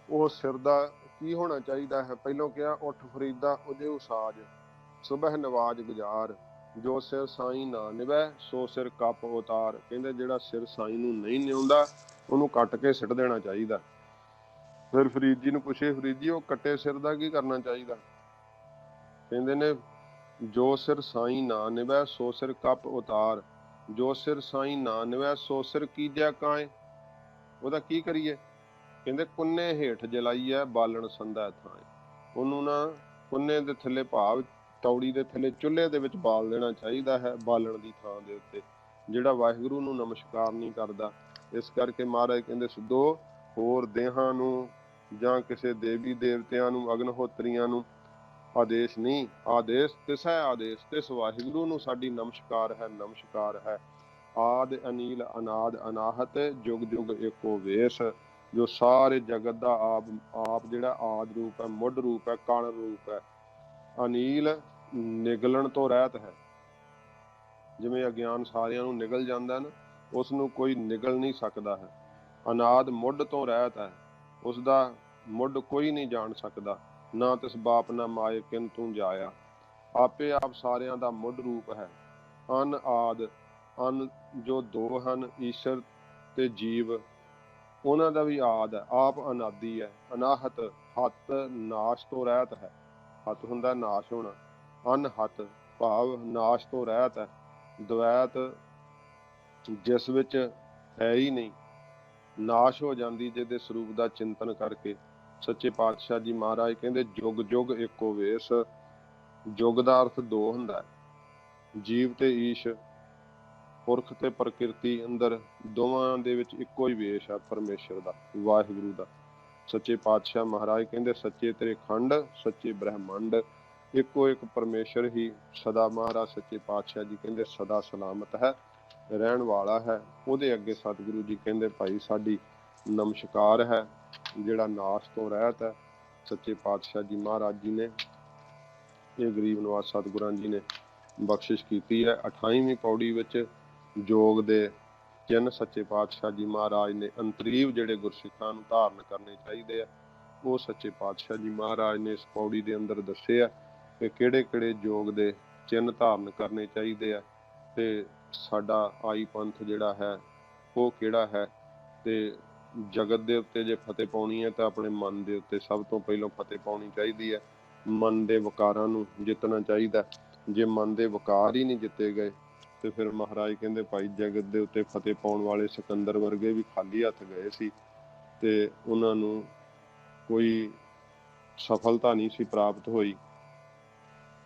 ਉਹ ਸਿਰ ਦਾ ਕੀ ਹੋਣਾ ਚਾਹੀਦਾ ਹੈ? ਪਹਿਲੋਂ ਕਿਹਾ ਉੱਠ ਫਰੀਦਾ ਉਹਦੇ ਉਸਾਜ ਸੁਬਹ ਨਵਾਜ ਗੁਜ਼ਾਰ, ਜੋ ਸਿਰ ਸਾਈਂ ਨਾ ਨਿਵੈ ਸੋ ਸਿਰ ਕੱਪ ਉਤਾਰ। ਕਹਿੰਦੇ ਜਿਹੜਾ ਸਿਰ ਸਾਈਂ ਨੂੰ ਨਹੀਂ ਨਿਉਂਦਾ ਉਹਨੂੰ ਕੱਟ ਕੇ ਸਿੱਟ ਦੇਣਾ ਚਾਹੀਦਾ। ਫਿਰ ਫਰੀਦ ਜੀ ਨੂੰ ਪੁੱਛੇ ਫਰੀਦ ਜੀ ਉਹ ਕੱਟੇ ਸਿਰ ਦਾ ਕੀ ਕਰਨਾ ਚਾਹੀਦਾ? ਕਹਿੰਦੇ ਨੇ ਜੋ ਸਿਰ ਸਾਈਂ ਨਾ ਨਿਵੈ ਸੋ ਸਿਰ ਕੱਪ ਉਤਾਰ, ਜੋ ਸਿਰ ਸਾਈਂ ਨਾ ਨਿਵੈ ਸੋ ਸਿਰ ਕੀਜੈ ਕਾਏ। ਉਹਦਾ ਕੀ ਕਰੀਏ? ਕਹਿੰਦੇ ਕੁੰਨੇ ਹੇਠ ਜਲਾਈਐ ਬਾਲਣ ਸੰਧੈ ਥਾਏ। ਉਹਨੂੰ ਨਾ ਕੁੰਨੇ ਦੇ ਥੱਲੇ ਭਾਵ ਤੌੜੀ ਦੇ ਥੱਲੇ ਚੁੱਲ੍ਹੇ ਦੇ ਵਿੱਚ ਬਾਲ ਦੇਣਾ ਚਾਹੀਦਾ ਹੈ ਬਾਲਣ ਦੀ ਥਾਂ ਦੇ ਉੱਤੇ, ਜਿਹੜਾ ਵਾਹਿਗੁਰੂ ਨੂੰ ਨਮਸਕਾਰ ਨਹੀਂ ਕਰਦਾ। ਇਸ ਕਰਕੇ ਮਹਾਰਾਜ ਕਹਿੰਦੇ ਸਿੱਧੋ ਹੋਰ ਦੇਹਾਂ ਨੂੰ ਜਾਂ ਕਿਸੇ ਦੇਵੀ ਦੇਵਤਿਆਂ ਨੂੰ ਅਗਨਹੋਤਰੀਆਂ ਨੂੰ ਆਦੇਸ਼ ਨਹੀਂ, ਆਦੇਸ਼ ਤਿਸੈ ਆਦੇਸ਼, ਤਿਸ ਵਾਹਿਗੁਰੂ ਨੂੰ ਸਾਡੀ ਨਮਸਕਾਰ ਹੈ, ਨਮਸਕਾਰ ਹੈ। ਆਦ ਅਨੀਲ ਅਨਾਦ ਅਨਾਹਤ ਜੁਗ ਜੁਗ ਏਕੋ ਵੇਸ। ਜੋ ਸਾਰੇ ਜਗਤ ਦਾ ਆਪ ਜਿਹੜਾ ਆਦ ਰੂਪ ਹੈ, ਮੁੱਢ ਰੂਪ ਹੈ, ਕਣ ਰੂਪ ਹੈ। ਅਨੀਲ ਨਿਗਲਣ ਤੋਂ ਰਹਿਤ ਹੈ। ਜਿਵੇਂ ਅਗਿਆਨ ਸਾਰਿਆਂ ਨੂੰ ਨਿਗਲ ਜਾਂਦਾ ਨਾ, ਉਸ ਨੂੰ ਕੋਈ ਨਿਗਲ ਨਹੀਂ ਸਕਦਾ ਹੈ। ਅਨਾਦ ਮੁੱਢ ਤੋਂ ਰਹਿਤ ਹੈ, ਉਸ ਦਾ ਮੁੱਢ ਕੋਈ ਨਹੀਂ ਜਾਣ ਸਕਦਾ। ਨਾ ਤਿਸ ਬਾਪ ਨਾ ਮਾਏ ਕਿਨ ਤੂੰ ਜਾਇਆ। ਆਪੇ ਆਪ ਸਾਰਿਆਂ ਦਾ ਮੁੱਢ ਰੂਪ ਹੈ। ਅਨ ਆਦ ਅਨ ਜੋ ਦੋ ਹਨ ਈਸ਼ਰ ਤੇ ਜੀਵ, ਉਹਨਾਂ ਦਾ ਵੀ ਆਦ ਹੈ, ਆਪ ਅਨਾਦੀ ਹੈ। ਅਨਾਹਤ ਹੱਤ ਨਾਸ਼ ਤੋਂ ਰਹਿਤ ਹੈ। ਹੱਤ ਹੁੰਦਾ ਨਾਸ਼ ਹੋਣਾ, ਅਨਹਤ ਭਾਵ ਨਾਸ਼ ਤੋਂ ਰਹਿਤ ਹੈ। ਦਵੈਤ ਜਿਸ ਵਿੱਚ ਹੈ ਹੀ ਨਹੀਂ, ਨਾਸ਼ ਹੋ ਜਾਂਦੀ ਜਿਹਦੇ ਸਰੂਪ ਦਾ ਚਿੰਤਨ ਕਰਕੇ। ਸੱਚੇ ਪਾਤਸ਼ਾਹ ਜੀ ਮਹਾਰਾਜ ਕਹਿੰਦੇ ਜੁਗ ਜੁਗ ਏਕੋ ਵੇਸ। ਜੁਗ ਦਾ ਅਰਥ ਦੋ ਹੁੰਦਾ, ਜੀਵ ਤੇ ਈਸ਼, ਪੁਰਖ ਤੇ ਪ੍ਰਕਿਰਤੀ ਅੰਦਰ ਦੋਵਾਂ ਦੇ ਵਿੱਚ ਇੱਕੋ ਹੀ ਵੇਸ਼ ਆ ਪਰਮੇਸ਼ਰ ਦਾ, ਵਾਹਿਗੁਰੂ ਦਾ। ਸੱਚੇ ਪਾਤਸ਼ਾਹ ਮਹਾਰਾਜ ਕਹਿੰਦੇ ਸੱਚੇ ਤੇਰੇ ਖੰਡ ਸੱਚੇ ਬ੍ਰਹਮੰਡ, ਇੱਕੋ ਇੱਕ ਪਰਮੇਸ਼ਰ ਹੀ ਸਦਾ ਮਹਾਰਾਜ ਸੱਚੇ ਪਾਤਸ਼ਾਹ ਜੀ ਕਹਿੰਦੇ ਸਦਾ ਸਲਾਮਤ ਹੈ, ਰਹਿਣ ਵਾਲਾ ਹੈ। ਉਹਦੇ ਅੱਗੇ ਸਤਿਗੁਰੂ ਜੀ ਕਹਿੰਦੇ ਭਾਈ ਸਾਡੀ ਨਮਸਕਾਰ ਹੈ, ਜਿਹੜਾ ਨਾਸ਼ ਤੋਂ ਰਹਿਤ ਹੈ। ਸੱਚੇ ਪਾਤਸ਼ਾਹ ਜੀ ਮਹਾਰਾਜ ਜੀ ਨੇ ਇਹ ਗਰੀਬ ਨਵਾਜ ਸਤਿਗੁਰਾਂ ਜੀ ਨੇ ਬਖਸ਼ਿਸ਼ ਕੀਤੀ ਹੈ। 28ਵੀਂ ਪੌੜੀ ਵਿੱਚ ਜੋਗ ਦੇ ਚਿੰਨ੍ਹ ਸੱਚੇ ਪਾਤਸ਼ਾਹ ਜੀ ਮਹਾਰਾਜ ਨੇ ਅੰਤਰੀਵ ਜਿਹੜੇ ਗੁਰਸਿੱਖਾਂ ਨੂੰ ਧਾਰਨ ਕਰਨੇ ਚਾਹੀਦੇ ਆ, ਉਹ ਸੱਚੇ ਪਾਤਸ਼ਾਹ ਜੀ ਮਹਾਰਾਜ ਨੇ ਇਸ ਪੌੜੀ ਦੇ ਅੰਦਰ ਦੱਸੇ ਆ ਕਿ ਕਿਹੜੇ ਕਿਹੜੇ ਜੋਗ ਦੇ ਚਿੰਨ੍ਹ ਧਾਰਨ ਕਰਨੇ ਚਾਹੀਦੇ ਆ, ਤੇ ਸਾਡਾ ਆਈ ਪੰਥ ਜਿਹੜਾ ਹੈ ਉਹ ਕਿਹੜਾ ਹੈ। ਤੇ ਜਗਤ ਦੇ ਉੱਤੇ ਜੇ ਫਤਿਹ ਪਾਉਣੀ ਹੈ ਤਾਂ ਆਪਣੇ ਮਨ ਦੇ ਉੱਤੇ ਸਭ ਤੋਂ ਪਹਿਲਾਂ ਫਤਿਹ ਪਾਉਣੀ ਚਾਹੀਦੀ ਹੈ। ਮਨ ਦੇ ਵਿਕਾਰਾਂ ਨੂੰ ਜਿੱਤਣਾ ਚਾਹੀਦਾ। ਜੇ ਮਨ ਦੇ ਵਿਕਾਰ ਹੀ ਨਹੀਂ ਜਿੱਤੇ ਗਏ ਤੇ ਫਿਰ ਮਹਾਰਾਜ ਕਹਿੰਦੇ ਭਾਈ ਜਗਤ ਦੇ ਉੱਤੇ ਫਤਿਹ ਪਾਉਣ ਵਾਲੇ ਸਿਕੰਦਰ ਵਰਗੇ ਵੀ ਖਾਲੀ ਹੱਥ ਗਏ ਸੀ ਤੇ ਉਹਨਾਂ ਨੂੰ ਕੋਈ ਸਫਲਤਾ ਨਹੀਂ ਸੀ ਪ੍ਰਾਪਤ ਹੋਈ।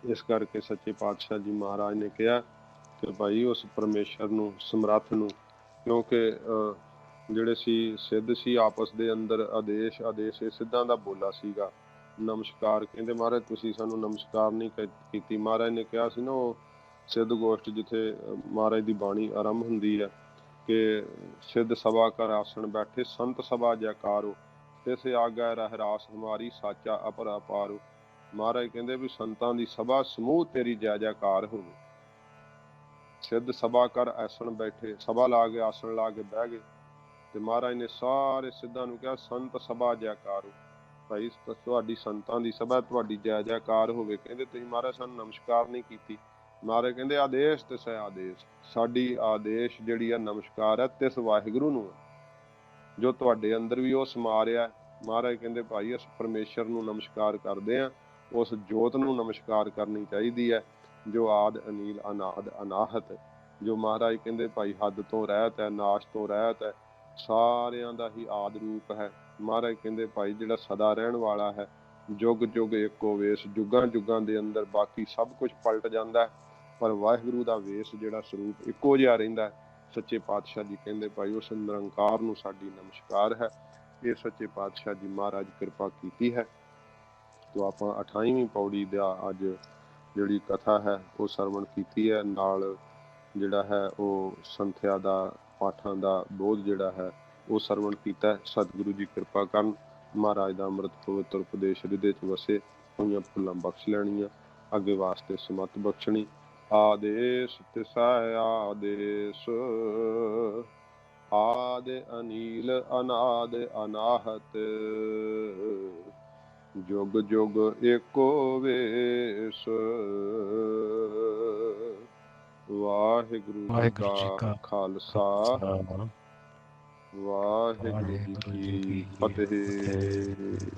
ਇਸ ਕਰਕੇ ਸੱਚੇ ਪਾਤਸ਼ਾਹ ਜੀ ਮਹਾਰਾਜ ਨੇ ਕਿਹਾ ਕਿ ਭਾਈ ਉਸ ਪਰਮੇਸ਼ਰ ਨੂੰ ਸਮਰੱਥ ਨੂੰ, ਕਿਉਂਕਿ ਜਿਹੜੇ ਸੀ ਸਿੱਧ ਸੀ ਆਪਸ ਦੇ ਅੰਦਰ ਆਦੇਸ਼ ਇਹ ਸਿੱਧਾਂ ਦਾ ਬੋਲਾ ਸੀਗਾ। ਨਮਸਕਾਰ ਕਹਿੰਦੇ ਮਹਾਰਾਜ ਤੁਸੀਂ ਸਾਨੂੰ ਨਮਸਕਾਰ ਨਹੀਂ ਕੀਤੀ। ਮਹਾਰਾਜ ਨੇ ਕਿਹਾ ਸੀ ਨਾ ਉਹ ਸਿੱਧ ਗੋਸ਼ਟ ਜਿੱਥੇ ਮਹਾਰਾਜ ਦੀ ਬਾਣੀ ਆਰੰਭ ਹੁੰਦੀ ਹੈ ਕਿ ਸਿੱਧ ਸਭਾ ਕਰ ਆਸਣ ਬੈਠੇ ਸੰਤ ਸਭਾ ਜੈਕਾਰੋ, ਤਿਸ ਆਗੈ ਰਹਿ ਰਾਸ ਹਮਾਰੀ ਸਾਚਾ ਅਪਰਾ ਪਾਰੋ। ਮਹਾਰਾਜ ਕਹਿੰਦੇ ਵੀ ਸੰਤਾਂ ਦੀ ਸਭਾ ਸਮੂਹ ਤੇਰੀ ਜੈ ਜੈਕਾਰ ਹੋਵੇ। ਸਿੱਧ ਸਭਾ ਕਰ ਆਸਣ ਬੈਠੇ, ਸਭਾ ਲਾ ਕੇ ਆਸਣ ਲਾ ਕੇ ਬਹਿ ਗਏ ਤੇ ਮਹਾਰਾਜ ਨੇ ਸਾਰੇ ਸਿੱਧਾਂ ਨੂੰ ਕਿਹਾ ਸੰਤ ਸਭਾ ਜੈਕਾਰੋ, ਭਾਈ ਤੁਹਾਡੀ ਸੰਤਾਂ ਦੀ ਸਭਾ ਤੁਹਾਡੀ ਜੈ ਜੈਕਾਰ ਹੋਵੇ। ਕਹਿੰਦੇ ਤੁਸੀਂ ਮਹਾਰਾਜ ਸਾਨੂੰ ਨਮਸਕਾਰ ਨਹੀਂ ਕੀਤੀ। ਮਹਾਰਾਜ ਕਹਿੰਦੇ ਆਦੇਸ਼ ਤਿਸੈ ਆਦੇਸ਼, ਸਾਡੀ ਆਦੇਸ਼ ਜਿਹੜੀ ਆ ਨਮਸਕਾਰ ਹੈ ਤਿਸ ਵਾਹਿਗੁਰੂ ਨੂੰ ਜੋ ਤੁਹਾਡੇ ਅੰਦਰ ਵੀ ਉਹ ਸਮਾ ਰਿਹਾ। ਮਹਾਰਾਜ ਕਹਿੰਦੇ ਭਾਈ ਇਸ ਪਰਮੇਸ਼ਰ ਨੂੰ ਨਮਸਕਾਰ ਕਰਦੇ ਆ, ਉਸ ਜੋਤ ਨੂੰ ਨਮਸਕਾਰ ਕਰਨੀ ਚਾਹੀਦੀ ਹੈ ਜੋ ਆਦ ਅਨੀਲ ਅਨਾਦ ਅਨਾਹਤ, ਜੋ ਮਹਾਰਾਜ ਕਹਿੰਦੇ ਭਾਈ ਹੱਦ ਤੋਂ ਰਹਿਤ ਹੈ, ਨਾਸ਼ ਤੋਂ ਰਹਿਤ ਹੈ। ਸਾਰਿਆਂ ਦਾ ਹੀ ਆਦਿ ਰੂਪ ਹੈ। ਮਹਾਰਾਜ ਕਹਿੰਦੇ ਭਾਈ ਜਿਹੜਾ ਸਦਾ ਰਹਿਣ ਵਾਲਾ ਹੈ, ਜੁਗ ਜੁਗ ਇੱਕੋ ਵੇਸ, ਜੁਗਾਂ ਜੁਗਾਂ ਦੇ ਅੰਦਰ ਬਾਕੀ ਸਭ ਕੁਝ ਪਲਟ ਜਾਂਦਾ, ਪਰ ਵਾਹਿਗੁਰੂ ਦਾ ਵੇਸ ਜਿਹੜਾ ਸਰੂਪ ਇੱਕੋ ਜਿਹਾ ਰਹਿੰਦਾ। ਸੱਚੇ ਪਾਤਸ਼ਾਹ ਜੀ ਕਹਿੰਦੇ ਭਾਈ ਉਸ ਨਿਰੰਕਾਰ ਨੂੰ ਸਾਡੀ ਨਮਸਕਾਰ ਹੈ। ਇਹ ਸੱਚੇ ਪਾਤਸ਼ਾਹ ਜੀ ਮਹਾਰਾਜ ਕਿਰਪਾ ਕੀਤੀ ਹੈ। ਤੋ ਆਪਾਂ 28ਵੀਂ ਪੌੜੀ ਦਾ ਅੱਜ ਜਿਹੜੀ ਕਥਾ ਹੈ ਉਹ ਸਰਵਣ ਕੀਤੀ ਹੈ। ਨਾਲ ਜਿਹੜਾ ਹੈ ਉਹ ਸੰਥਿਆ ਦਾ ਪਾਠਾਂ ਦਾ ਬੋਧ ਜਿਹੜਾ ਹੈ ਉਹ ਸਰਵਣ ਕੀਤਾ। ਸਤਿਗੁਰੂ ਜੀ ਕਿਰਪਾ ਕਰਨ, ਮਹਾਰਾਜ ਦਾ ਅੰਮ੍ਰਿਤ ਪਵਿੱਤਰ ਉਪਦੇਸ਼ ਹਿਰਦੇ ਚ ਵਸੇ, ਹੋਈਆਂ ਭੁੱਲਾਂ ਬਖਸ਼ ਲੈਣੀਆਂ, ਅੱਗੇ ਵਾਸਤੇ ਸਮਤ ਬਖਸ਼ਣੀ। ਆਦੇਸ਼ ਤਿਸੈ ਆਦੇਸ਼, ਆਦਿ ਅਨੀਲ ਅਨਾਦ ਅਨਾਹਤ, ਜੁਗ ਜੁਗ ਏਕੋ ਵੇਸ। ਵਾਹਿਗੁਰੂ ਜੀ ਕਾ ਖਾਲਸਾ, ਵਾਹਿਗੁਰੂ ਜੀ ਕੀ ਫਤਿਹ।